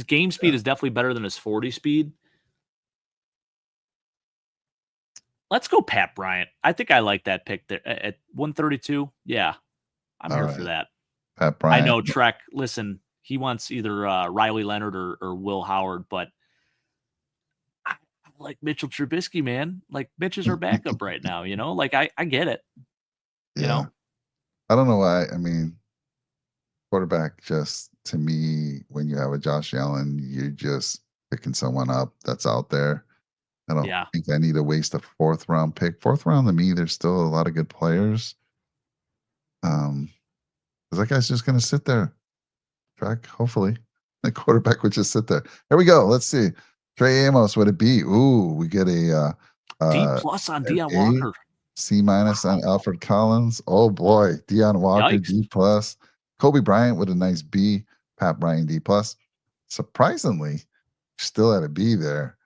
game speed is definitely better than his 40 speed. Let's go Pat Bryant. I think I like that pick there at 132. Yeah. I'm here for that. Pat Bryant. I know Trek. Listen, he wants either Riley Leonard or Will Howard, but I like Mitchell Trubisky, man. Like, Mitch is our backup right now, Like, I get it. I don't know why. Quarterback, just to me, when you have a Josh Allen, you're just picking someone up that's out there. I don't think I need to waste a 4th round pick. 4th round to me, there's still a lot of good players. Because that guy's just going to sit there. Track, hopefully. The quarterback would just sit there. Here we go. Let's see. Trey Amos, would it be? Ooh, we get D plus on an Deion A, Walker. C minus on Wow. Alfred Collins. Oh boy, Deion Walker Yikes. D plus. Kobe Bryant with a nice B. Pat Bryant D plus. Surprisingly, still at a B there.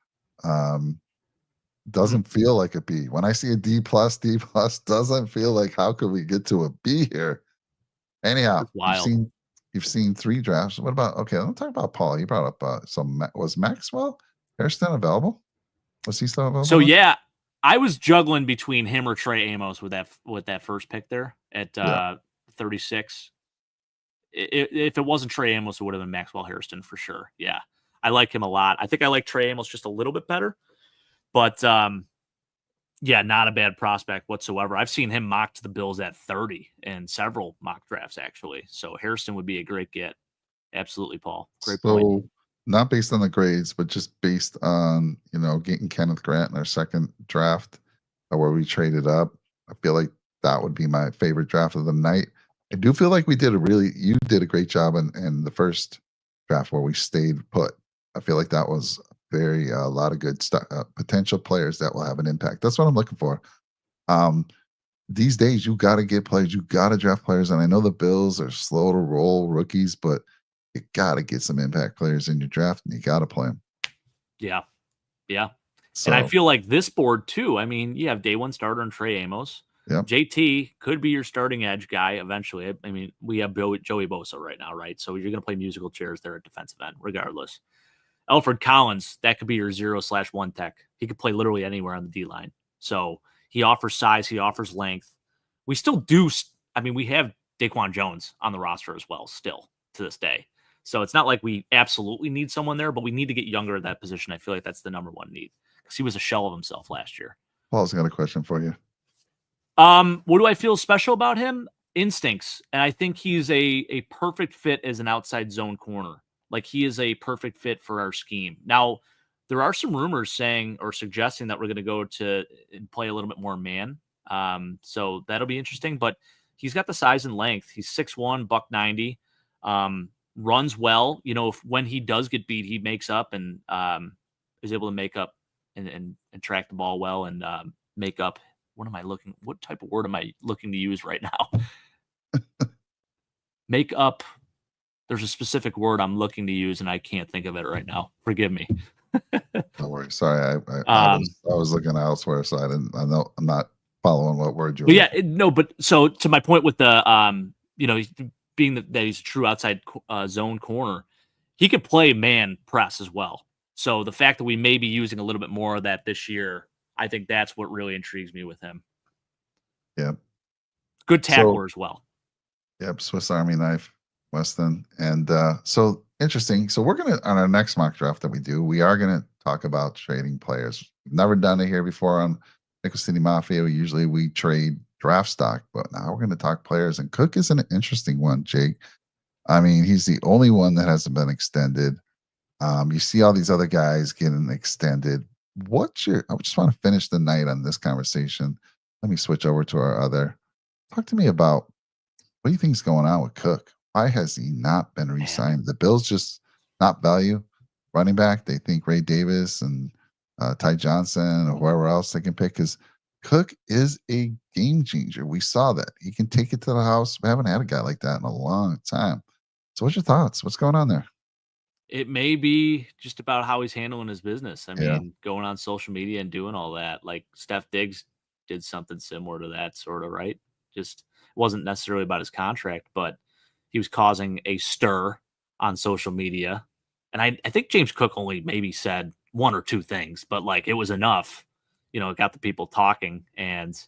Doesn't feel like a B. When I see a D plus, doesn't feel like how could we get to a B here? Anyhow, It's wild. you've seen 3 drafts. What about okay, let's talk about Paul. You brought up was Maxwell Hairston available? Was he still available? So yeah, I was juggling between him or Trey Amos with that first pick there at 36. If it wasn't Trey Amos, it would have been Maxwell Hairston for sure. Yeah. I like him a lot. I think I like Trey Amos just a little bit better. But yeah, not a bad prospect whatsoever. I've seen him mocked to the Bills at 30 in several mock drafts, actually. So Hairston would be a great get. Absolutely, Paul. Great point. So not based on the grades, but just based on, getting Kenneth Grant in our second draft where we traded up. I feel like that would be my favorite draft of the night. I do feel like you did a great job in the first draft where we stayed put. I feel like that was very a lot of good stuff, potential players that will have an impact. That's what I'm looking for. These days, you got to get players, you got to draft players, and I know the Bills are slow to roll rookies, but you got to get some impact players in your draft, and you got to play them. Yeah, yeah. So, and I feel like this board too. I mean, you have day one starter in Trey Amos. Yep. JT could be your starting edge guy eventually. I mean, we have Joey Bosa right now, right? So you're going to play musical chairs there at defensive end, regardless. Alfred Collins, that could be your 0/1 tech. He could play literally anywhere on the D line. So he offers size, he offers length. We still do. I mean, we have Daquan Jones on the roster as well, still to this day. So it's not like we absolutely need someone there, but we need to get younger at that position. I feel like that's the number one need because he was a shell of himself last year. Paul's got a question for you. What do I feel special about him? Instincts. And I think he's a perfect fit as an outside zone corner. Like he is a perfect fit for our scheme. Now, there are some rumors saying or suggesting that we're going to go to and play a little bit more man. So that'll be interesting, but he's got the size and length. He's 6'1", $190, runs well. When he does get beat, he makes up and is able to make up and track the ball well and make up. What type of word am I looking to use right now? Make up. There's a specific word I'm looking to use, and I can't think of it right now. Forgive me. Don't worry. Sorry, I was looking elsewhere, so I know I'm not following what word you're. But so to my point with the being that he's a true outside zone corner, he could play man press as well. So the fact that we may be using a little bit more of that this year, I think that's what really intrigues me with him. Yeah. Good tackler as well. Yep, Swiss Army knife. Weston. And so interesting. So we're going to, on our next mock draft that we do, we are going to talk about trading players. We've never done it here before on Nickel City Mafia. We trade draft stock, but now we're going to talk players. And Cook is an interesting one, Jake. I mean, he's the only one that hasn't been extended. You see all these other guys getting extended. I just want to finish the night on this conversation. Let me switch over to our other. Talk to me about what do you think is going on with Cook? Why has he not been re-signed? The Bills just not value running back. They think Ray Davis and Ty Johnson or whoever else they can pick. Because Cook is a game changer. We saw that. He can take it to the house. We haven't had a guy like that in a long time. So what's your thoughts? What's going on there? It may be just about how he's handling his business. I mean, going on social media and doing all that. Like Steph Diggs did something similar to that sort of, right? Just wasn't necessarily about his contract, but he was causing a stir on social media. And I think James Cook only maybe said one or two things, but like it was enough, it got the people talking and,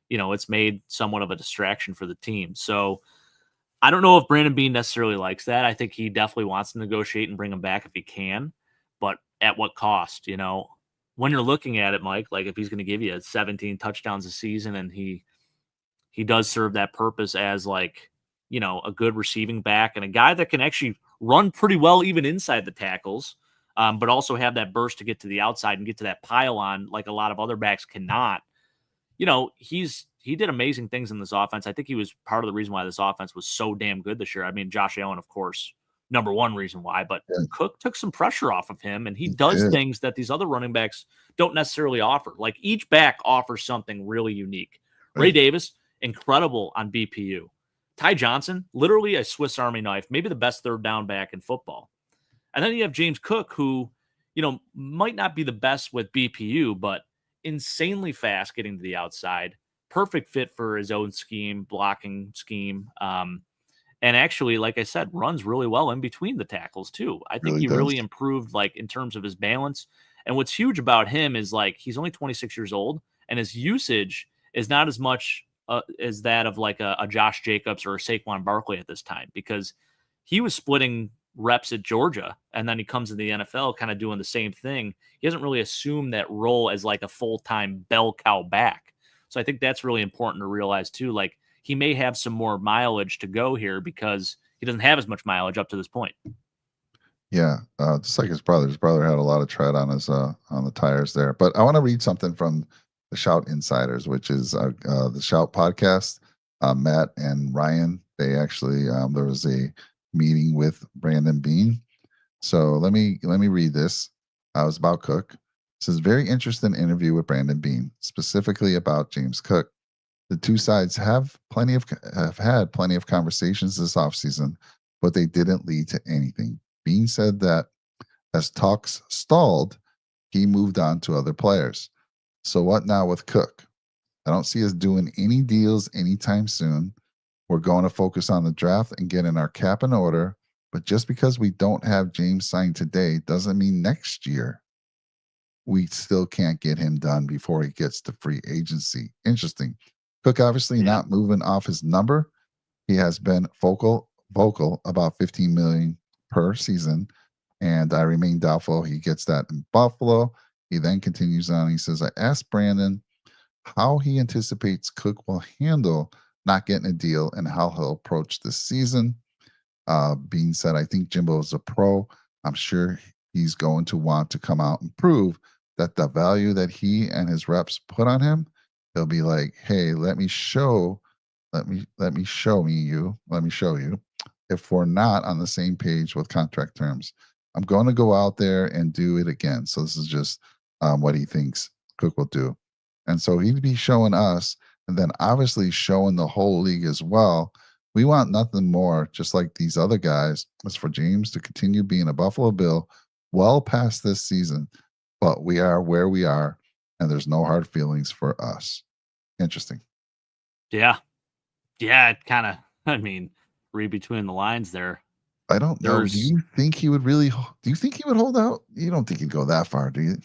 it's made somewhat of a distraction for the team. So I don't know if Brandon Beane necessarily likes that. I think he definitely wants to negotiate and bring him back if he can, but at what cost, when you're looking at it, Mike, like if he's going to give you 17 touchdowns a season and he does serve that purpose as like, a good receiving back and a guy that can actually run pretty well even inside the tackles, but also have that burst to get to the outside and get to that pylon like a lot of other backs cannot. He did amazing things in this offense. I think he was part of the reason why this offense was so damn good this year. I mean, Josh Allen, of course, number one reason why, but Yeah, Cook took some pressure off of him, and he he does did. things that these other running backs don't necessarily offer. Like each back offers something really unique. Ray Right. Davis, incredible on BPU. Ty Johnson, literally a Swiss Army knife, maybe the best third down back in football. And then you have James Cook, who, might not be the best with BPU, but insanely fast getting to the outside. Perfect fit for his own scheme, blocking scheme. And actually, like I said, runs really well in between the tackles too. I think Really he does. really improved like in terms of his balance. And what's huge about him is like he's only 26 years old and his usage is not as much as that of like a Josh Jacobs or a Saquon Barkley at this time because he was splitting reps at Georgia and then he comes in the NFL kind of doing the same thing. He doesn't really assume that role as like a full-time bell cow back. So I think that's really important to realize too. Like he may have some more mileage to go here because he doesn't have as much mileage up to this point. Yeah, just like his brother. His brother had a lot of tread on his on the tires there. But I want to read something from the Shout Insiders, which is the Shout podcast. Matt and Ryan, they actually there was a meeting with Brandon Bean. So let me read this. It was about Cook. It says very interesting interview with Brandon Bean, specifically about James Cook. The two sides have had plenty of conversations this offseason, but they didn't lead to anything. Bean said that as talks stalled, he moved on to other players. So what now with Cook? I don't see us doing any deals anytime soon. We're going to focus on the draft and getting our cap in order. But just because we don't have James signed today doesn't mean next year we still can't get him done before he gets to free agency. Interesting. Cook obviously Yeah. not moving off his number. He has been vocal about 15 million per season, and I remain doubtful he gets that in Buffalo. He then continues on. He says, I asked Brandon how he anticipates Cook will handle not getting a deal and how he'll approach this season. Being said, I think Jimbo is a pro. I'm sure he's going to want to come out and prove that the value that he and his reps put on him, he'll be like, hey, let me show you if we're not on the same page with contract terms. I'm going to go out there and do it again. So this is just what he thinks Cook will do. And so he'd be showing us and then obviously showing the whole league as well. We want nothing more, just like these other guys, is for James to continue being a Buffalo Bill well past this season. But we are where we are, and there's no hard feelings for us. Interesting. Yeah. Yeah. It kind of, read between the lines there. I don't know. Do There's, you think he would really? Do you think he would hold out? You don't think he'd go that far, do you?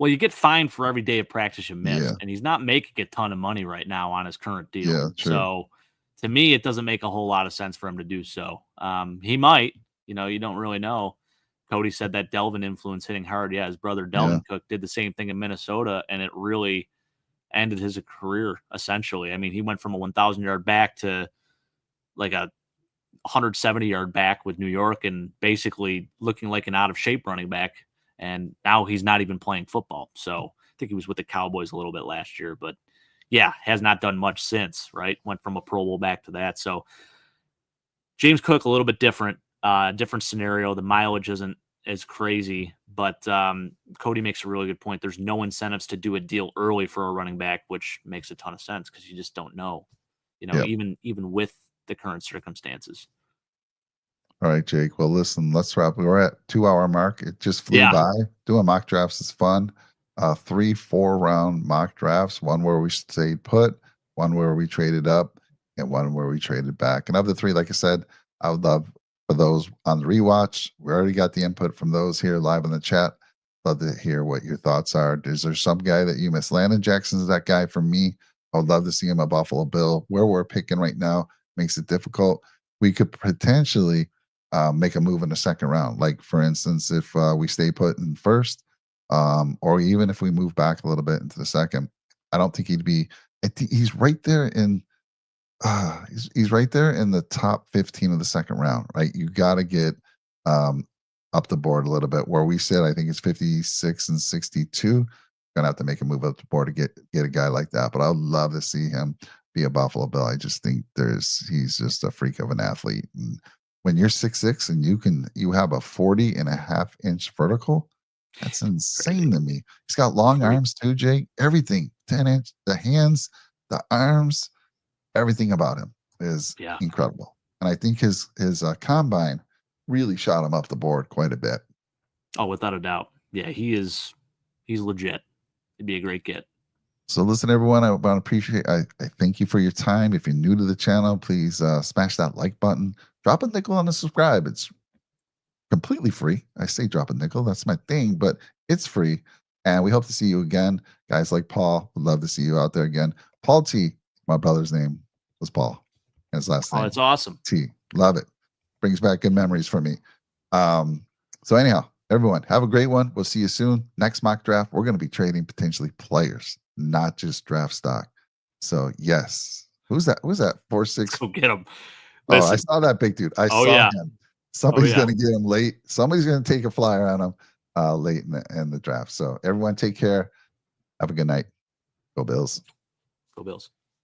well, you get fined for every day of practice you miss, Yeah, and he's not making a ton of money right now on his current deal. yeah, true. So to me, it doesn't make a whole lot of sense for him to do so. He might, you don't really know. Cody said that Delvin influence hitting hard. Yeah, his brother Yeah, Delvin Cook did the same thing in Minnesota, and it really ended his career essentially. I mean, he went from a 1,000-yard back to like a 170-yard back with New York and basically looking like an out of shape running back. And now he's not even playing football. So I think he was with the Cowboys a little bit last year, but yeah, has not done much since, right? Went from a Pro Bowl back to that. So James Cook, a little bit different scenario. The mileage isn't as crazy, but Cody makes a really good point. There's no incentives to do a deal early for a running back, which makes a ton of sense because you just don't know, yeah. even with the current circumstances. All right, Jake. Well, listen, let's wrap. We're at 2 hour mark. It just flew Yeah. by. Doing mock drafts is fun. 3, 4 round mock drafts. One where we stayed put, one where we traded up, and one where we traded back. And of the three, like I said, I would love for those on the rewatch. We already got the input from those here live in the chat. Love to hear what your thoughts are. Is there some guy that you miss? Landon Jackson's that guy for me. I would love to see him a Buffalo Bill. Where we're picking right now makes it difficult. We could potentially make a move in the second round. Like for instance, if we stay put in first, or even if we move back a little bit into the second, I don't think he'd be. I think he's right there in. He's right there in the top 15 of the second round. Right, you got to get um, up the board a little bit. Where we sit, I think it's 56 and 62. Gonna have to make a move up the board to get a guy like that. But I'd love to see him be a Buffalo Bill. I just think he's just a freak of an athlete, and when you're 6'6" and you have a 40.5-inch vertical, that's insane to me. He's got long arms too, Jake. Everything, 10-inch, the hands, the arms, everything about him is incredible. And I think his combine really shot him up the board quite a bit. Oh, without a doubt. Yeah, he's legit. It'd be a great get. So listen, everyone, I want to appreciate, I thank you for your time. If you're new to the channel, please smash that like button. Drop a nickel on the subscribe. It's completely free. I say drop a nickel. That's my thing, but it's free. And we hope to see you again. Guys like Paul, would love to see you out there again. Paul T, my brother's name was Paul. And his last name. Oh, that's awesome. T. Love it. Brings back good memories for me. So anyhow, everyone, have a great one. We'll see you soon. Next mock draft, we're going to be trading potentially players, not just draft stock. So yes. Who's that? 4-6? Go get him. Oh, I saw that big dude. I saw him. Somebody's going to get him late. Somebody's going to take a flyer on him late in the draft. So everyone take care. Have a good night. Go Bills. Go Bills.